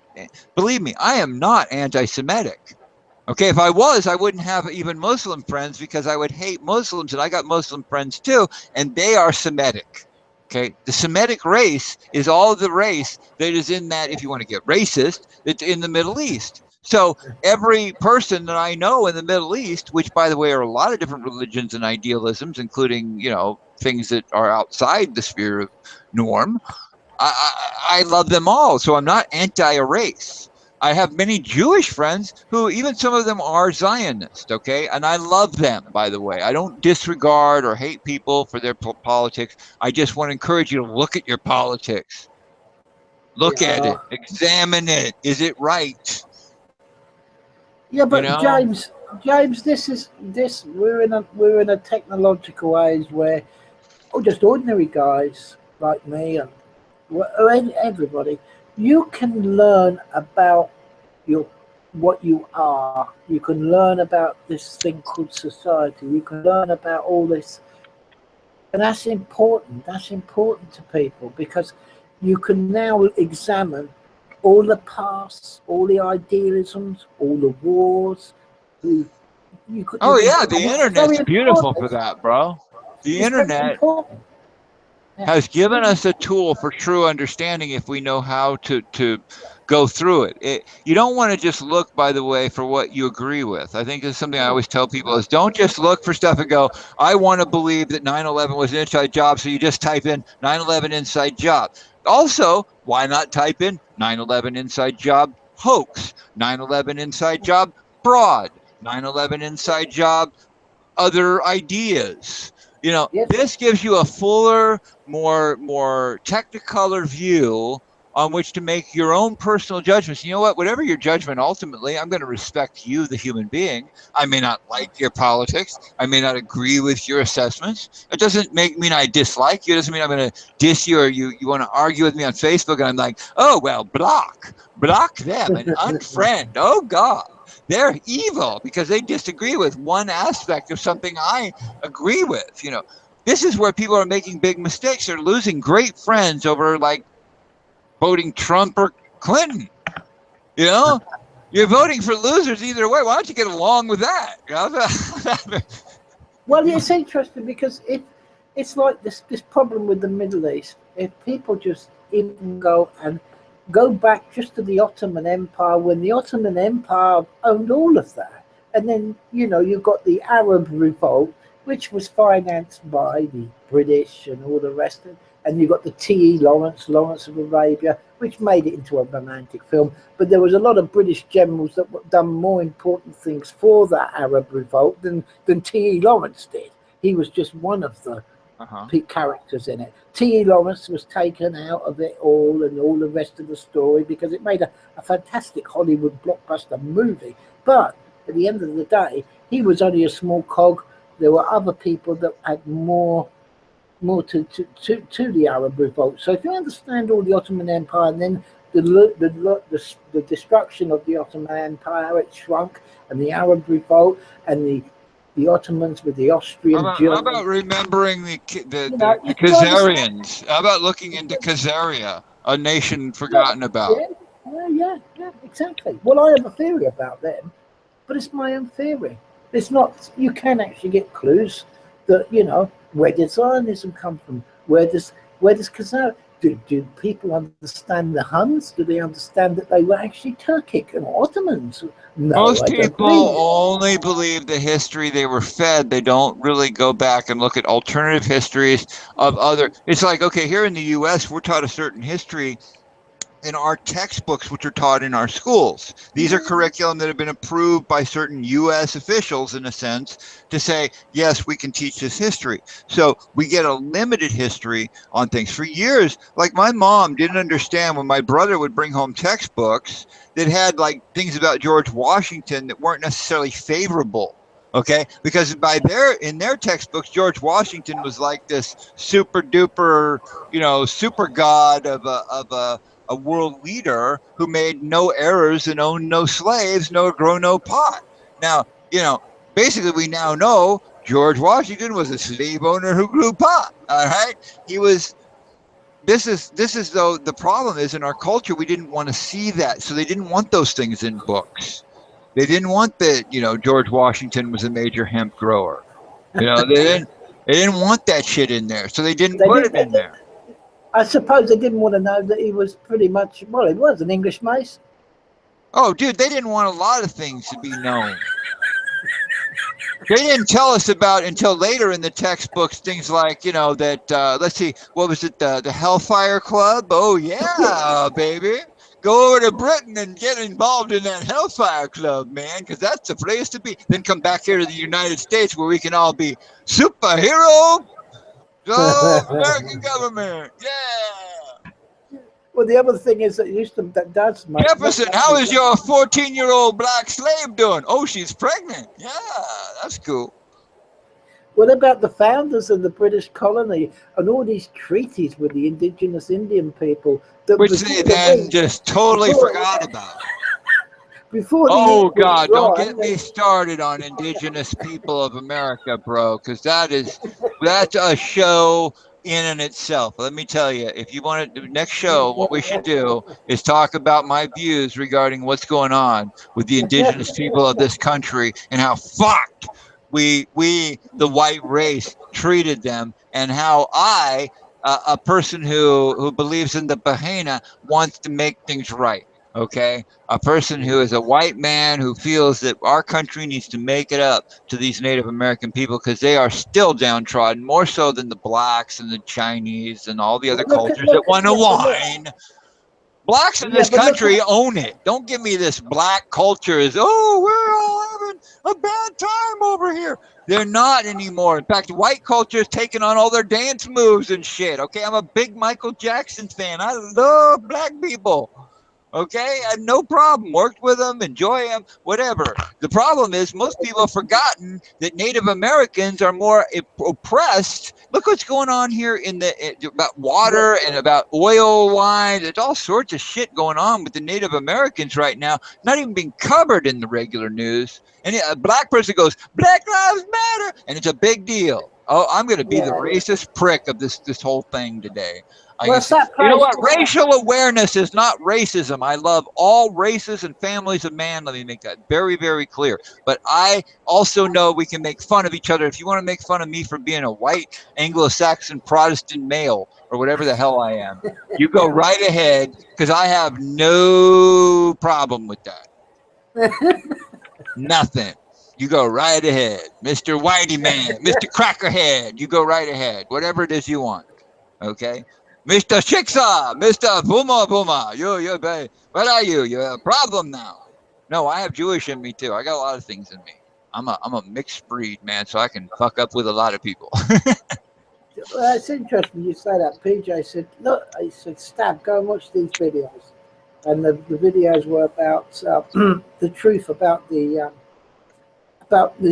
Believe me, I am not anti-Semitic. Okay, if I was, I wouldn't have even Muslim friends, because I would hate Muslims, and I got Muslim friends too, and they are Semitic. Okay, the Semitic race is all the race that is in that, if you want to get racist, it's in the Middle East. So every person that I know in the Middle East, which, by the way, are a lot of different religions and idealisms, including, things that are outside the sphere of norm, I love them all. So I'm not anti a race. I have many Jewish friends who, even some of them are Zionist, okay? And I love them, by the way. I don't disregard or hate people for their politics. I just want to encourage you to look at your politics. Look at it. Examine it. Is it right? Yeah, but James, we're in a technological age where just ordinary guys like me and everybody, you can learn about what you are. You can learn about this thing called society. You can learn about all this, and that's important. That's important to people, because you can now examine all the past, all the idealisms, all the wars. The internet's beautiful for that, bro. The internet has given us a tool for true understanding if we know how to go through it. You don't want to just look, by the way, for what you agree with. I think it's something I always tell people is, don't just look for stuff and go, I want to believe that 9/11 was an inside job, so you just type in 9/11 inside job. Also, why not type in 9/11 inside job hoax, 9/11 inside job fraud, 9/11 inside job other ideas? This gives you a fuller, more technicolor view on which to make your own personal judgments. You know what? Whatever your judgment, ultimately, I'm going to respect you, the human being. I may not like your politics. I may not agree with your assessments. It doesn't mean I dislike you. It doesn't mean I'm going to diss you, or you want to argue with me on Facebook, and I'm like, oh, well, block them and unfriend. Oh, God. They're evil because they disagree with one aspect of something I agree with. This is where people are making big mistakes. They're losing great friends over, like, voting Trump or Clinton. You're voting for losers either way. Why don't you get along with that? Well, it's interesting, because it's like this problem with the Middle East. If people just even go back just to the Ottoman Empire, when the Ottoman Empire owned all of that, and then you've got the Arab Revolt, which was financed by the British and all the rest of it. And you've got the T.E. Lawrence of Arabia, which made it into a romantic film. But there was a lot of British generals that done more important things for that Arab Revolt than T.E. Lawrence did. He was just one of the characters in it. T.E. Lawrence was taken out of it all and all the rest of the story, because it made a fantastic Hollywood blockbuster movie. But at the end of the day, he was only a small cog. There were other people that had more to the Arab Revolt. So if you understand all the Ottoman Empire, and then the destruction of the Ottoman Empire, it shrunk, and the Arab Revolt, and the Ottomans with the Austrian Germans. How about remembering the Khazarians? How about looking into Khazaria, a nation forgotten about? Yeah, exactly. Well, I have a theory about them, but it's my own theory. It's not. You can actually get clues that Where did Zionism come from? Where does Khazar? Do people understand the Huns? Do they understand that they were actually Turkic and Ottomans? No, Most I don't people believe it. only believe the history they were fed. They don't really go back and look at alternative histories of other. It's like, okay, here in the U.S., we're taught a certain history in our textbooks, which are taught in our schools. These are curriculum that have been approved by certain U.S. officials, in a sense, to say, yes, we can teach this history. So we get a limited history on things. For years, like my mom didn't understand when my brother would bring home textbooks that had like things about George Washington that weren't necessarily favorable. Okay, because in their textbooks, George Washington was like this super duper, super god of a world leader who made no errors and owned no slaves, nor grow no pot. Now, basically we now know George Washington was a slave owner who grew pot. All right. This is though the problem is in our culture, we didn't want to see that. So they didn't want those things in books. They didn't want that, George Washington was a major hemp grower. They didn't want that shit in there. So they didn't put it in there. I suppose they didn't want to know that he was pretty much, well, he was an English mason. Oh, dude, they didn't want a lot of things to be known. They didn't tell us about until later in the textbooks things like, that, let's see, what was it, the Hellfire Club? Oh, yeah, baby. Go over to Britain and get involved in that Hellfire Club, man, because that's the place to be. Then come back here to the United States where we can all be superhero. Go American government. Yeah. Well, the other thing is that does make Jefferson, how is your 14-year-old black slave doing? Oh, she's pregnant. Yeah, that's cool. What about the founders of the British colony and all these treaties with the indigenous Indian people? Which they then just totally forgot about. Oh, God, don't get me started on indigenous people of America, bro, because that's a show in and itself. Let me tell you, if you want to do next show, what we should do is talk about my views regarding what's going on with the indigenous people of this country and how fucked we the white race treated them, and how I, a person who believes in the Bahena, wants to make things right. Okay, a person who is a white man who feels that our country needs to make it up to these Native American people because they are still downtrodden, more so than the blacks and the Chinese and all the other cultures that want to whine. Blacks in this country own it. Don't give me this black culture is, oh, we're all having a bad time over here. They're not anymore. In fact, white culture is taking on all their dance moves and shit. Okay, I'm a big Michael Jackson fan. I love black people. Okay, I had no problem. Worked with them, enjoy them, whatever. The problem is most people have forgotten that Native Americans are more oppressed. Look what's going on here about water and about oil wine. There's all sorts of shit going on with the Native Americans right now, not even being covered in the regular news. And a black person goes, Black Lives Matter, and it's a big deal. Oh, I'm going to be the racist prick of this whole thing today. You know what? Racial awareness is not racism. I love all races and families of man. Let me make that very, very clear. But I also know we can make fun of each other. If you want to make fun of me for being a white Anglo-Saxon Protestant male or whatever the hell I am, you go right ahead, because I have no problem with that. Nothing. You go right ahead. Mr. Whitey Man, Mr. Crackerhead, you go right ahead. Whatever it is you want. Okay? Mr. Shiksa, Mr. Puma, you, babe. What are you? You're a problem now. No, I have Jewish in me too. I got a lot of things in me. I'm a mixed breed, man, so I can fuck up with a lot of people. Well, it's interesting you say that. PJ said, look, I said, Stab, go and watch these videos. And the videos were about the truth about the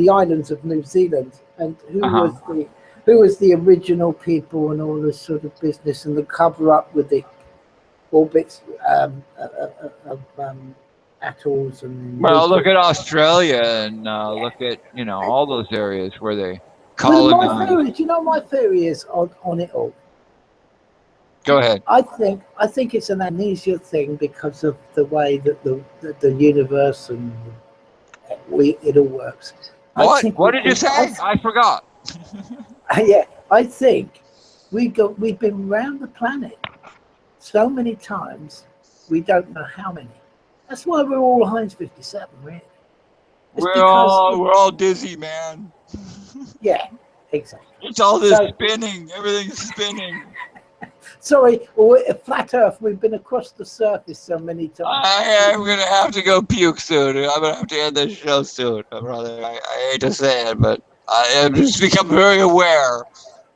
islands of New Zealand and who was the original people and all this sort of business and the cover up with the orbits of atolls and. Well, look at Australia and look at all those areas where they colonize. You know my theory is on it all. Go ahead. I think it's an amnesia thing because of the way that the universe and it all works. What did you say? I forgot. Yeah, I think we've been around the planet so many times, we don't know how many. That's why we're all Heinz 57, really. It's We're because, all dizzy, man. yeah, exactly. It's all this So, spinning. Everything's spinning. sorry, a flat Earth. We've been across the surface so many times. I'm gonna have to go puke soon. I'm gonna have to end this show soon, brother. I hate to say it, but I have just become very aware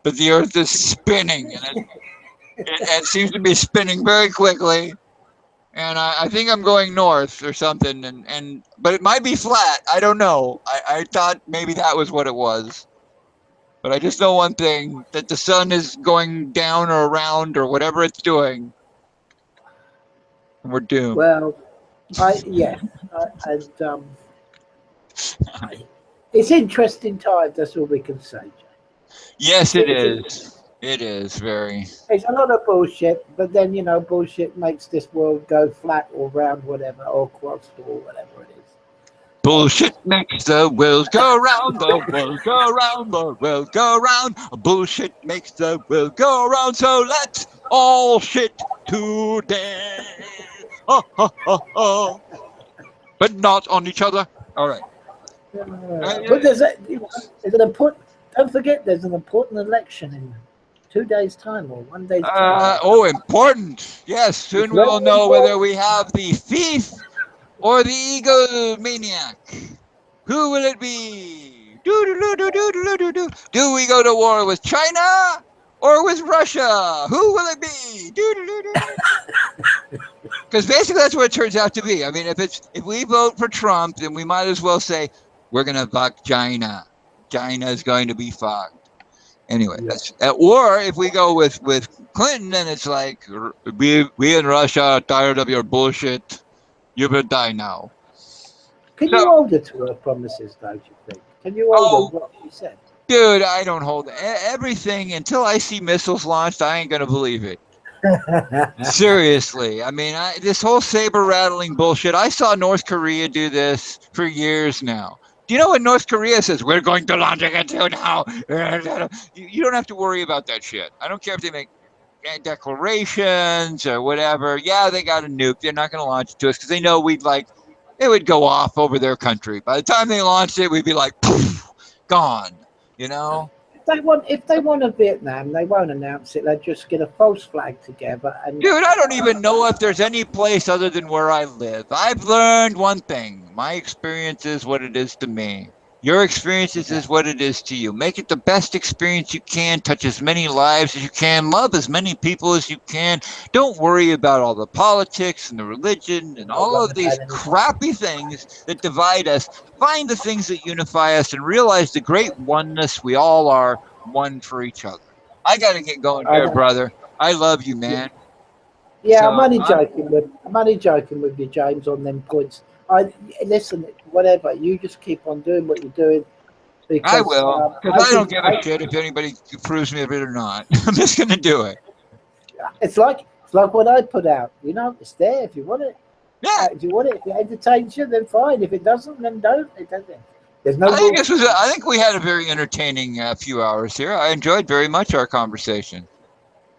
that the Earth is spinning, and it seems to be spinning very quickly. And I think I'm going north or something, but it might be flat. I don't know. I thought maybe that was what it was. But I just know one thing, that the sun is going down or around or whatever it's doing. And we're doomed. Well, it's interesting times. That's all we can say, Jay. Yes, it is. It is very. It's a lot of bullshit, but then bullshit makes this world go flat or round, whatever, or crossed or whatever it is. Bullshit makes the world go round, the world go round, the world go round. Bullshit makes the world go round, so let's all shit today. Oh, oh, oh, oh. But not on each other. All right. But there's an important. Don't forget, there's an important election in 2 days' time or 1 day's time. Important. Yes, soon we will know whether we have the thief or the egomaniac. Who will it be? Do we go to war with China or with Russia? Who will it be? Because basically that's what it turns out to be. I mean, if we vote for Trump, then we might as well say we're going to fuck China. China is going to be fucked. Anyway, that's or if we go with Clinton, then it's like we in Russia are tired of your bullshit. You will die now. Can you hold her to her promises, don't you think? Can you hold her what she said? Dude, I don't hold everything until I see missiles launched. I ain't gonna believe it. Seriously, I mean, this whole saber rattling bullshit. I saw North Korea do this for years now. Do you know what North Korea says? We're going to launch against you now. You don't have to worry about that shit. I don't care if they make declarations or whatever. Yeah, they got a nuke. They're not going to launch it to us because they know it would go off over their country. By the time they launched it, we'd be like, poof, gone. You know. If they want a Vietnam, they won't announce it. They'll just get a false flag together. And dude, I don't even know if there's any place other than where I live. I've learned one thing. My experience is what it is to me. Your experience is what it is to you. Make it the best experience you can. Touch as many lives as you can. Love as many people as you can. Don't worry about all the politics and the religion and all of these crappy things that divide us. Find the things that unify us and realize the great oneness we all are, one for each other. I got to get going here, brother. I love you, man. Yeah, so, I'm only joking with you, James, on them points. Listen, whatever. You just keep on doing what you're doing. Because, I will, because I don't give a shit if anybody proves me of it or not. I'm just going to do it. It's like what I put out. It's there if you want it. Yeah. If you want it, if it entertains you, then fine. If it doesn't, then don't. It doesn't. There's no. I think we had a very entertaining few hours here. I enjoyed very much our conversation.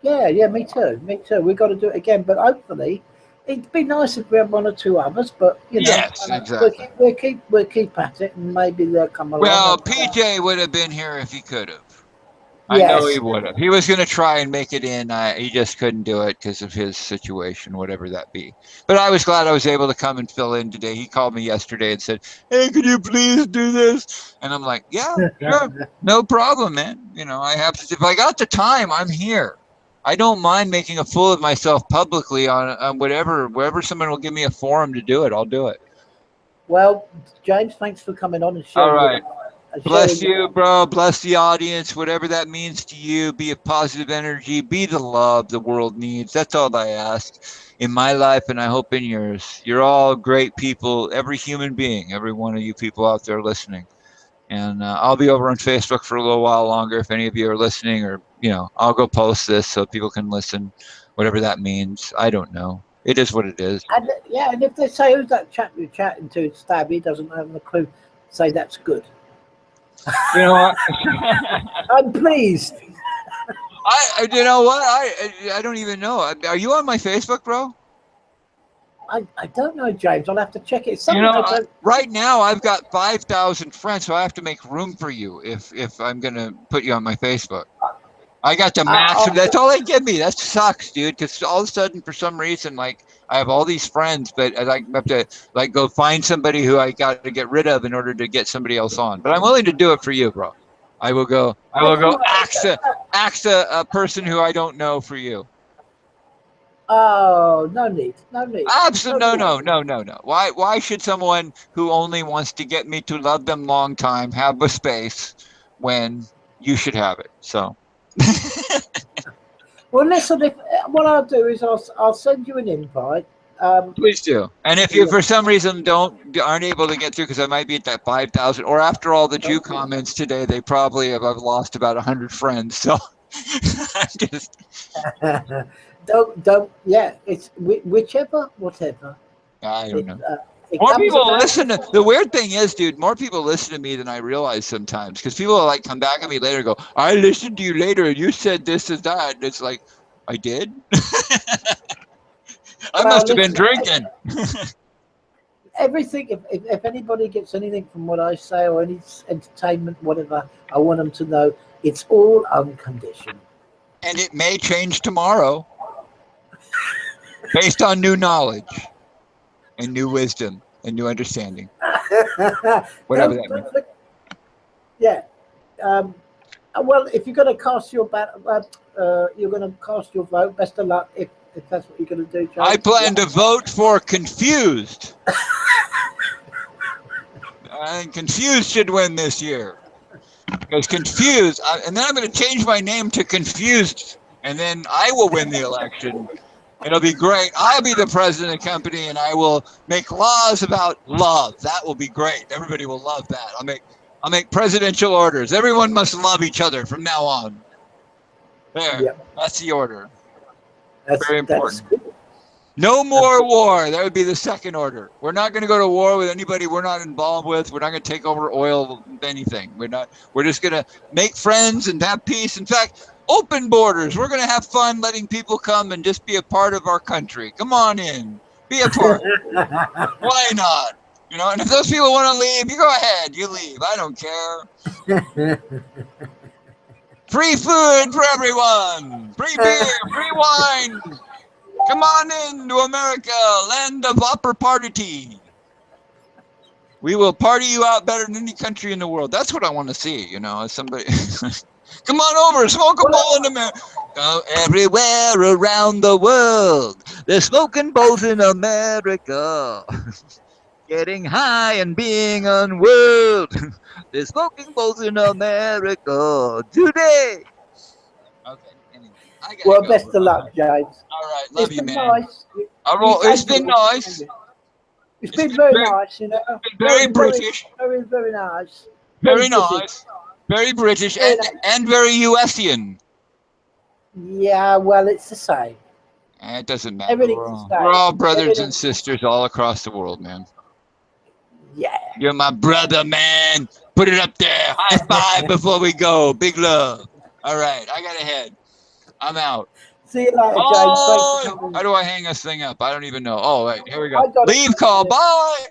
Yeah, me too. We've got to do it again, but hopefully. It'd be nice if we had one or two others, but yes, exactly. We'll keep at it, and maybe they'll come along. Well, PJ would have been here if he could have. I know he would have. He was going to try and make it in. He just couldn't do it because of his situation, whatever that be. But I was glad I was able to come and fill in today. He called me yesterday and said, "Hey, could you please do this?" And I'm like, "Yeah, sure, no problem, man. I have to. If I got the time, I'm here." I don't mind making a fool of myself publicly on wherever someone will give me a forum to do it. I'll do it. Well, James, thanks for coming on and sharing. All right. Bless you, bro. Bless the audience. Whatever that means to you, be a positive energy. Be the love the world needs. That's all I ask in my life, and I hope in yours. You're all great people, every human being, every one of you people out there listening. And I'll be over on Facebook for a little while longer if any of you are listening, or, I'll go post this so people can listen, whatever that means. I don't know. It is what it is. And if they say, who's that chap you're chatting to, Stab, he doesn't have a clue, say that's good. You know what? I'm pleased. You know what? I don't even know. Are you on my Facebook, bro? I don't know, James. I'll have to check it. It's You something know, I don't. right now I've got 5,000 friends, so I have to make room for you if I'm gonna put you on my Facebook. I got the maximum. That's all they give me. That sucks, dude. Because all of a sudden, for some reason, like I have all these friends, but I like have to like go find somebody who I got to get rid of in order to get somebody else on. But I'm willing to do it for you, bro. I will go. I will go. Axe a person who I don't know for you. Oh, no need. No need. Absolutely, no. Why should someone who only wants to get me to love them long time have a space when you should have it? So. Well, listen. What I'll do is I'll send you an invite. Please do. And if you, for some reason, aren't able to get through, because I might be at that 5,000, or after all the Jew comments today, they probably have lost about 100 friends. So I'm just don't. Yeah, it's whichever, whatever. I don't know. More people listen to, the weird thing is, dude, more people listen to me than I realize sometimes, because people will like come back at me later and go, I listened to you later and you said this and that. And it's like, I did? I must have been drinking. Everything, if anybody gets anything from what I say or any entertainment, whatever, I want them to know it's all unconditional. And it may change tomorrow based on new knowledge and new wisdom and new understanding. Whatever that means. Yeah. Well, if you're going to cast your you're going to cast your vote. Best of luck if that's what you're going to do, James. I plan to vote for Confused. I think Confused should win this year. Because Confused, and then I'm going to change my name to Confused, and then I will win the election. It'll be great. I'll be the president of the company, and I will make laws about love. That will be great. Everybody will love that. I'll make presidential orders. Everyone must love each other from now on. There. Yep. That's the order. That's very important. No more war. That would be the second order. We're not going to go to war with anybody we're not involved with. We're not going to take over oil, anything. We're just going to make friends and have peace. In fact, open borders. We're going to have fun letting people come and just be a part of our country. Come on in. Be a part. Why not? You know, and if those people want to leave, you go ahead. You leave. I don't care. Free food for everyone. Free beer. Free wine. Come on into America, land of upper party. We will party you out better than any country in the world. That's what I want to see, you know, as somebody. Come on over, smoke a bowl in America. Everywhere around the world, they're smoking bowls in America. Getting high and being unworld. They're smoking bowls in America today. Okay. Well, best of luck, James. All right, love you, man. Nice. It's been nice. It's been very nice, you know. Very British. Very, very nice. Very nice. Very British and very USian. Yeah, well, it's the same. It doesn't matter. We're all brothers and sisters all across the world, man. Yeah. You're my brother, man. Put it up there. High five before we go. Big love. All right, I got to head. I'm out. See you later, James. How do I hang this thing up? I don't even know. Oh, wait, here we go. Leave call. Bye.